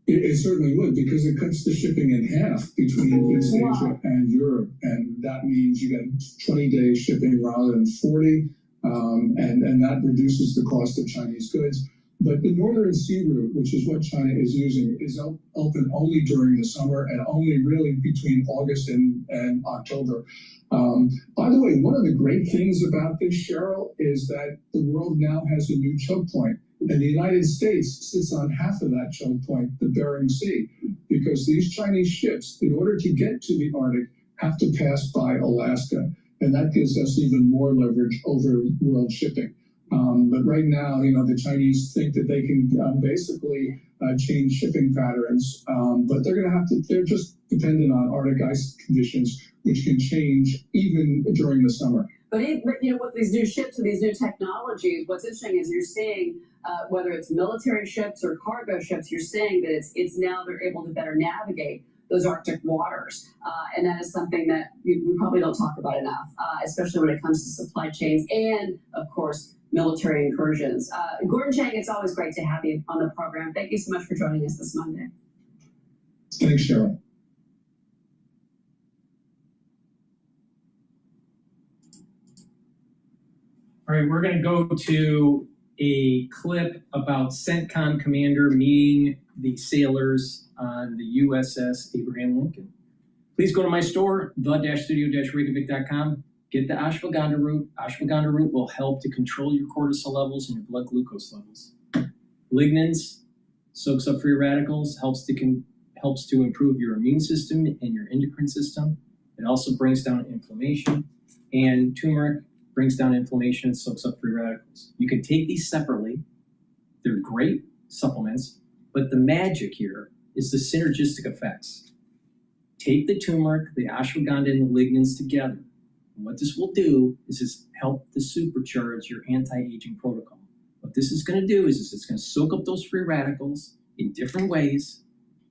It certainly would, because it cuts the shipping in half between East Asia and Europe, and that means you get 20-day shipping rather than 40, and that reduces the cost of Chinese goods. But the Northern Sea Route, which is what China is using, is open only during the summer and only really between August and October. By the way, one of the great things about this, Cheryl, is that the world now has a new choke point. And the United States sits on half of that choke point, the Bering Sea, because these Chinese ships, in order to get to the Arctic, have to pass by Alaska. And that gives us even more leverage over world shipping. But right now, the Chinese think that they can basically change shipping patterns, but they're just dependent on Arctic ice conditions, which can change even during the summer. But with these new ships and these new technologies, what's interesting is you're seeing whether it's military ships or cargo ships, you're seeing that it's now they're able to better navigate those Arctic waters, and that is something that we probably don't talk about enough, especially when it comes to supply chains and, of course, military incursions. Gordon Chang, it's always great to have you on the program. Thank you so much for joining us this Monday. Thanks, Cheryl. All right, we're going to go to a clip about CENTCOM commander meeting the sailors on the USS Abraham Lincoln. Please go to my store, the-studio-reykjavik.com. Get the ashwagandha root. Ashwagandha root will help to control your cortisol levels and your blood glucose levels. Lignans soaks up free radicals, helps to improve your immune system and your endocrine system. It also brings down inflammation. And turmeric brings down inflammation and soaks up free radicals. You can take these separately. They're great supplements, but the magic here is the synergistic effects. Take the turmeric, the ashwagandha, and the lignans together. And what this will do is help to supercharge your anti-aging protocol. What this is going to do is it's going to soak up those free radicals in different ways.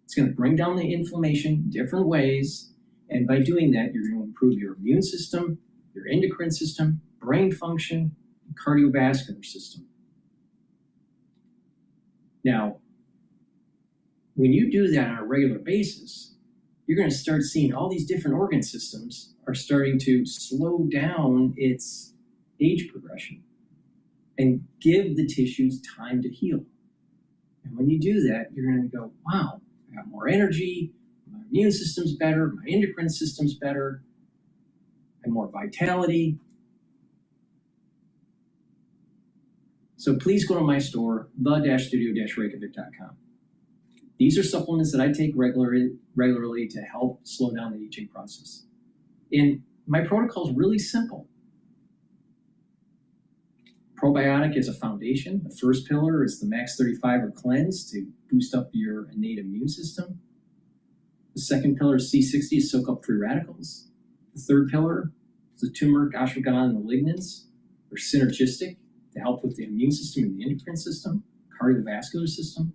It's going to bring down the inflammation in different ways. And by doing that, you're going to improve your immune system, your endocrine system, brain function, and cardiovascular system. Now, when you do that on a regular basis, you're going to start seeing all these different organ systems are starting to slow down its age progression and give the tissues time to heal. And when you do that, you're going to go, wow, I got more energy, my immune system's better, my endocrine system's better, I have more vitality. So please go to my store, the-studio-reykjavik.com. These are supplements that I take regularly to help slow down the aging process. And my protocol is really simple. Probiotic is a foundation. The first pillar is the Max 35 or Cleanse to boost up your innate immune system. The second pillar is C60 to soak up free radicals. The third pillar is the turmeric, ashwagandha, and the lignans. They're synergistic to help with the immune system and the endocrine system, cardiovascular system,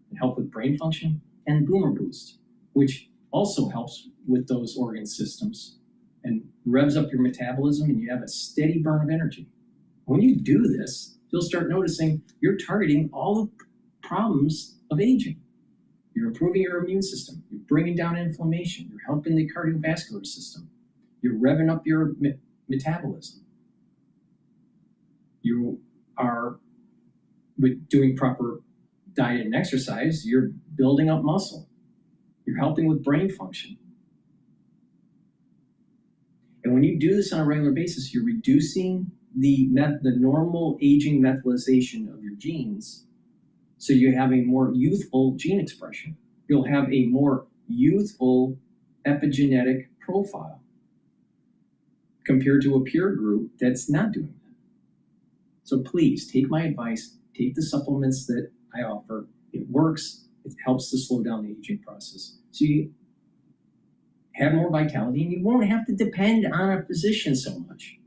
and help with brain function, and Boomer Boost, which also helps with those organ systems and revs up your metabolism, and you have a steady burn of energy. When you do this, you'll start noticing you're targeting all the problems of aging. You're improving your immune system. You're bringing down inflammation. You're helping the cardiovascular system. You're revving up your metabolism. You are, with doing proper diet and exercise, you're building up muscle. You're helping with brain function. And when you do this on a regular basis, you're reducing the normal aging methylation of your genes, so you have a more youthful gene expression. You'll have a more youthful epigenetic profile compared to a peer group that's not doing that. So please take my advice, take the supplements that I offer. It works. It helps to slow down the aging process. So have more vitality, and you won't have to depend on a physician so much.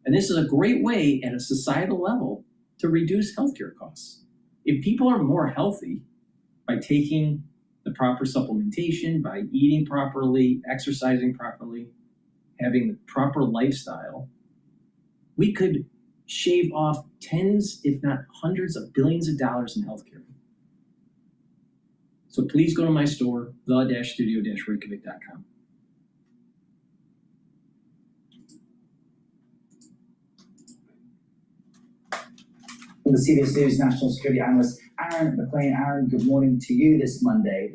And this is a great way at a societal level to reduce healthcare costs. If people are more healthy by taking the proper supplementation, by eating properly, exercising properly, having the proper lifestyle, we could shave off tens, if not hundreds of billions of dollars in healthcare. So please go to my store, the-studio-reykjavik.com. From the CBS News national security analyst Aaron McLean. Aaron, good morning to you this Monday.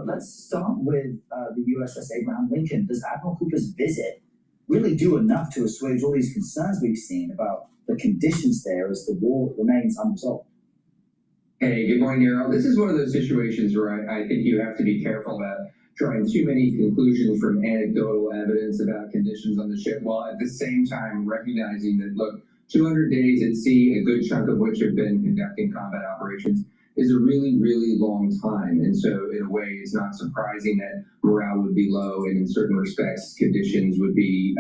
Let's start with the USS Abraham Lincoln. Does Admiral Cooper's visit really do enough to assuage all these concerns we've seen about the conditions there as the war remains unresolved? Hey, good morning, Errol. This is one of those situations where I think you have to be careful about drawing too many conclusions from anecdotal evidence about conditions on the ship, while at the same time recognizing that, look, 200 days at sea, a good chunk of which have been conducting combat operations, is a really, really long time. And so in a way, it's not surprising that morale would be low, and in certain respects, conditions would be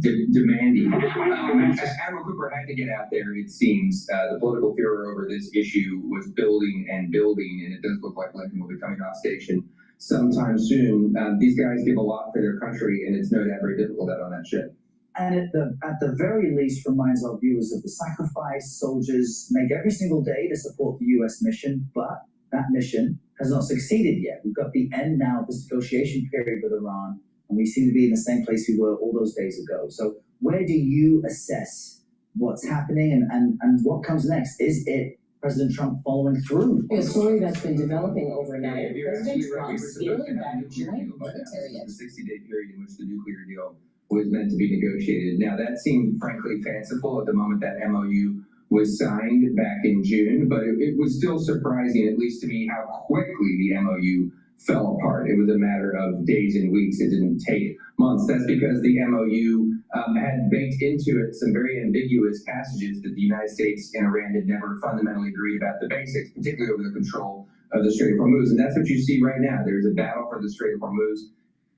demanding. Admiral Cooper had to get out there, it seems. The political furor over this issue was building and building, and it does look like Lincoln will be coming off station sometime soon. These guys give a lot for their country, and it's no doubt very difficult out on that ship. And at the very least reminds our viewers of the sacrifice soldiers make every single day to support the U.S. mission, but that mission has not succeeded yet. We've got the end now of this negotiation period with Iran, and we seem to be in the same place we were all those days ago. So where do you assess what's happening and what comes next? Is it President Trump following through? A story that's been developing overnight. President Trump scaling back joint military the 60-day period in which the nuclear deal was meant to be negotiated. Now, that seemed frankly fanciful at the moment that MoU was signed back in June, but it was still surprising, at least to me, how quickly the MoU fell apart. It was a matter of days and weeks. It didn't take months. That's because the MoU had baked into it some very ambiguous passages that the United States and Iran had never fundamentally agreed about the basics, particularly over the control of the Strait of Hormuz. And that's what you see right now. There's a battle for the Strait of Hormuz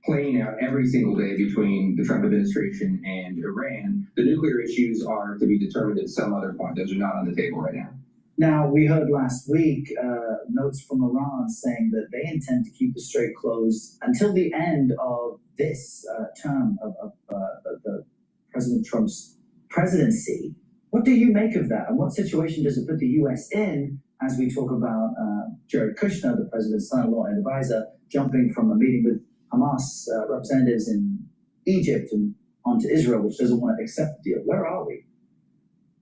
playing out every single day between the Trump administration and Iran. The nuclear issues are to be determined at some other point. Those are not on the table right now. Now, we heard last week notes from Iran saying that they intend to keep the strait closed until the end of this term of the President Trump's presidency. What do you make of that? And what situation does it put the U.S. in as we talk about Jared Kushner, the president's son-in-law and advisor, jumping from a meeting with Hamas representatives in Egypt and onto Israel, which doesn't want to accept the deal? Where are we?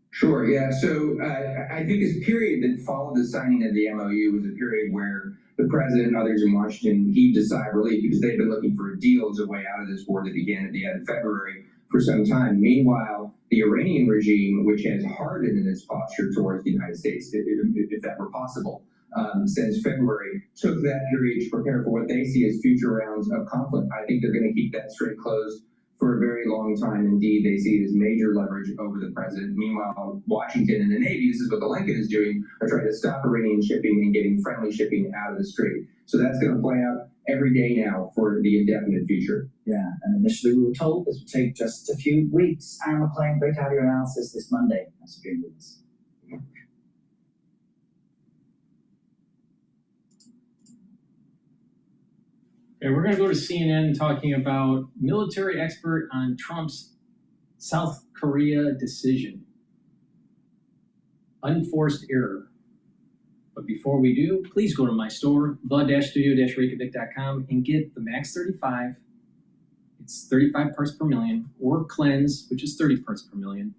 Sure, yeah. So I think this period that followed the signing of the MoU was a period where the president and others in Washington heaved a sigh of relief because they've been looking for a deal as a way out of this war that began at the end of February for some time. Meanwhile, the Iranian regime, which has hardened in its posture towards the United States, if that were possible, since February, took that period to prepare for what they see as future rounds of conflict. I think they're going to keep that strait closed for a very long time. Indeed, they see it as major leverage over the president. Meanwhile, Washington and the Navy, this is what the Lincoln is doing, are trying to stop Iranian shipping and getting friendly shipping out of the strait. So that's going to play out every day now for the indefinite future. Yeah, and initially we were told this would take just a few weeks. Aaron McLean, great to have your analysis this Monday. Thanks for being with us. Okay, we're going to go to CNN talking about military expert on Trump's South Korea decision. Unforced error. But before we do, please go to my store, the-studio-reykjavik.com, and get the Max 35. It's 35 parts per million, or Cleanse, which is 30 parts per million.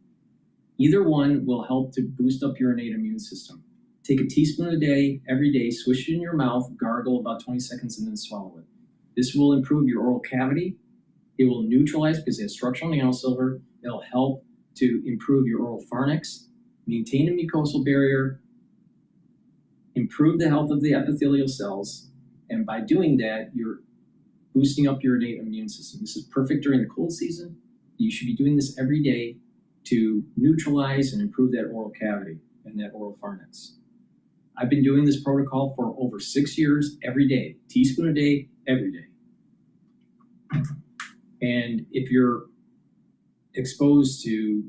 Either one will help to boost up your innate immune system. Take a teaspoon a day, every day, swish it in your mouth, gargle about 20 seconds, and then swallow it. This will improve your oral cavity. It will neutralize because it has structural nanosilver. It'll help to improve your oral pharynx, maintain a mucosal barrier, improve the health of the epithelial cells, and by doing that, you're boosting up your innate immune system. This is perfect during the cold season. You should be doing this every day to neutralize and improve that oral cavity and that oral pharynx. I've been doing this protocol for over 6 years, every day, teaspoon a day, every day. And if you're exposed to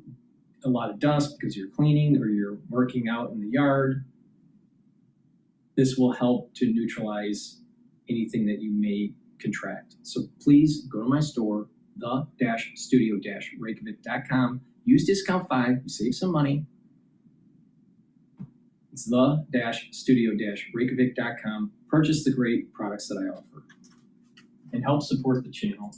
a lot of dust because you're cleaning or you're working out in the yard, this will help to neutralize anything that you may contract. So please go to my store, the-studio-reykjavik.com. Use discount 5, you save some money. It's the-studio-reykjavik.com. Purchase the great products that I offer and help support the channel.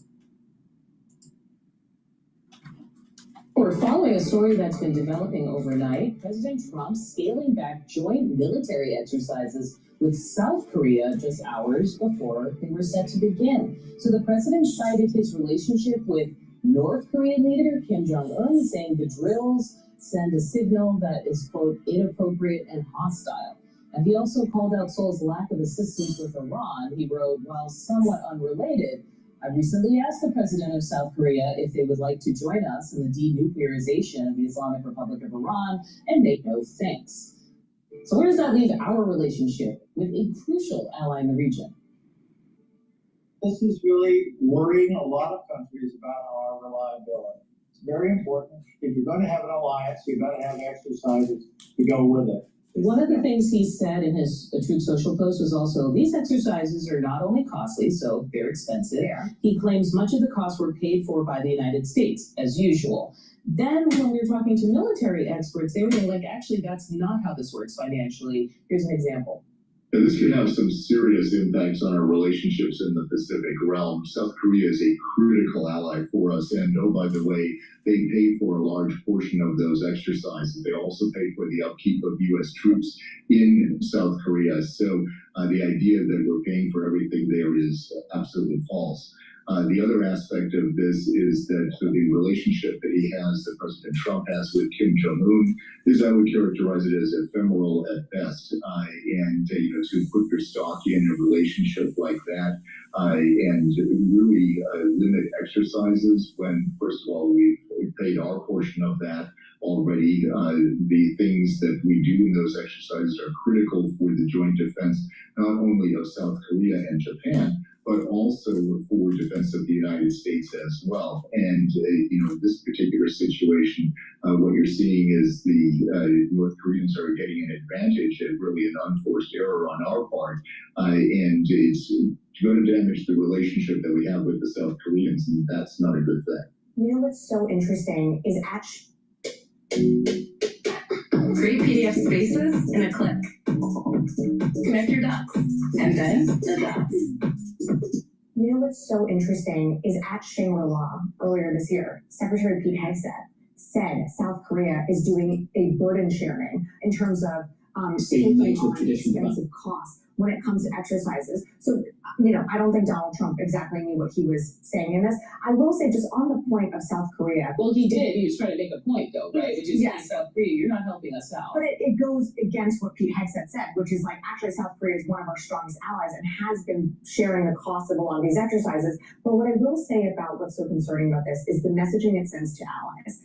We're following a story that's been developing overnight. President Trump scaling back joint military exercises with South Korea just hours before they were set to begin. So the president cited his relationship with North Korean leader Kim Jong-un, saying the drills send a signal that is, quote, inappropriate and hostile. And he also called out Seoul's lack of assistance with Iran. He wrote, while somewhat unrelated, I recently asked the president of South Korea if they would like to join us in the denuclearization of the Islamic Republic of Iran, and make no thanks. So where does that leave our relationship with a crucial ally in the region? This is really worrying a lot of countries about our reliability. It's very important. If you're going to have an alliance, you've got to have exercises to go with it. One of the things he said in his Truth Social post was also, these exercises are not only costly, so they're expensive. Yeah. He claims much of the costs were paid for by the United States, as usual. Then when we were talking to military experts, they were like, actually, that's not how this works financially. Here's an example. And this can have some serious impacts on our relationships in the Pacific realm. South Korea is a critical ally for us. And oh, by the way, they pay for a large portion of those exercises. They also pay for the upkeep of U.S. troops in South Korea. So the idea that we're paying for everything there is absolutely false. The other aspect of this is that the relationship that he has, that President Trump has with Kim Jong-un, is I would characterize it as ephemeral at best. To put your stock in a relationship like that and really limit exercises when, first of all, we've paid our portion of that already. The things that we do in those exercises are critical for the joint defense, not only of South Korea and Japan, but also for defense of the United States as well. And, this particular situation, what you're seeing is the North Koreans are getting an advantage at really an unforced error on our part. And it's going to damage the relationship that we have with the South Koreans, and that's not a good thing. You know what's so interesting is actually... Create PDF spaces in a click. Connect your dots, and then the dots. You know what's so interesting is at Shangri-La earlier this year, Secretary Pete Hegseth said South Korea is doing a burden sharing in terms of taking on expensive costs when it comes to exercises. So, I don't think Donald Trump exactly knew what he was saying in this. I will say, just on the point of South Korea. Well, he did. He was trying to make a point, though, right? Which is, yes, South Korea, you're not helping us out. But it goes against what Pete Hegseth said, which is actually South Korea is one of our strongest allies and has been sharing the cost of a lot of these exercises. But what I will say about what's so concerning about this is the messaging it sends to allies.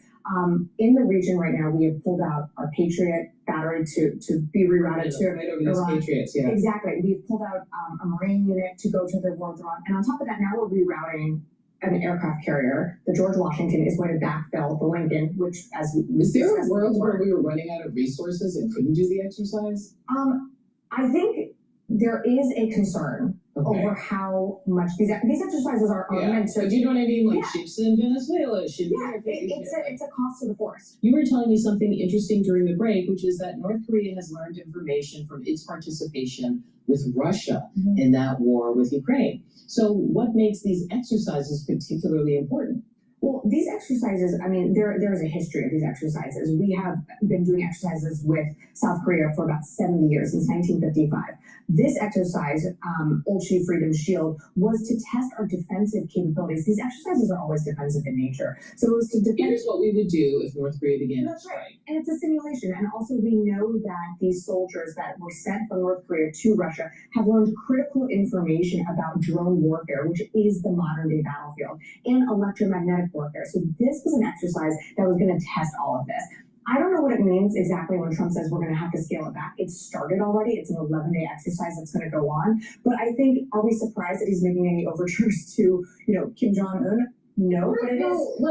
In the region right now, we have pulled out our Patriot battery to be rerouted to Iran. Patriots, yeah. Exactly. We've pulled out a Marine unit to go to the war with Iran. And on top of that, now we're rerouting an aircraft carrier. The George Washington is going to backfill the Lincoln, which, as we was there a world where we were running out of resources and couldn't do the exercise? I think there is a concern over how much these exercises are meant to. But you know what I mean? Ships in Venezuela should be. It's a cost to the force. You were telling me something interesting during the break, which is that North Korea has learned information from its participation with Russia in that war with Ukraine. So what makes these exercises particularly important? Well, these exercises, there is a history of these exercises. We have been doing exercises with South Korea for about 70 years, since 1955. This exercise, Ulchi Freedom Shield, was to test our defensive capabilities. These exercises are always defensive in nature. So it was to defend. Here's what we would do if North Korea began. That's right. And it's a simulation. And also we know that these soldiers that were sent from North Korea to Russia have learned critical information about drone warfare, which is the modern day battlefield, and electromagnetic warfare. So this was an exercise that was going to test all of this. I don't know what it means exactly when Trump says we're going to have to scale it back. It started already. It's an 11-day exercise that's going to go on. But I think, are we surprised that he's making any overtures to, Kim Jong-un? No, but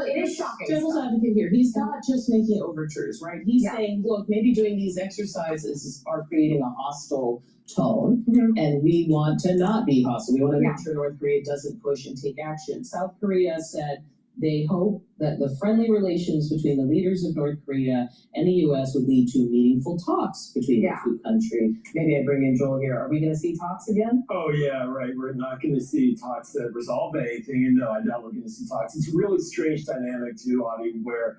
it is shocking. Devil's advocate here. He's not just making overtures, right? He's saying, look, maybe doing these exercises are creating a hostile tone, and we want to not be hostile. We want to make sure North Korea doesn't push and take action. South Korea said they hope that the friendly relations between the leaders of North Korea and the U.S. would lead to meaningful talks between the two countries. Maybe I bring in Joel here. Are we going to see talks again? Oh, yeah, right. We're not going to see talks that resolve anything. And no, I doubt we're going to see talks. It's a really strange dynamic, too, Avi, where,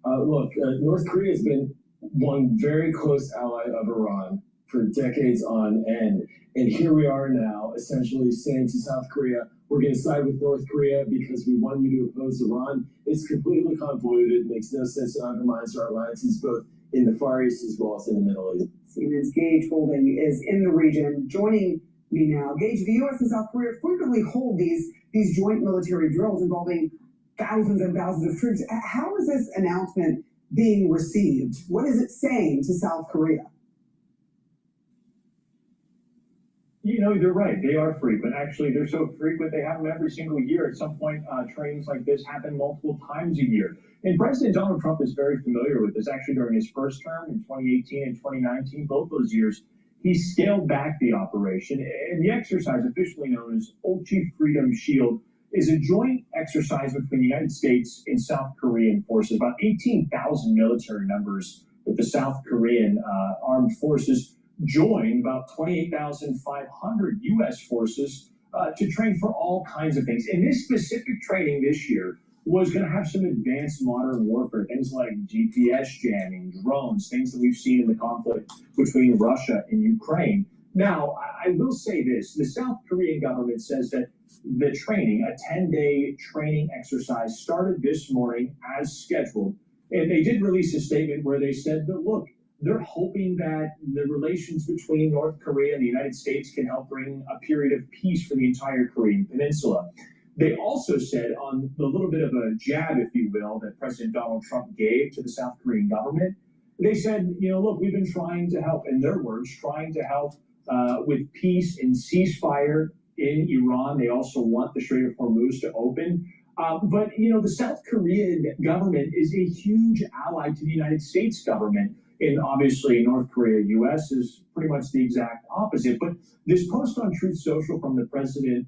North Korea has been one very close ally of Iran for decades on end. And here we are now, essentially saying to South Korea, we're going to side with North Korea because we want you to oppose Iran. It's completely convoluted, makes no sense, and undermines our alliances both in the Far East as well as in the Middle East. CNN's Gage Holding is in the region. Joining me now, Gage, the U.S. and South Korea frequently hold these joint military drills involving thousands and thousands of troops. How is this announcement being received? What is it saying to South Korea? You're right. They are frequent. Actually, they're so frequent, they have them every single year. At some point, trainings like this happen multiple times a year. And President Donald Trump is very familiar with this. Actually, during his first term in 2018 and 2019, both those years, he scaled back the operation. And the exercise, officially known as Ulchi Freedom Shield, is a joint exercise between the United States and South Korean forces. About 18,000 military members with the South Korean armed forces joined about 28,500 U.S. forces to train for all kinds of things. And this specific training this year was going to have some advanced modern warfare, things like GPS jamming, drones, things that we've seen in the conflict between Russia and Ukraine. Now, I will say this. The South Korean government says that the training, a 10-day training exercise, started this morning as scheduled. And they did release a statement where they said that, look, they're hoping that the relations between North Korea and the United States can help bring a period of peace for the entire Korean Peninsula. They also said, on the little bit of a jab, if you will, that President Donald Trump gave to the South Korean government, they said, look, we've been trying to help, in their words, trying to help with peace and ceasefire in Iran. They also want the Strait of Hormuz to open. But the South Korean government is a huge ally to the United States government. And obviously, North Korea, U.S. is pretty much the exact opposite. But this post on Truth Social from the president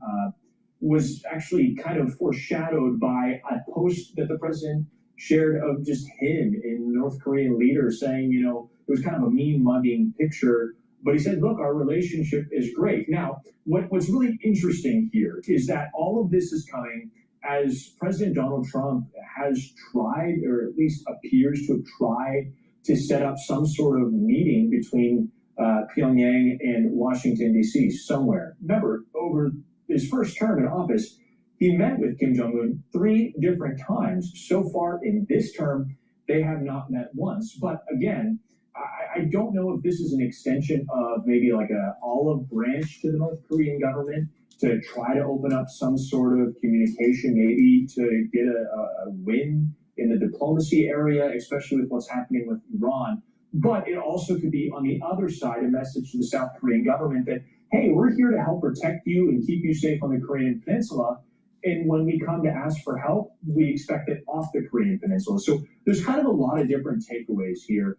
was actually kind of foreshadowed by a post that the president shared of just him and North Korean leaders saying, it was kind of a mean mugging picture. But he said, look, our relationship is great. Now, what's really interesting here is that all of this is coming as President Donald Trump has tried, or at least appears to have tried, to set up some sort of meeting between Pyongyang and Washington, D.C. somewhere. Remember, over his first term in office, he met with Kim Jong-un 3 different times. So far in this term, they have not met once. But again, I don't know if this is an extension of maybe like a olive branch to the North Korean government to try to open up some sort of communication, maybe to get a win in the diplomacy area, especially with what's happening with Iran. But it also could be, on the other side, a message to the South Korean government that, hey, we're here to help protect you and keep you safe on the Korean Peninsula. And when we come to ask for help, we expect it off the Korean Peninsula. So there's kind of a lot of different takeaways here.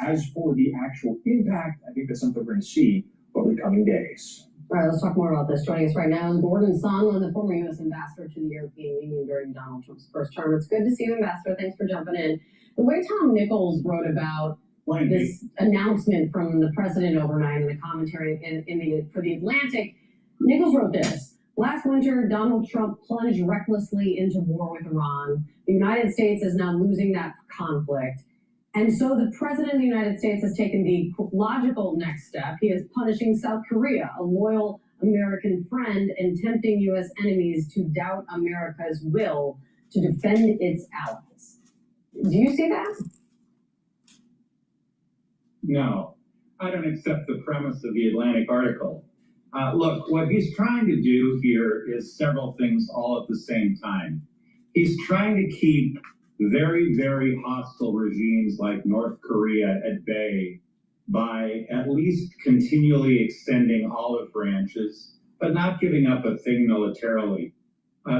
As for the actual impact, I think that's something we're going to see over the coming days. All right, let's talk more about this. Joining us right now is Gordon Sondland, the former U.S. ambassador to the European Union during Donald Trump's first term. It's good to see you, Ambassador. Thanks for jumping in. The way Tom Nichols wrote about this announcement from the president overnight in the commentary for The Atlantic, Nichols wrote this. Last winter, Donald Trump plunged recklessly into war with Iran. The United States is now losing that conflict. And so the president of the United States has taken the logical next step. He is punishing South Korea, a loyal American friend, and tempting U.S. enemies to doubt America's will to defend its allies. Do you see that? No, I don't accept the premise of the Atlantic article. Look, what he's trying to do here is several things all at the same time. He's trying to keep very, very hostile regimes like North Korea at bay by at least continually extending olive branches, but not giving up a thing militarily.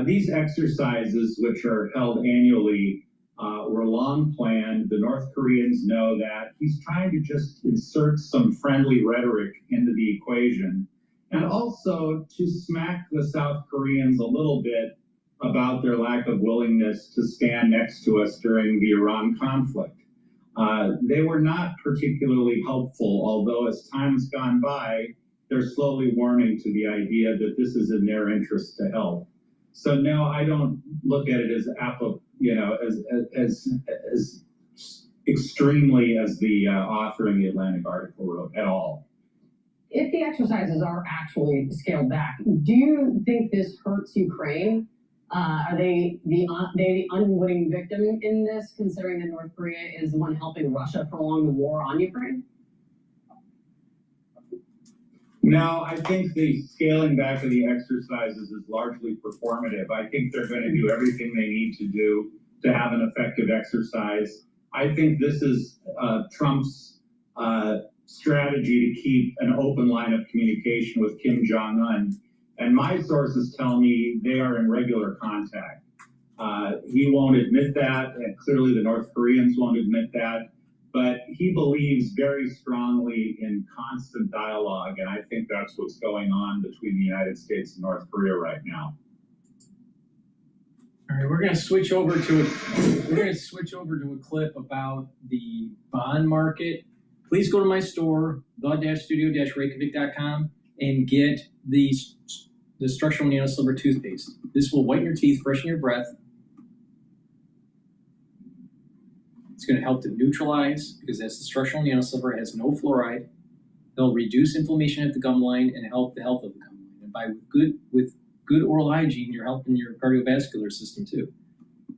These exercises, which are held annually, were long planned. The North Koreans know that. He's trying to just insert some friendly rhetoric into the equation, and also to smack the South Koreans a little bit about their lack of willingness to stand next to us during the Iran conflict. They were not particularly helpful, although as time's gone by, they're slowly warming to the idea that this is in their interest to help. So no, I don't look at it as as extremely as the author in the Atlantic article wrote at all. If the exercises are actually scaled back, do you think this hurts Ukraine? Are they the unwitting victim in this, considering that North Korea is the one helping Russia prolong the war on Ukraine? No, I think the scaling back of the exercises is largely performative. I think they're going to do everything they need to do to have an effective exercise. I think this is Trump's strategy to keep an open line of communication with Kim Jong-un. And my sources tell me they are in regular contact. He won't admit that, and clearly the North Koreans won't admit that. But he believes very strongly in constant dialogue, and I think that's what's going on between the United States and North Korea right now. All right, we're going to switch over to a clip about the bond market. Please go to my store, the-studio-reykjavik.com, and get the structural nanosilver toothpaste. This will whiten your teeth, freshen your breath. It's going to help to neutralize, because that's the structural nanosilver, has no fluoride. They'll reduce inflammation at the gum line and help the health of the gum line. And with good oral hygiene, you're helping your cardiovascular system too.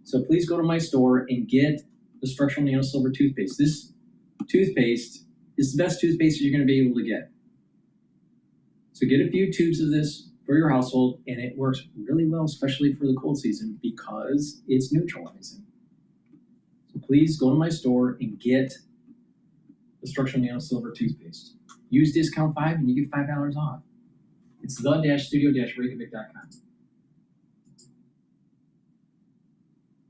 So please go to my store and get the structural nanosilver toothpaste. This toothpaste is the best toothpaste you're going to be able to get. So get a few tubes of this for your household, and it works really well, especially for the cold season, because it's neutralizing. So please go to my store and get the structural nanosilver toothpaste. Use discount 5 and you get $5 off. It's the-studio-reykjavik.com.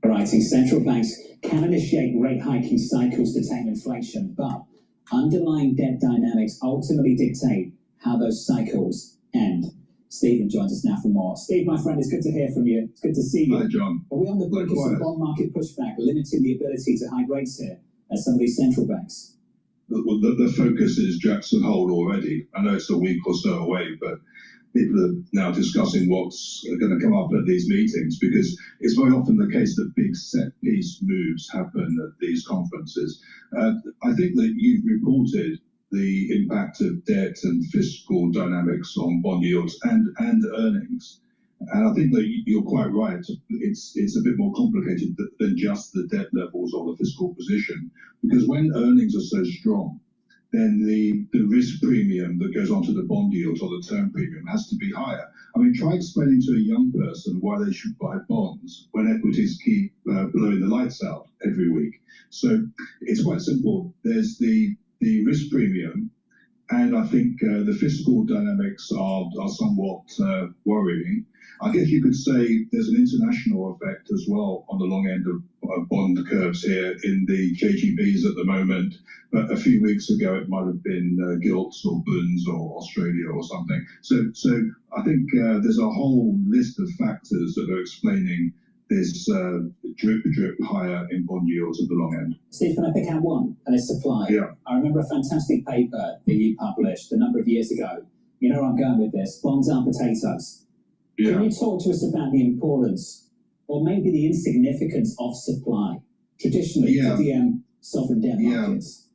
Writing, central banks can initiate rate hiking cycles to tame inflation, but underlying debt dynamics ultimately dictate how those cycles end. Stephen joins us now for more. Steve, my friend, it's good to hear from you. It's good to see you. Hi, John. Are we on the brink of some bond market pushback, limiting the ability to hike rates here at some of these central banks? The focus is Jackson Hole already. I know it's a week or so away, but people are now discussing what's going to come up at these meetings, because it's very often the case that big set-piece moves happen at these conferences. I think that you've reported the impact of debt and fiscal dynamics on bond yields and earnings. And I think that you're quite right. It's a bit more complicated than just the debt levels or the fiscal position, because when earnings are so strong, then the risk premium that goes onto the bond yields or the term premium has to be higher. I mean, try explaining to a young person why they should buy bonds when equities keep blowing the lights out every week. So it's quite simple. There's the risk premium, and I think the fiscal dynamics are somewhat worrying. I guess you could say there's an international effect as well on the long end of bond curves here in the JGBs at the moment. But a few weeks ago, it might have been gilts or bunds or Australia or something. So I think there's a whole list of factors that are explaining this drip higher in bond yields at the long end. Steve, can I pick out one? And it's supply. Yeah. I remember a fantastic paper that you published a number of years ago. You know where I'm going with this. Bonds aren't potatoes. Yeah. Can you talk to us about the importance, or maybe the insignificance of supply, traditionally, to DM sovereign debt markets?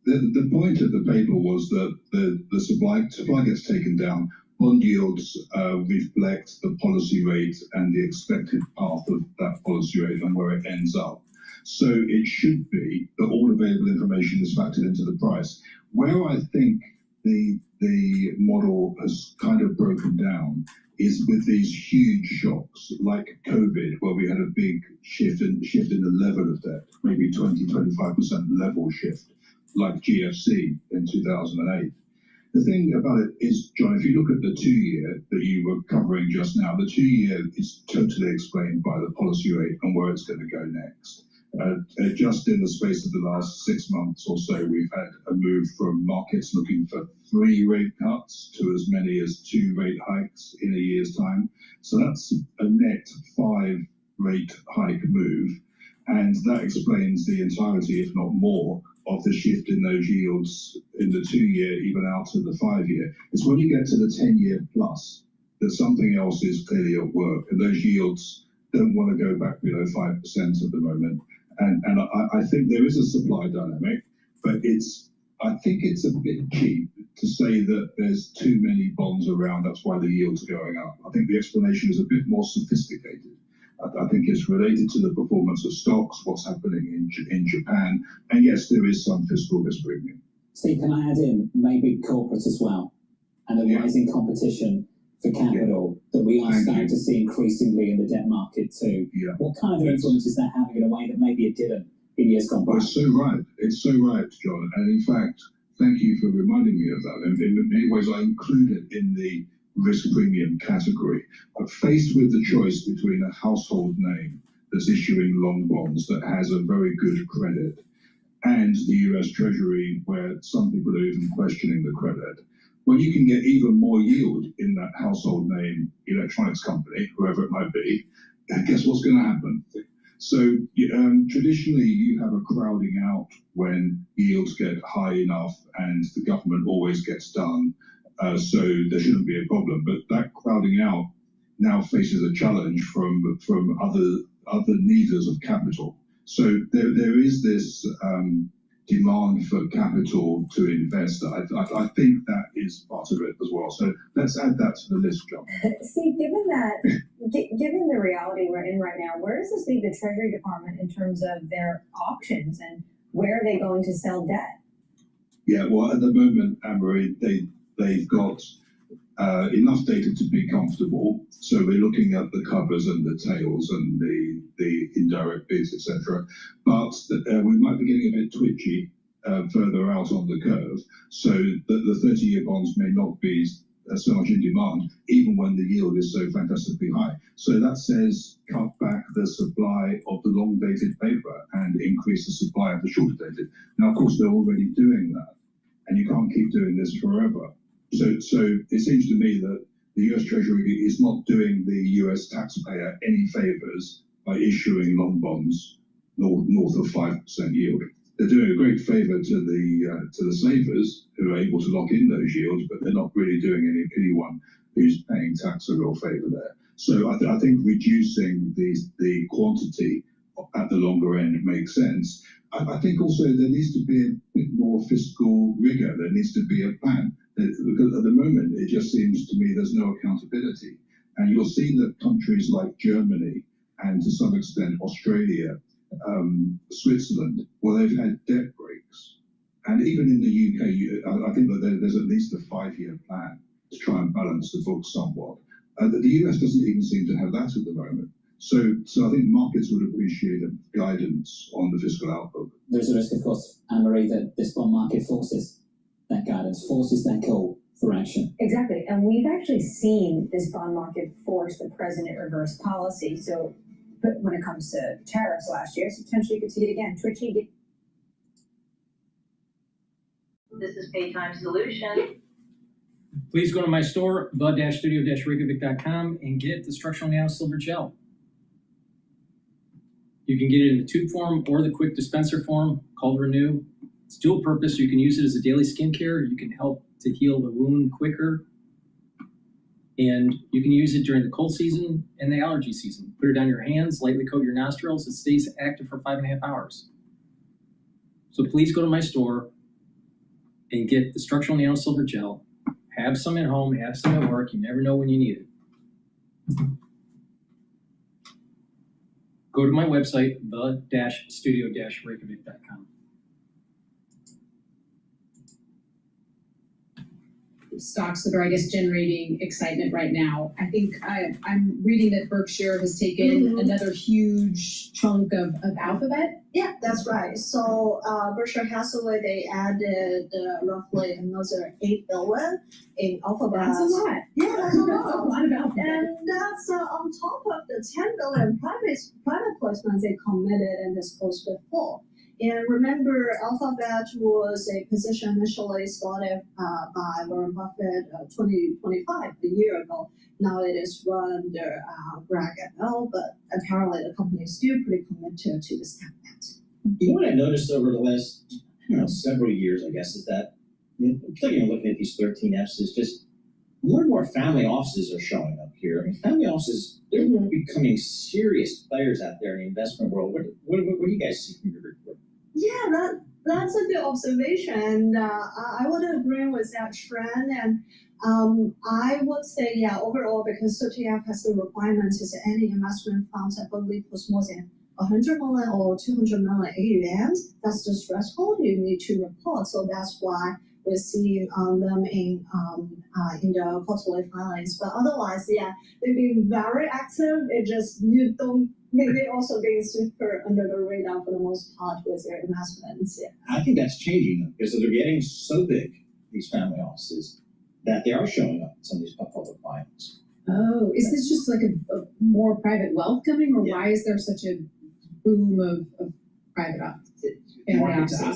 The point of the paper was that the supply gets taken down. Bond yields reflect the policy rate and the expected path of that policy rate and where it ends up. So it should be that all available information is factored into the price. Where I think the the model has kind of broken down is with these huge shocks like COVID, where we had a big shift in the level of debt, maybe 20-25% level shift, like GFC in 2008. The thing about it is, John, if you look at the 2-year that you were covering just now, the 2-year is totally explained by the policy rate and where it's going to go next. Just in the space of the last 6 months or so, we've had a move from markets looking for 3 rate cuts to as many as 2 rate hikes in a year's time. So that's a net 5 rate hike move. And that explains the entirety, if not more, of the shift in those yields in the 2-year, even out to the 5-year. It's when you get to the 10-year plus that something else is clearly at work, and those yields don't want to go back below 5% at the moment. And I think there is a supply dynamic, but I think it's a bit cheap to say that there's too many bonds around, that's why the yields are going up. I think the explanation is a bit more sophisticated. I think it's related to the performance of stocks, what's happening in Japan, and yes, there is some fiscal risk premium. Steve, can I add in maybe corporate as well, and the rising competition for capital that we are starting to see increasingly in the debt market too? What kind of influence is that having in a way that maybe it didn't in years gone by? Well, it's so right. It's so right, John. And in fact, thank you for reminding me of that. And in many ways, I include it in the risk premium category. But faced with the choice between a household name that's issuing long bonds that has a very good credit and the US Treasury, where some people are even questioning the credit, when you can get even more yield in that household name electronics company, whoever it might be, guess what's going to happen? So traditionally, you have a crowding out when yields get high enough, and the government always gets done. So there shouldn't be a problem. But that crowding out now faces a challenge from other needers of capital. So there is this demand for capital to invest. I think that is part of it as well. So let's add that to the list, John. Steve, given the reality we're in right now, where does this leave the Treasury Department in terms of their options, and where are they going to sell debt? Yeah, well, at the moment, Anne-Marie, they've got enough data to be comfortable. So we're looking at the covers and the tails and the indirect bids, etc. But we might be getting a bit twitchy further out on the curve. So the 30-year bonds may not be so much in demand, even when the yield is so fantastically high. So that says cut back the supply of the long-dated paper and increase the supply of the short-dated. Now, of course, they're already doing that, and you can't keep doing this forever. So it seems to me that the US Treasury is not doing the US taxpayer any favors by issuing long bonds north of 5% yield. They're doing a great favor to the savers who are able to lock in those yields, but they're not really doing anyone who's paying tax a real favor there. So I think reducing the quantity at the longer end makes sense. I think also there needs to be a bit more fiscal rigor. There needs to be a plan. Because at the moment, it just seems to me there's no accountability. And you'll see that countries like Germany and to some extent Australia, Switzerland, well, they've had debt breaks. And even in the UK, I think that there's at least a 5-year plan to try and balance the books somewhat. The US doesn't even seem to have that at the moment. So I think markets would appreciate a guidance on the fiscal outlook. There's a risk, of course, Anne-Marie, that this bond market forces that guidance, forces that call for action. Exactly. And we've actually seen this bond market force the president reverse policy. So but when it comes to tariffs last year, so potentially you could see it again. Twitchy. This is Paytime Solution. Please go to my store, the-studio-reykjavik.com, and get the structural nano silver gel. You can get it in the tube form or the quick dispenser form called Renew. It's dual purpose. You can use it as a daily skincare. You can help to heal the wound quicker. And you can use it during the cold season and the allergy season. Put it on your hands, lightly coat your nostrils. It stays active for 5.5 hours. So please go to my store and get the structural nano silver gel. Have some at home, have some at work. You never know when you need it. Go to my website, the-studio-reykjavik.com. stocks that are, I guess, generating excitement right now. I think I'm reading that Berkshire has taken another huge chunk of Alphabet. Yeah, that's right. So Berkshire Hathaway, they added roughly another $8 billion in Alphabet. That's a lot. Yeah, that's a lot. That's a lot of Alphabet. And that's on top of the $10 billion private placements they committed and disclosed before. And remember, Alphabet was a position initially started by Warren Buffett 2025, a year ago. Now it is run under Greg L, but apparently the company is still pretty committed to this cabinet. You know what I noticed over the last, several years, I guess, is that, particularly looking at these 13Fs, is just more and more family offices are showing up here. I mean, family offices, they're becoming serious players out there in the investment world. What do you guys see from your report? Yeah, that's a good observation. I would agree with that trend. And I would say, yeah, overall, because 13F has the requirements, is any investment funds, I believe, was more than 100 million or 200 million AUMs. That's the threshold you need to report. So that's why we're seeing them in the quarterly filings. But otherwise, yeah, they've been very active. It just, you don't, they also being super under the radar for the most part with their investments. Yeah. I think that's changing because they're getting so big, these family offices, that they are showing up in some of these public filings. Oh, is this just like a more private wealth coming, or why is there such a boom of private offices?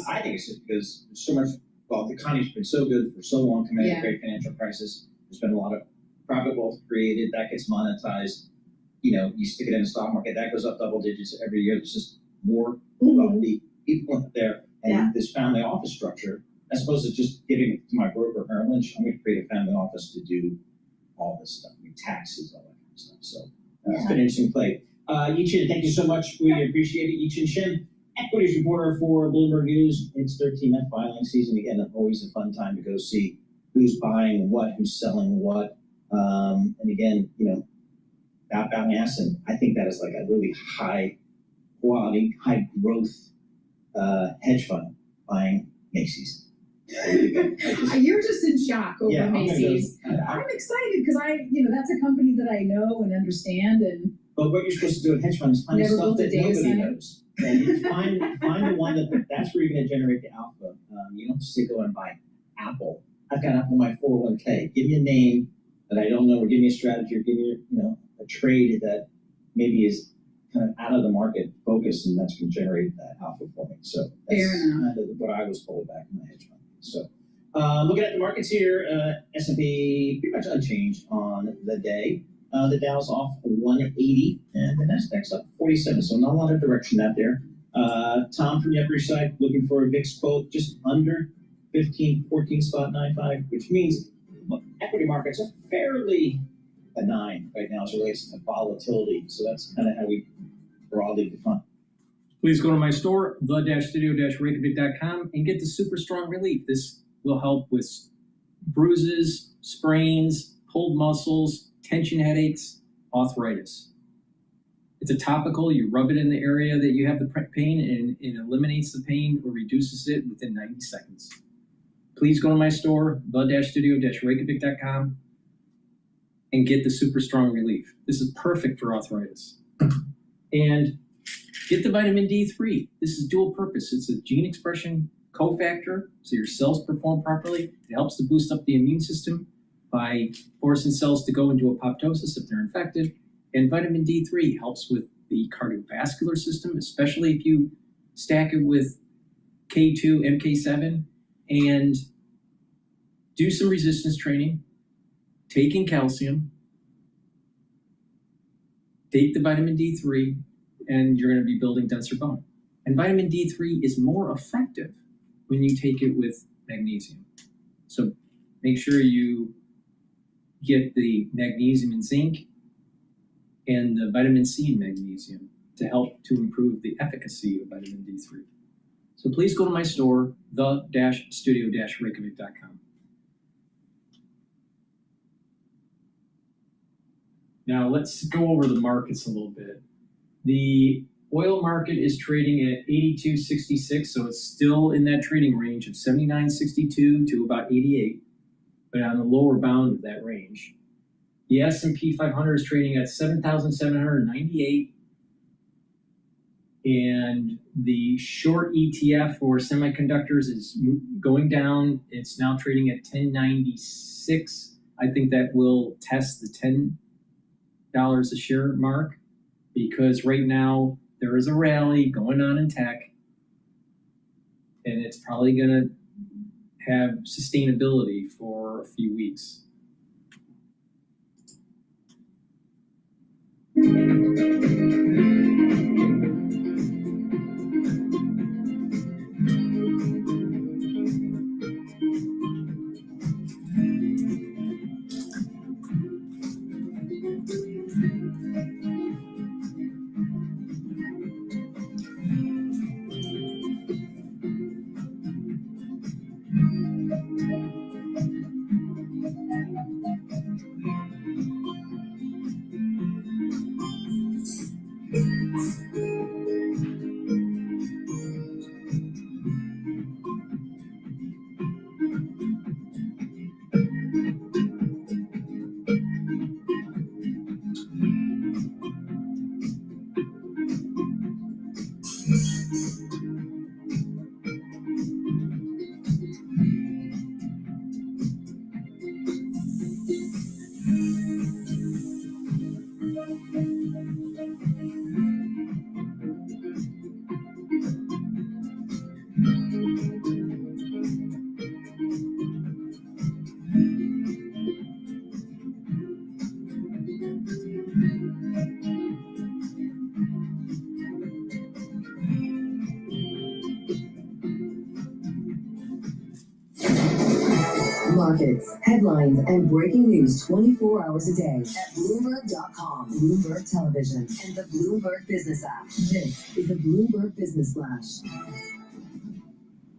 I think it's just because there's so much, the economy's been so good for so long, coming out of the great financial crisis. There's been a lot of private wealth created that gets monetized. You stick it in the stock market, that goes up double digits every year. There's just more wealthy people out there. And this family office structure, as opposed to just giving it to my broker, Merrill Lynch, I'm going to create a family office to do all this stuff, taxes, all that kind of stuff. So it's been an interesting play. Yi-Chin, thank you so much. We appreciate it. Yi-Chin Shin, equities reporter for Bloomberg News. It's 13F filing season. Again, always a fun time to go see who's buying what, who's selling what. And again, outbound asset, I think that is like a really high quality, high growth hedge fund buying Macy's. You're just in shock over Macy's. I'm excited because that's a company that I know and understand. But what you're supposed to do in hedge funds is find stuff that nobody knows. And you find the one that's where you're going to generate the alpha. You don't just go and buy Apple. I've got Apple in my 401k. Give me a name that I don't know, or give me a strategy, or give me a trade that maybe is kind of out of the market focus, and that's going to generate that alpha for me. So that's kind of what I was told back in my hedge fund. So looking at the markets here, S&P pretty much unchanged on the day. The Dow's off 180, and the Nasdaq's up 47. So not a lot of direction out there. Tom from the Upper East Side looking for a VIX quote just under 14.95, which means equity markets are fairly benign right now as it relates to volatility. So that's kind of how we broadly define. Please go to my store, the-studio-reykjavik.com, and get the super strong relief. This will help with bruises, sprains, pulled muscles, tension headaches, arthritis. It's a topical. You rub it in the area that you have the pain, and it eliminates the pain or reduces it within 90 seconds. Please go to my store, the-studio-reykjavik.com, and get the super strong relief. This is perfect for arthritis. And get the vitamin D3. This is dual purpose. It's a gene expression cofactor, so your cells perform properly. It helps to boost up the immune system by forcing cells to go into apoptosis if they're infected. And vitamin D3 helps with the cardiovascular system, especially if you stack it with K2, MK7, and do some resistance training, taking calcium, take the vitamin D3, and you're going to be building denser bone. And vitamin D3 is more effective when you take it with magnesium. So make sure you get the magnesium and zinc and the vitamin C and magnesium to help to improve the efficacy of vitamin D3. So please go to my store, the-studio-reykjavik.com. Now let's go over the markets a little bit. The oil market is trading at 82.66, so it's still in that trading range of 79.62 to about 88. but on the lower bound of that range. The S&P 500 is trading at 7,798. And the short ETF for semiconductors is going down. It's now trading at 1096. I think that will test the $10 a share mark, because right now there is a rally going on in tech, and it's probably going to have sustainability for a few weeks. Markets, headlines, and breaking news 24 hours a day at Bloomberg.com, Bloomberg Television, and the Bloomberg Business app. This is the Bloomberg Business Flash.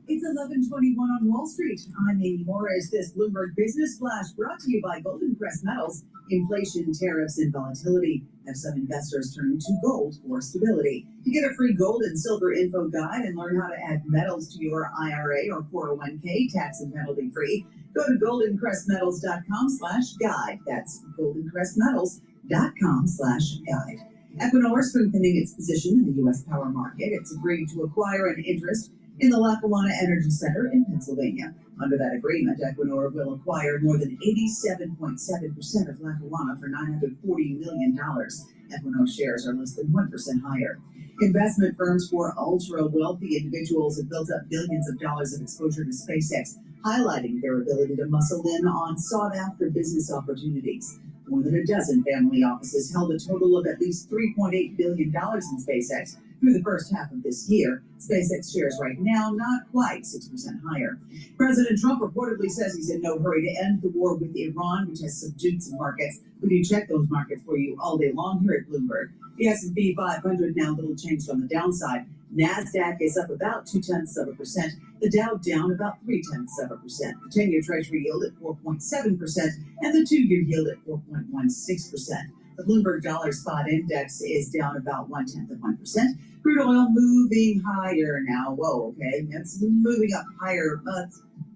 It's 11:21 on Wall Street. I'm Amy Morris. This Bloomberg Business Flash brought to you by Golden Crest Metals. Inflation, tariffs, and volatility have some investors turning to gold for stability. To get a free gold and silver info guide and learn how to add metals to your IRA or 401k tax and penalty free, go to goldencrestmetals.com/guide. That's goldencrestmetals.com/guide. Equinor strengthening its position in the U.S. power market. It's agreed to acquire an interest in the Lackawanna Energy Center in Pennsylvania. Under that agreement, Equinor will acquire more than 87.7% of Lackawanna for $940 million. Equinor shares are less than 1% higher. Investment firms for ultra-wealthy individuals have built up billions of dollars of exposure to SpaceX, highlighting their ability to muscle in on sought-after business opportunities. More than a dozen family offices held a total of at least $3.8 billion in SpaceX through the first half of this year. SpaceX shares right now not quite 6% higher. President Trump reportedly says he's in no hurry to end the war with Iran, which has subdued some markets. We do check those markets for you all day long here at Bloomberg. The S&P 500 now little changed on the downside. NASDAQ is up about 0.2%. The Dow down about 0.3%. The 10-year Treasury yield at 4.7% and the 2-year yield at 4.16%. The Bloomberg Dollar Spot Index is down about 0.1%. Crude oil moving higher now. Whoa, okay, it's moving up higher.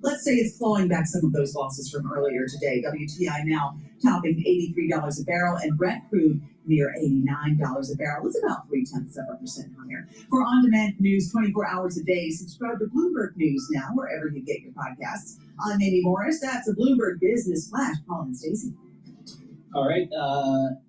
Let's say it's clawing back some of those losses from earlier today. WTI now topping $83 a barrel, and Brent crude near $89 a barrel. It's about 0.3% higher. For on-demand news 24 hours a day, subscribe to Bloomberg News now, wherever you get your podcasts. I'm Amy Morris. That's a Bloomberg Business Flash. Paul and Stacey. All right,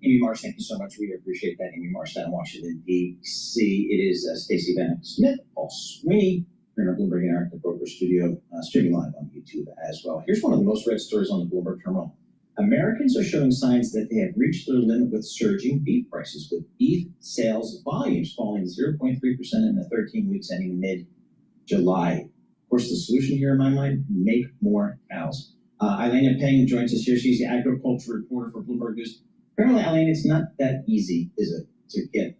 Amy Morris, thank you so much. We appreciate that. Amy Morris down in Washington, D.C. It is Stacey Bennett-Smith, Paul Sweeney. We're in our Bloomberg Interactive Broker Studio, streaming live on YouTube as well. Here's one of the most read stories on the Bloomberg terminal. Americans are showing signs that they have reached their limit with surging beef prices, with beef sales volumes falling 0.3% in the 13 weeks ending mid-July. Of course, the solution here in my mind, make more cows. Elena Peng joins us here. She's the agriculture reporter for Bloomberg News. Apparently, Elena, it's not that easy, is it, to get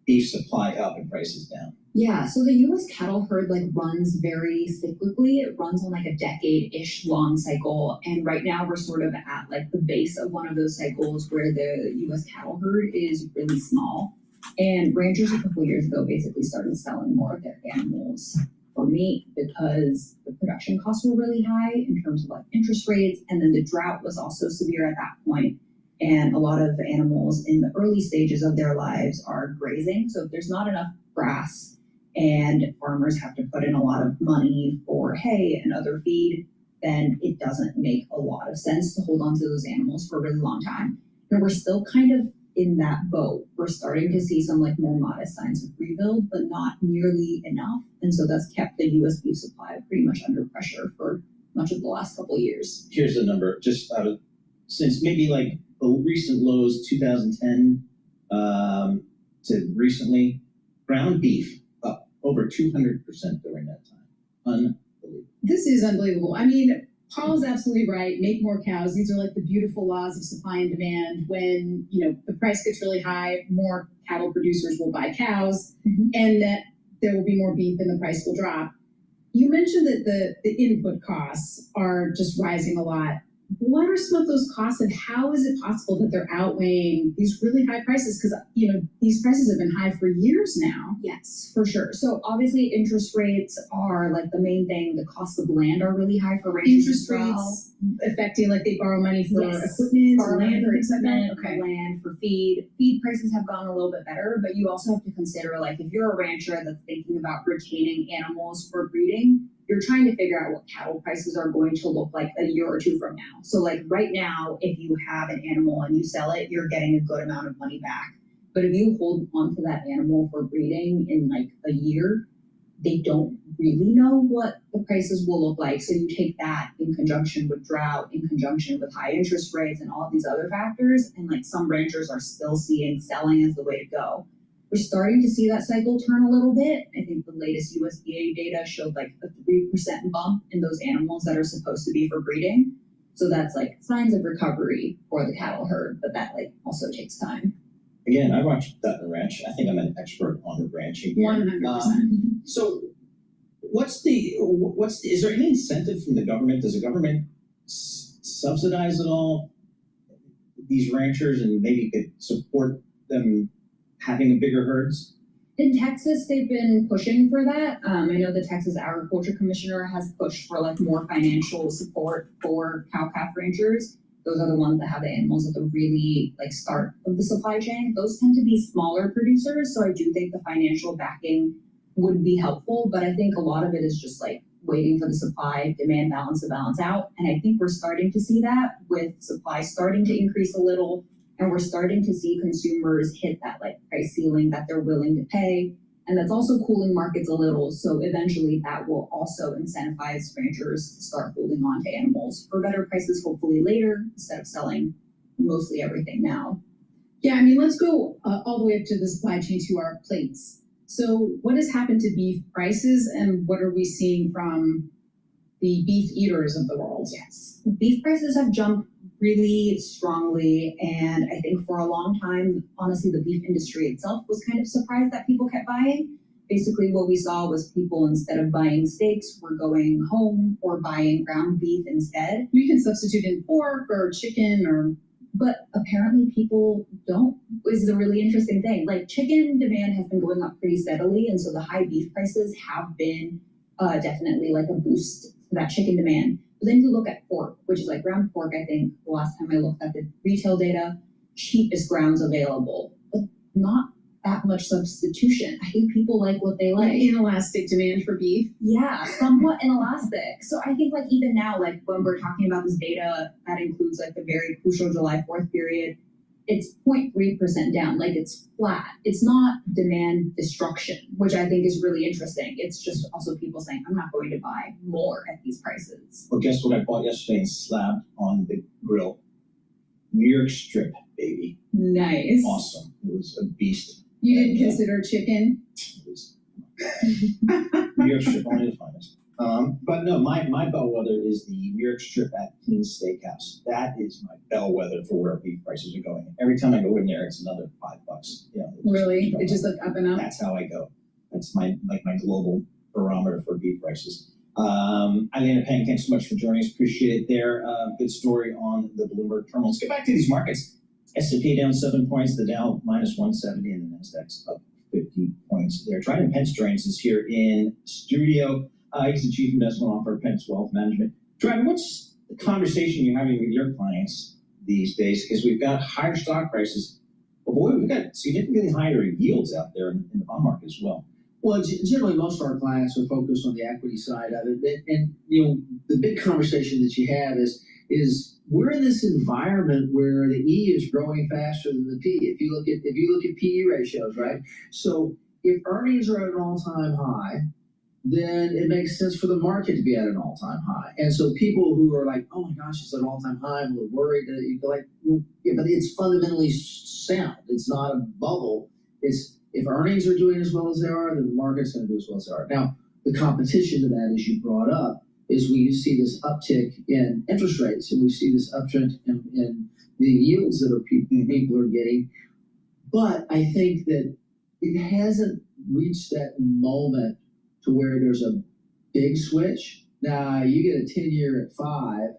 beef supply up and prices down? Yeah, so the U.S. cattle herd runs very cyclically. It runs on a decade-ish long cycle, and right now we're sort of at the base of one of those cycles where the U.S. cattle herd is really small, and ranchers a couple years ago basically started selling more of their animals for meat because the production costs were really high in terms of like interest rates, and then the drought was also severe at that point. And a lot of animals in the early stages of their lives are grazing. So if there's not enough grass and farmers have to put in a lot of money for hay and other feed, then it doesn't make a lot of sense to hold on to those animals for a really long time. And we're still kind of in that boat. We're starting to see some like more modest signs of rebuild, but not nearly enough. And so that's kept the US beef supply pretty much under pressure for much of the last couple of years. Here's the number, just out of, since maybe like the recent lows, 2010 to recently, ground beef up over 200% during that time. Unbelievable. This is unbelievable. I mean, Paul's absolutely right. Make more cows. These are like the beautiful laws of supply and demand. When, you know, the price gets really high, more cattle producers will buy cows, and that there will be more beef and the price will drop. You mentioned that the input costs are just rising a lot. What are some of those costs, and how is it possible that they're outweighing these really high prices? Because, you know, these prices have been high for years now. Yes, for sure. So obviously interest rates are like the main thing. The costs of land are really high for ranchers. Interest rates affecting, like they borrow money for equipment, for land, for equipment, for land, for feed. Feed prices have gone a little bit better, but you also have to consider, like, if you're a rancher that's thinking about retaining animals for breeding, you're trying to figure out what cattle prices are going to look like a year or two from now. So like right now, if you have an animal and you sell it, you're getting a good amount of money back. But if you hold on to that animal for breeding in like a year, they don't really know what the prices will look like. So you take that in conjunction with drought, in conjunction with high interest rates and all of these other factors. And like some ranchers are still seeing selling as the way to go. We're starting to see that cycle turn a little bit. I think the latest USDA data showed like a 3% bump in those animals that are supposed to be for breeding. So that's like signs of recovery for the cattle herd, but that like also takes time. Again, I watched that in the ranch. I think I'm an expert on ranching here. 100%. So is there any incentive from the government? Does the government subsidize at all these ranchers and maybe could support them having bigger herds? In Texas, they've been pushing for that. I know the Texas Agriculture Commissioner has pushed for like more financial support for cow-calf ranchers. Those are the ones that have the animals at the really like start of the supply chain. Those tend to be smaller producers, so I do think the financial backing would be helpful, but I think a lot of it is just like waiting for the supply-demand balance to balance out. And I think we're starting to see that with supply starting to increase a little, and we're starting to see consumers hit that like price ceiling that they're willing to pay. And that's also cooling markets a little. So eventually that will also incentivize ranchers to start holding on to animals for better prices, hopefully later, instead of selling mostly everything now. Yeah, I mean, let's go all the way up to the supply chain to our plates. So what has happened to beef prices, and what are we seeing from the beef eaters of the world? Yes, beef prices have jumped really strongly, and I think for a long time, honestly, the beef industry itself was kind of surprised that people kept buying. Basically, what we saw was people, instead of buying steaks, were going home or buying ground beef instead. We can substitute in pork or chicken, but apparently people don't, is the really interesting thing. Like chicken demand has been going up pretty steadily, and so the high beef prices have been definitely like a boost to that chicken demand. But then you look at pork, which is like ground pork, I think the last time I looked at the retail data, cheapest grounds available, but not that much substitution. I think people like what they like. Inelastic demand for beef? Yeah, somewhat inelastic. So I think like even now, like when we're talking about this data that includes like the very crucial July 4th period, it's 0.3% down, like it's flat. It's not demand destruction, which I think is really interesting. It's just also people saying, I'm not going to buy more at these prices. Well, guess what I bought yesterday and slabbed on the grill? New York strip, baby. Nice. Awesome. It was a beast. You didn't consider chicken? It was New York strip, only the finest. But no, my bellwether is the New York strip at Keen's Steakhouse. That is my bellwether for where beef prices are going. Every time I go in there, it's another $5. Yeah. Really? It's just like up and up? That's how I go. That's my global barometer for beef prices. Eileen Payne, thanks so much for joining us. Appreciate it there. Good story on the Bloomberg terminal. Let's get back to these markets. S&P down 7 points, the Dow minus 170, and the Nasdaq's up 50 points. points there. Dryden Pence joins us here in studio. He's the Chief Investment Officer of Pence Wealth Management. Dryden, what's the conversation you're having with your clients these days? Because we've got higher stock prices, but boy, we've got significantly higher yields out there in the bond market as well. Well, generally, most of our clients are focused on the equity side of it, and the big conversation that you have is we're in this environment where the E is growing faster than the P. If you look at PE ratios, right? So if earnings are at an all-time high, then it makes sense for the market to be at an all-time high. And so people who are like, oh my gosh, it's an all-time high, and we're worried, you go like, well, yeah, but it's fundamentally sound. It's not a bubble. It's if earnings are doing as well as they are, then the market's going to do as well as they are. Now, the competition to that, as you brought up, is we see this uptick in interest rates, and we see this uptrend in the yields that people are getting. But I think that it hasn't reached that moment to where there's a big switch. Now, you get a 10-year at 5,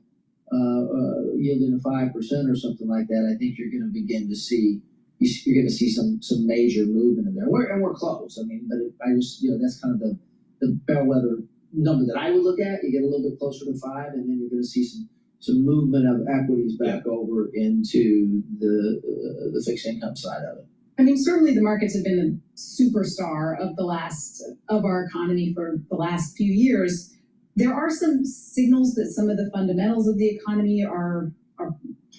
yielding to 5% or something like that. I think you're going to begin to see some major movement in there. We're close. I mean, but that's kind of the bellwether number that I would look at. You get a little bit closer to 5, and then you're going to see some movement of equities back over into the fixed income side of it. I mean, certainly the markets have been the superstar of our economy for the last few years. There are some signals that some of the fundamentals of the economy are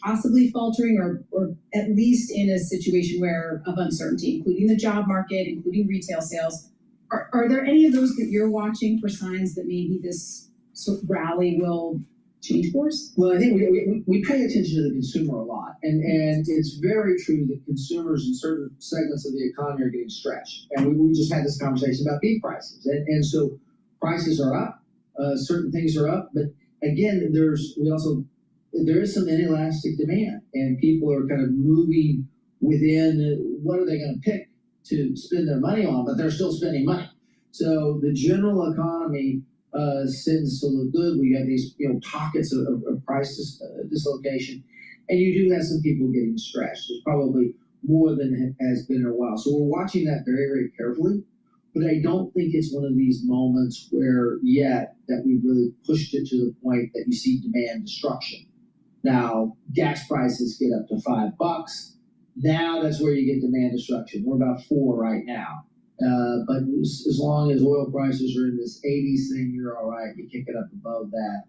possibly faltering, or at least in a situation of uncertainty, including the job market, including retail sales. Are there any of those that you're watching for signs that maybe this sort of rally will change course? Well, I think we pay attention to the consumer a lot, and it's very true that consumers in certain segments of the economy are getting stretched. And we just had this conversation about beef prices, and so prices are up, certain things are up, but again, there is some inelastic demand, and people are kind of moving within what are they going to pick to spend their money on, but they're still spending money. So the general economy tends to look good. We have these pockets of price dislocation, and you do have some people getting stretched. There's probably more than has been in a while. So we're watching that very, very carefully, but I don't think it's one of these moments where yet that we've really pushed it to the point that you see demand destruction. Now, gas prices get up to $5. Now that's where you get demand destruction. We're about 4 right now. But as long as oil prices are in this 80s thing, you're all right. You kick it up above that,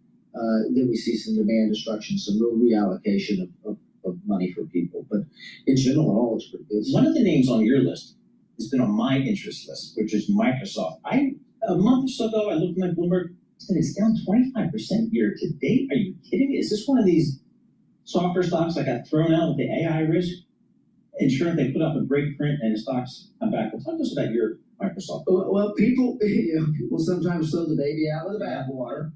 then we see some demand destruction, some real reallocation of money for people. But in general, it all looks pretty good. One of the names on your list has been on my interest list, which is Microsoft. A month or so ago, I looked at my Bloomberg, and it's down 25% year to date. Are you kidding me? Is this one of these software stocks that got thrown out with the AI risk? Insurance, they put up a great print and the stocks come back. Well, talk to us about your Microsoft. Well, people sometimes throw the baby out with the bathwater.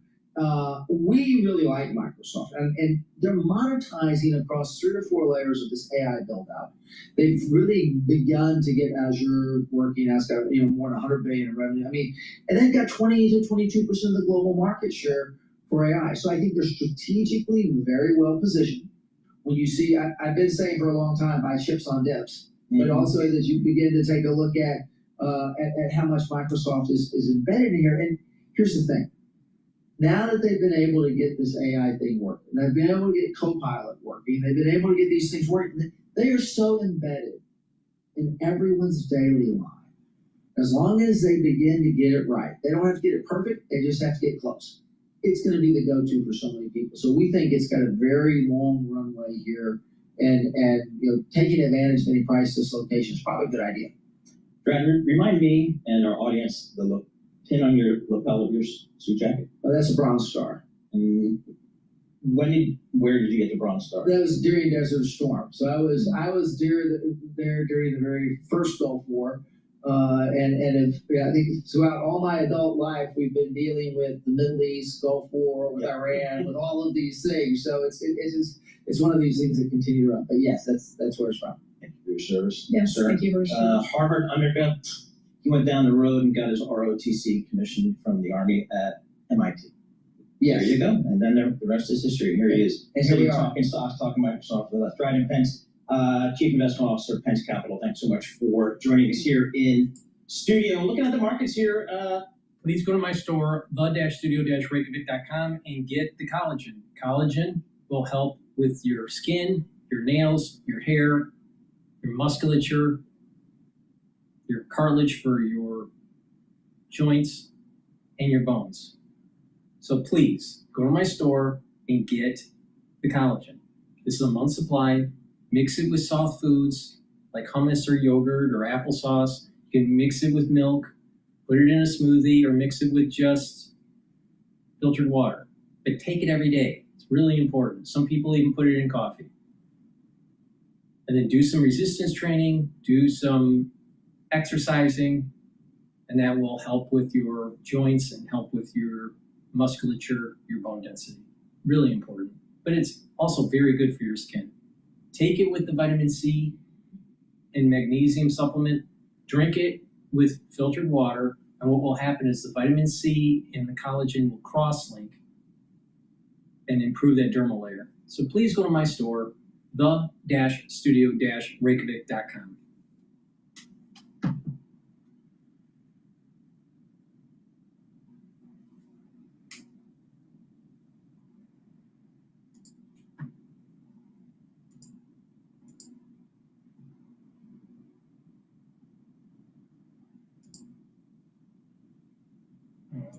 We really like Microsoft, and they're monetizing across 3 or 4 layers of this AI build out. They've really begun to get Azure working. It's got more than $100 billion in revenue. I mean, and they've got 20 to 22% of the global market share for AI. So I think they're strategically very well positioned. When you see, I've been saying for a long time, buy chips on dips, but also that you begin to take a look at how much Microsoft is embedded in here. And here's the thing. Now that they've been able to get this AI thing working, they've been able to get Copilot working, they've been able to get these things working, they are so embedded in everyone's daily life. As long as they begin to get it right, they don't have to get it perfect, they just have to get close. It's going to be the go-to for so many people. So we think it's got a very long runway here, and taking advantage of any price dislocation is probably a good idea. Brad, remind me and our audience the pin on your lapel of your suit jacket. Oh, that's a Bronze Star. And where did you get the Bronze Star? That was during Desert Storm. So I was there during the very first Gulf War. I think throughout all my adult life, we've been dealing with the Middle East, Gulf War, with Iran, with all of these things. So it's one of these things that continue to run. But yes, that's where it's from. Thank you for your service. Yes, sir. Thank you for your service. Harvard undergrad. He went down the road and got his ROTC commission from the Army at MIT. Yes. There you go. And then the rest is history. Here he is. And here we are. Talking stocks, talking Microsoft for the left. Dryden Pence, Chief Investment Officer, Pence Capital. Thanks so much for joining us here in studio. Looking at the markets here, please go to my store, the-studio-reykjavik.com, and get the collagen. Collagen will help with your skin, your nails, your hair, your musculature, your cartilage for your joints, and your bones. So please go to my store and get the collagen. This is a month's supply. Mix it with soft foods like hummus or yogurt or applesauce. You can mix it with milk, put it in a smoothie, or mix it with just filtered water. But take it every day. It's really important. Some people even put it in coffee. And then do some resistance training, do some exercising, and that will help with your joints and help with your musculature, your bone density. Really important. But it's also very good for your skin. Take it with the vitamin C and magnesium supplement. Drink it with filtered water. And what will happen is the vitamin C and the collagen will cross-link and improve that dermal layer. So please go to my store, the-studio-reykjavik.com.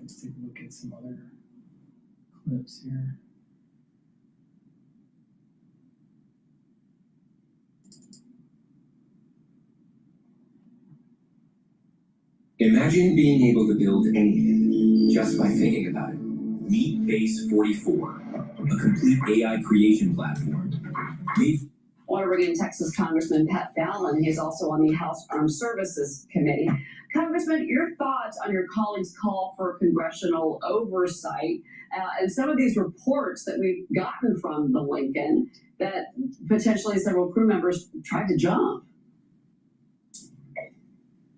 Let's take a look at some other clips here. Imagine being able to build anything just by thinking about it. Meet Base 44, a complete AI creation platform. Oregon, Texas Congressman Pat Fallon, he is also on the House Armed Services Committee. Congressman, your thoughts on your colleagues' call for congressional oversight and some of these reports that we've gotten from the Lincoln that potentially several crew members tried to jump?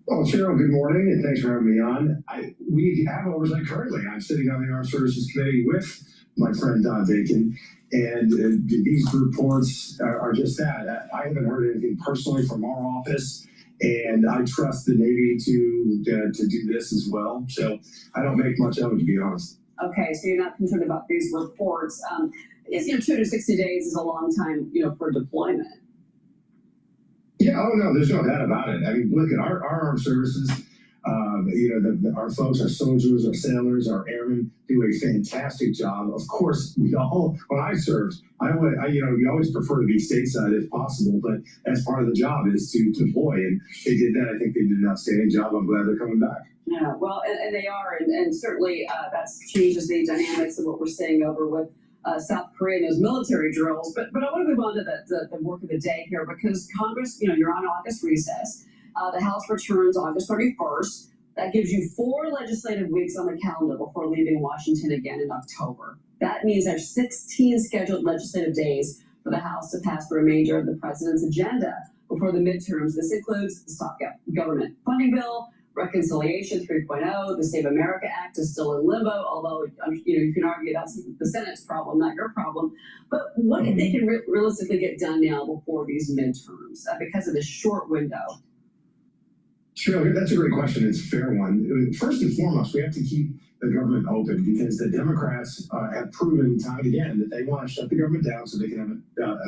Well, Cheryl, good morning, and thanks for having me on. We have oversight currently. I'm sitting on the Armed Services Committee with my friend Don Bacon, and these reports are just that. I haven't heard anything personally from our office, and I trust the Navy to do this as well. So I don't make much of it, to be honest. Okay, so you're not concerned about these reports. 2 to 60 days is a long time, for deployment. Yeah, oh no, there's no doubt about it. I mean, look at our armed services. Our folks, our soldiers, our sailors, our airmen do a fantastic job. Of course, when I served, you always prefer to be stateside if possible, but as part of the job is to deploy, and they did that. I think they did an outstanding job. I'm glad they're coming back. Yeah, well, and they are, and certainly that changes the dynamics of what we're seeing over with South Korea and those military drills. But I want to move on to the work of the day here, because Congress, you're on August recess. The House returns August 31st. That gives you 4 legislative weeks on the calendar before leaving Washington again in October. That means there's 16 scheduled legislative days for the House to pass the remainder of the president's agenda before the midterms. This includes the Stop Government Funding Bill, Reconciliation 3.0, the Save America Act is still in limbo, although you can argue that's the Senate's problem, not your problem. But what do they can realistically get done now before these midterms because of this short window? Sure, that's a great question. It's a fair one. First and foremost, we have to keep the government open, because the Democrats have proven time and again that they want to shut the government down so they can have an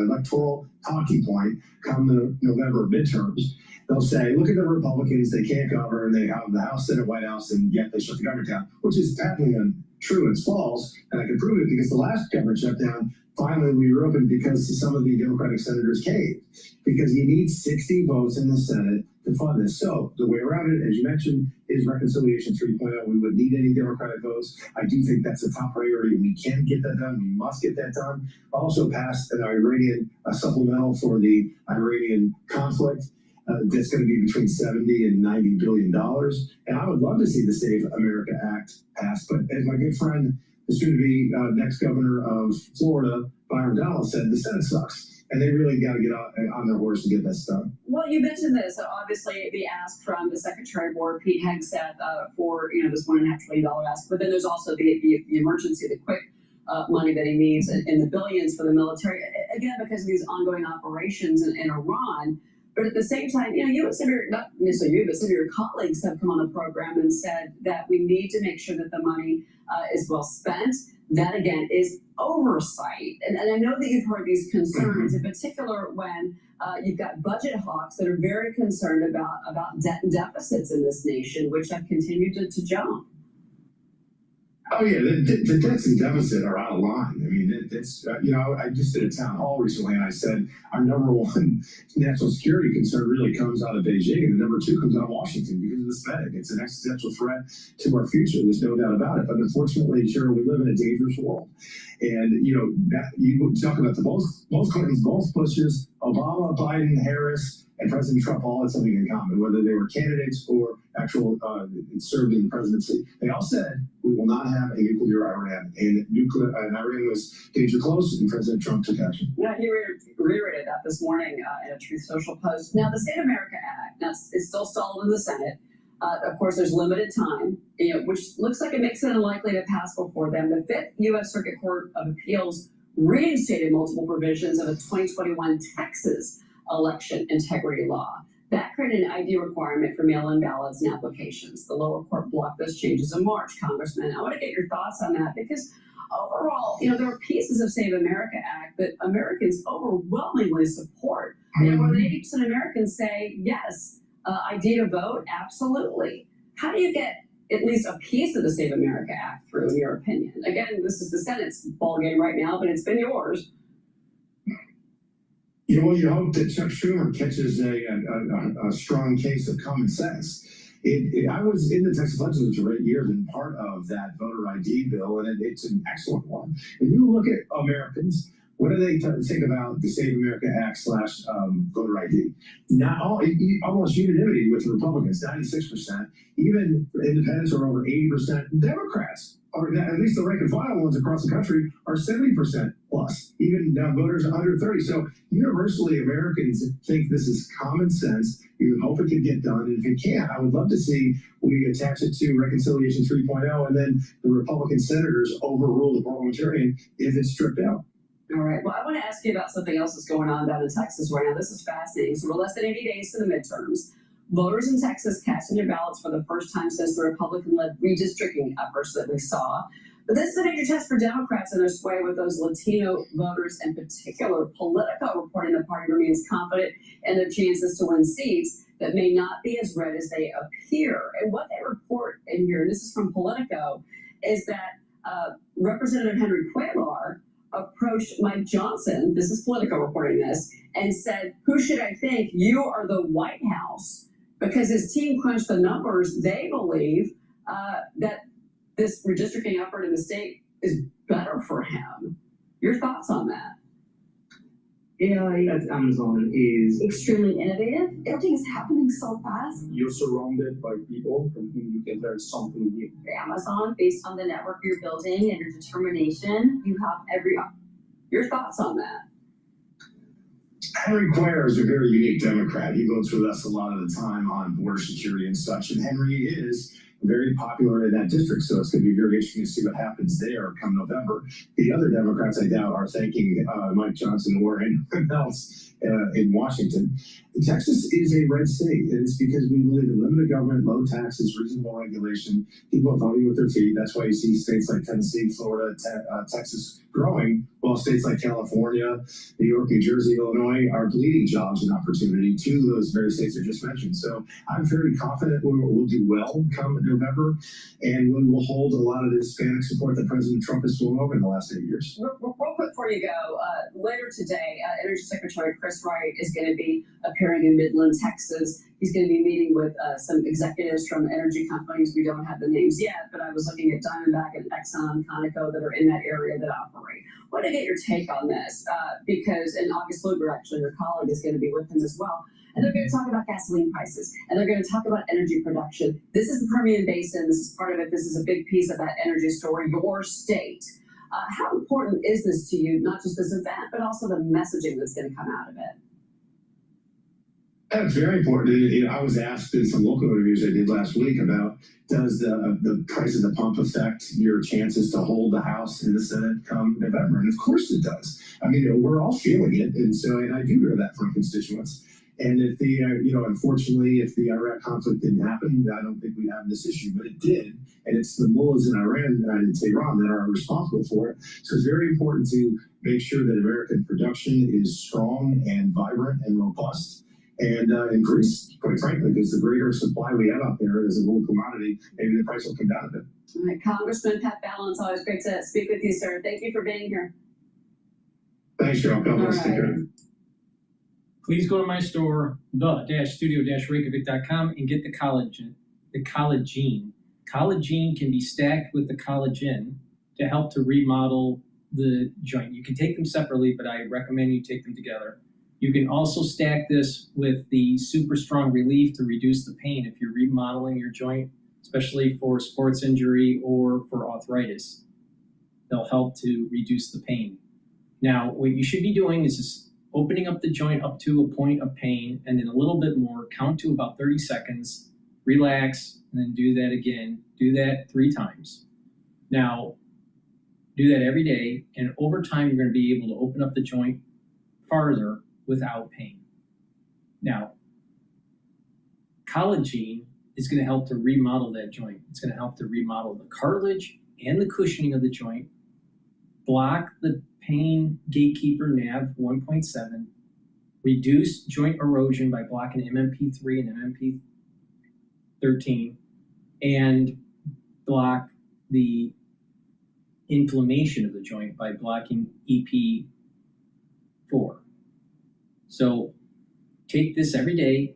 electoral talking point come the November midterms. They'll say, look at the Republicans, they can't govern, they have the House, Senate, White House, and yet they shut the government down, which is patently untrue and false. And I can prove it because the last government shutdown, finally we were open because some of the Democratic senators caved, because you need 60 votes in the Senate to fund this. So the way around it, as you mentioned, is Reconciliation 3.0. We would need any Democratic votes. I do think that's a top priority. We can get that done. We must get that done. Also passed an Iranian supplemental for the Iranian conflict. That's going to be between $70 and $90 billion. And I would love to see the Save America Act passed. But as my good friend, the soon-to-be next governor of Florida, Byron Donald, said, the Senate sucks. And they really got to get on their horse and get that done. Well, you mentioned this. Obviously, the ask from the Secretary of War, Pete Hegseth, for this $1.5 trillion ask. But then there's also the emergency, the quick money that he needs in the billions for the military. Again, because of these ongoing operations in Iran. But at the same time, you and some of your, not necessarily you, but some of your colleagues have come on the program and said that we need to make sure that the money is well spent. That, again, is oversight. And I know that you've heard these concerns, in particular when you've got budget hawks that are very concerned about debt and deficits in this nation, which have continued to jump. Oh yeah, the debts and deficit are out of line. I mean, it's I just did a town hall recently, and I said our number one national security concern really comes out of Beijing, and the number two comes out of Washington because of the spending. It's an existential threat to our future. There's no doubt about it. But unfortunately, sure, we live in a dangerous world, and you talk about both Clintons, both Bushes, Obama, Biden, Harris, and President Trump all had something in common, whether they were candidates or actual served in the presidency. They all said, we will not have a nuclear Iran. And Iran was danger close, and President Trump took action. Yeah, he reiterated that this morning in a Truth Social post. Now, the State of America Act, now it's still stalled in the Senate. Of course, there's limited time, which looks like it makes it unlikely to pass before then. The Fifth U.S. Circuit Court of Appeals reinstated multiple provisions of a 2021 Texas election integrity law. That created an ID requirement for mail-in ballots and applications. The lower court blocked those changes in March. Congressman, I want to get your thoughts on that because overall, there are pieces of Save America Act that Americans overwhelmingly support. More than 80% of Americans say, yes, ID to vote, absolutely. How do you get at least a piece of the Save America Act through, in your opinion? Again, this is the Senate's ballgame right now, but it's been yours. You hope that Chuck Schumer catches a strong case of common sense. I was in the Texas legislature for 8 years and part of that voter ID bill, and it's an excellent one. When you look at Americans, what do they think about the Save America Act / voter ID? Almost unanimity with Republicans, 96%. Even independents are over 80%. Democrats, or at least the rank and file ones across the country, are 70% plus. Even voters under 30. So universally, Americans think this is common sense. You would hope it could get done. And if it can't, I would love to see we attach it to Reconciliation 3.0 and then the Republican senators overrule the parliamentarian if it's stripped out. All right. Well, I want to ask you about something else that's going on down in Texas right now. This is fascinating. So we're less than 80 days to the midterms. Voters in Texas casting their ballots for the first time since the Republican-led redistricting efforts that we saw. But this is a major test for Democrats in their sway with those Latino voters in particular. Politico reporting the party remains confident in their chances to win seats that may not be as red as they appear. And what they report in here, and this is from Politico, is that Representative Henry Cuellar approached Mike Johnson, this is Politico reporting this, and said, who should I think? You are the White House. Because his team crunched the numbers, they believe that this redistricting effort in the state is better for him. Your thoughts on that? AI at Amazon is extremely innovative. Everything is happening so fast. You're surrounded by people from whom you can learn something new. Amazon, based on the network you're building and your determination, you have every. Your thoughts on that? Henry Cuellar is a very unique Democrat. He votes with us a lot of the time on border security and such, and Henry is very popular in that district, so it's going to be very interesting to see what happens there come November. The other Democrats, I doubt, are thanking Mike Johnson or anyone else in Washington. Texas is a red state, and it's because we believe in limited government, low taxes, reasonable regulation, people voting with their feet. That's why you see states like Tennessee, Florida, Texas growing, while states like California, New York, New Jersey, Illinois are bleeding jobs and opportunity to those very states I just mentioned. So I'm very confident we'll do well come November, and we will hold a lot of the Hispanic support that President Trump has swung over in the last 8 years. Real quick before you go, later today, Energy Secretary Chris Wright is going to be appearing in Midland, Texas. He's going to be meeting with some executives from energy companies. We don't have the names yet, but I was looking at Diamondback and Exxon, Conoco that are in that area that operate. I want to get your take on this because, and August Luger, actually, your colleague, is going to be with him as well. And they're going to talk about gasoline prices, and they're going to talk about energy production. This is the Permian Basin. This is part of it. This is a big piece of that energy story, your state. How important is this to you, not just this event, but also the messaging that's going to come out of it? That's very important. I was asked in some local interviews I did last week about, does the price of the pump affect your chances to hold the House and the Senate come November? And of course it does. I mean, we're all feeling it. And I do hear that from constituents. And if unfortunately, if the Iraq conflict didn't happen, I don't think we'd have this issue, but it did. And it's the mullahs in Iran and Tehran that are responsible for it. So it's very important to make sure that American production is strong and vibrant and robust. And increase, quite frankly, because the greater supply we have out there as a world commodity, maybe the price will come down a bit. All right, Congressman Pat Balance, always great to speak with you, sir. Thank you for being here. Thanks, Joe. God bless. Take care. Please go to my store, the-studio-reykjavik.com, and get the collagen. Collagen can be stacked with the collagen to help to remodel the joint. You can take them separately, but I recommend you take them together. You can also stack this with the super strong relief to reduce the pain if you're remodeling your joint, especially for sports injury or for arthritis. They'll help to reduce the pain. Now, what you should be doing is just opening up the joint up to a point of pain and then a little bit more, count to about 30 seconds, relax, and then do that again. Do that 3 times. Now, do that every day, and over time, you're going to be able to open up the joint farther without pain. Now, collagen is going to help to remodel that joint. It's going to help to remodel the cartilage and the cushioning of the joint, block the pain gatekeeper NAV 1.7, reduce joint erosion by blocking MMP3 and MMP13, and block the inflammation of the joint by blocking EP4. So take this every day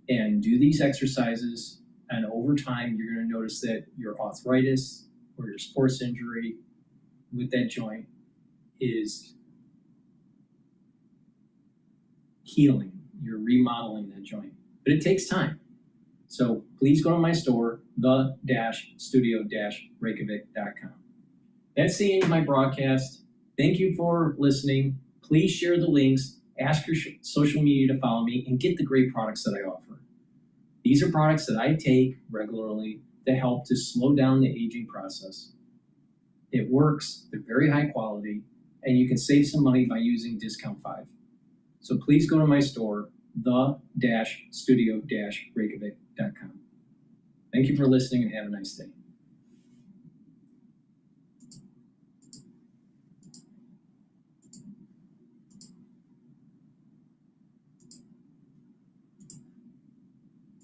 and do these exercises, and over time you're going to notice that your arthritis or your sports injury with that joint is healing. You're remodeling that joint, but it takes time. So please go to my store, the-studio-reykjavik.com. That's the end of my broadcast. Thank you for listening. Please share the links, ask your social media to follow me, and get the great products that I offer. These are products that I take regularly to help to slow down the aging process. It works, they're very high quality, and you can save some money by using discount 5. So please go to my store, the-studio-reykjavik.com. Thank you for listening and have a nice day.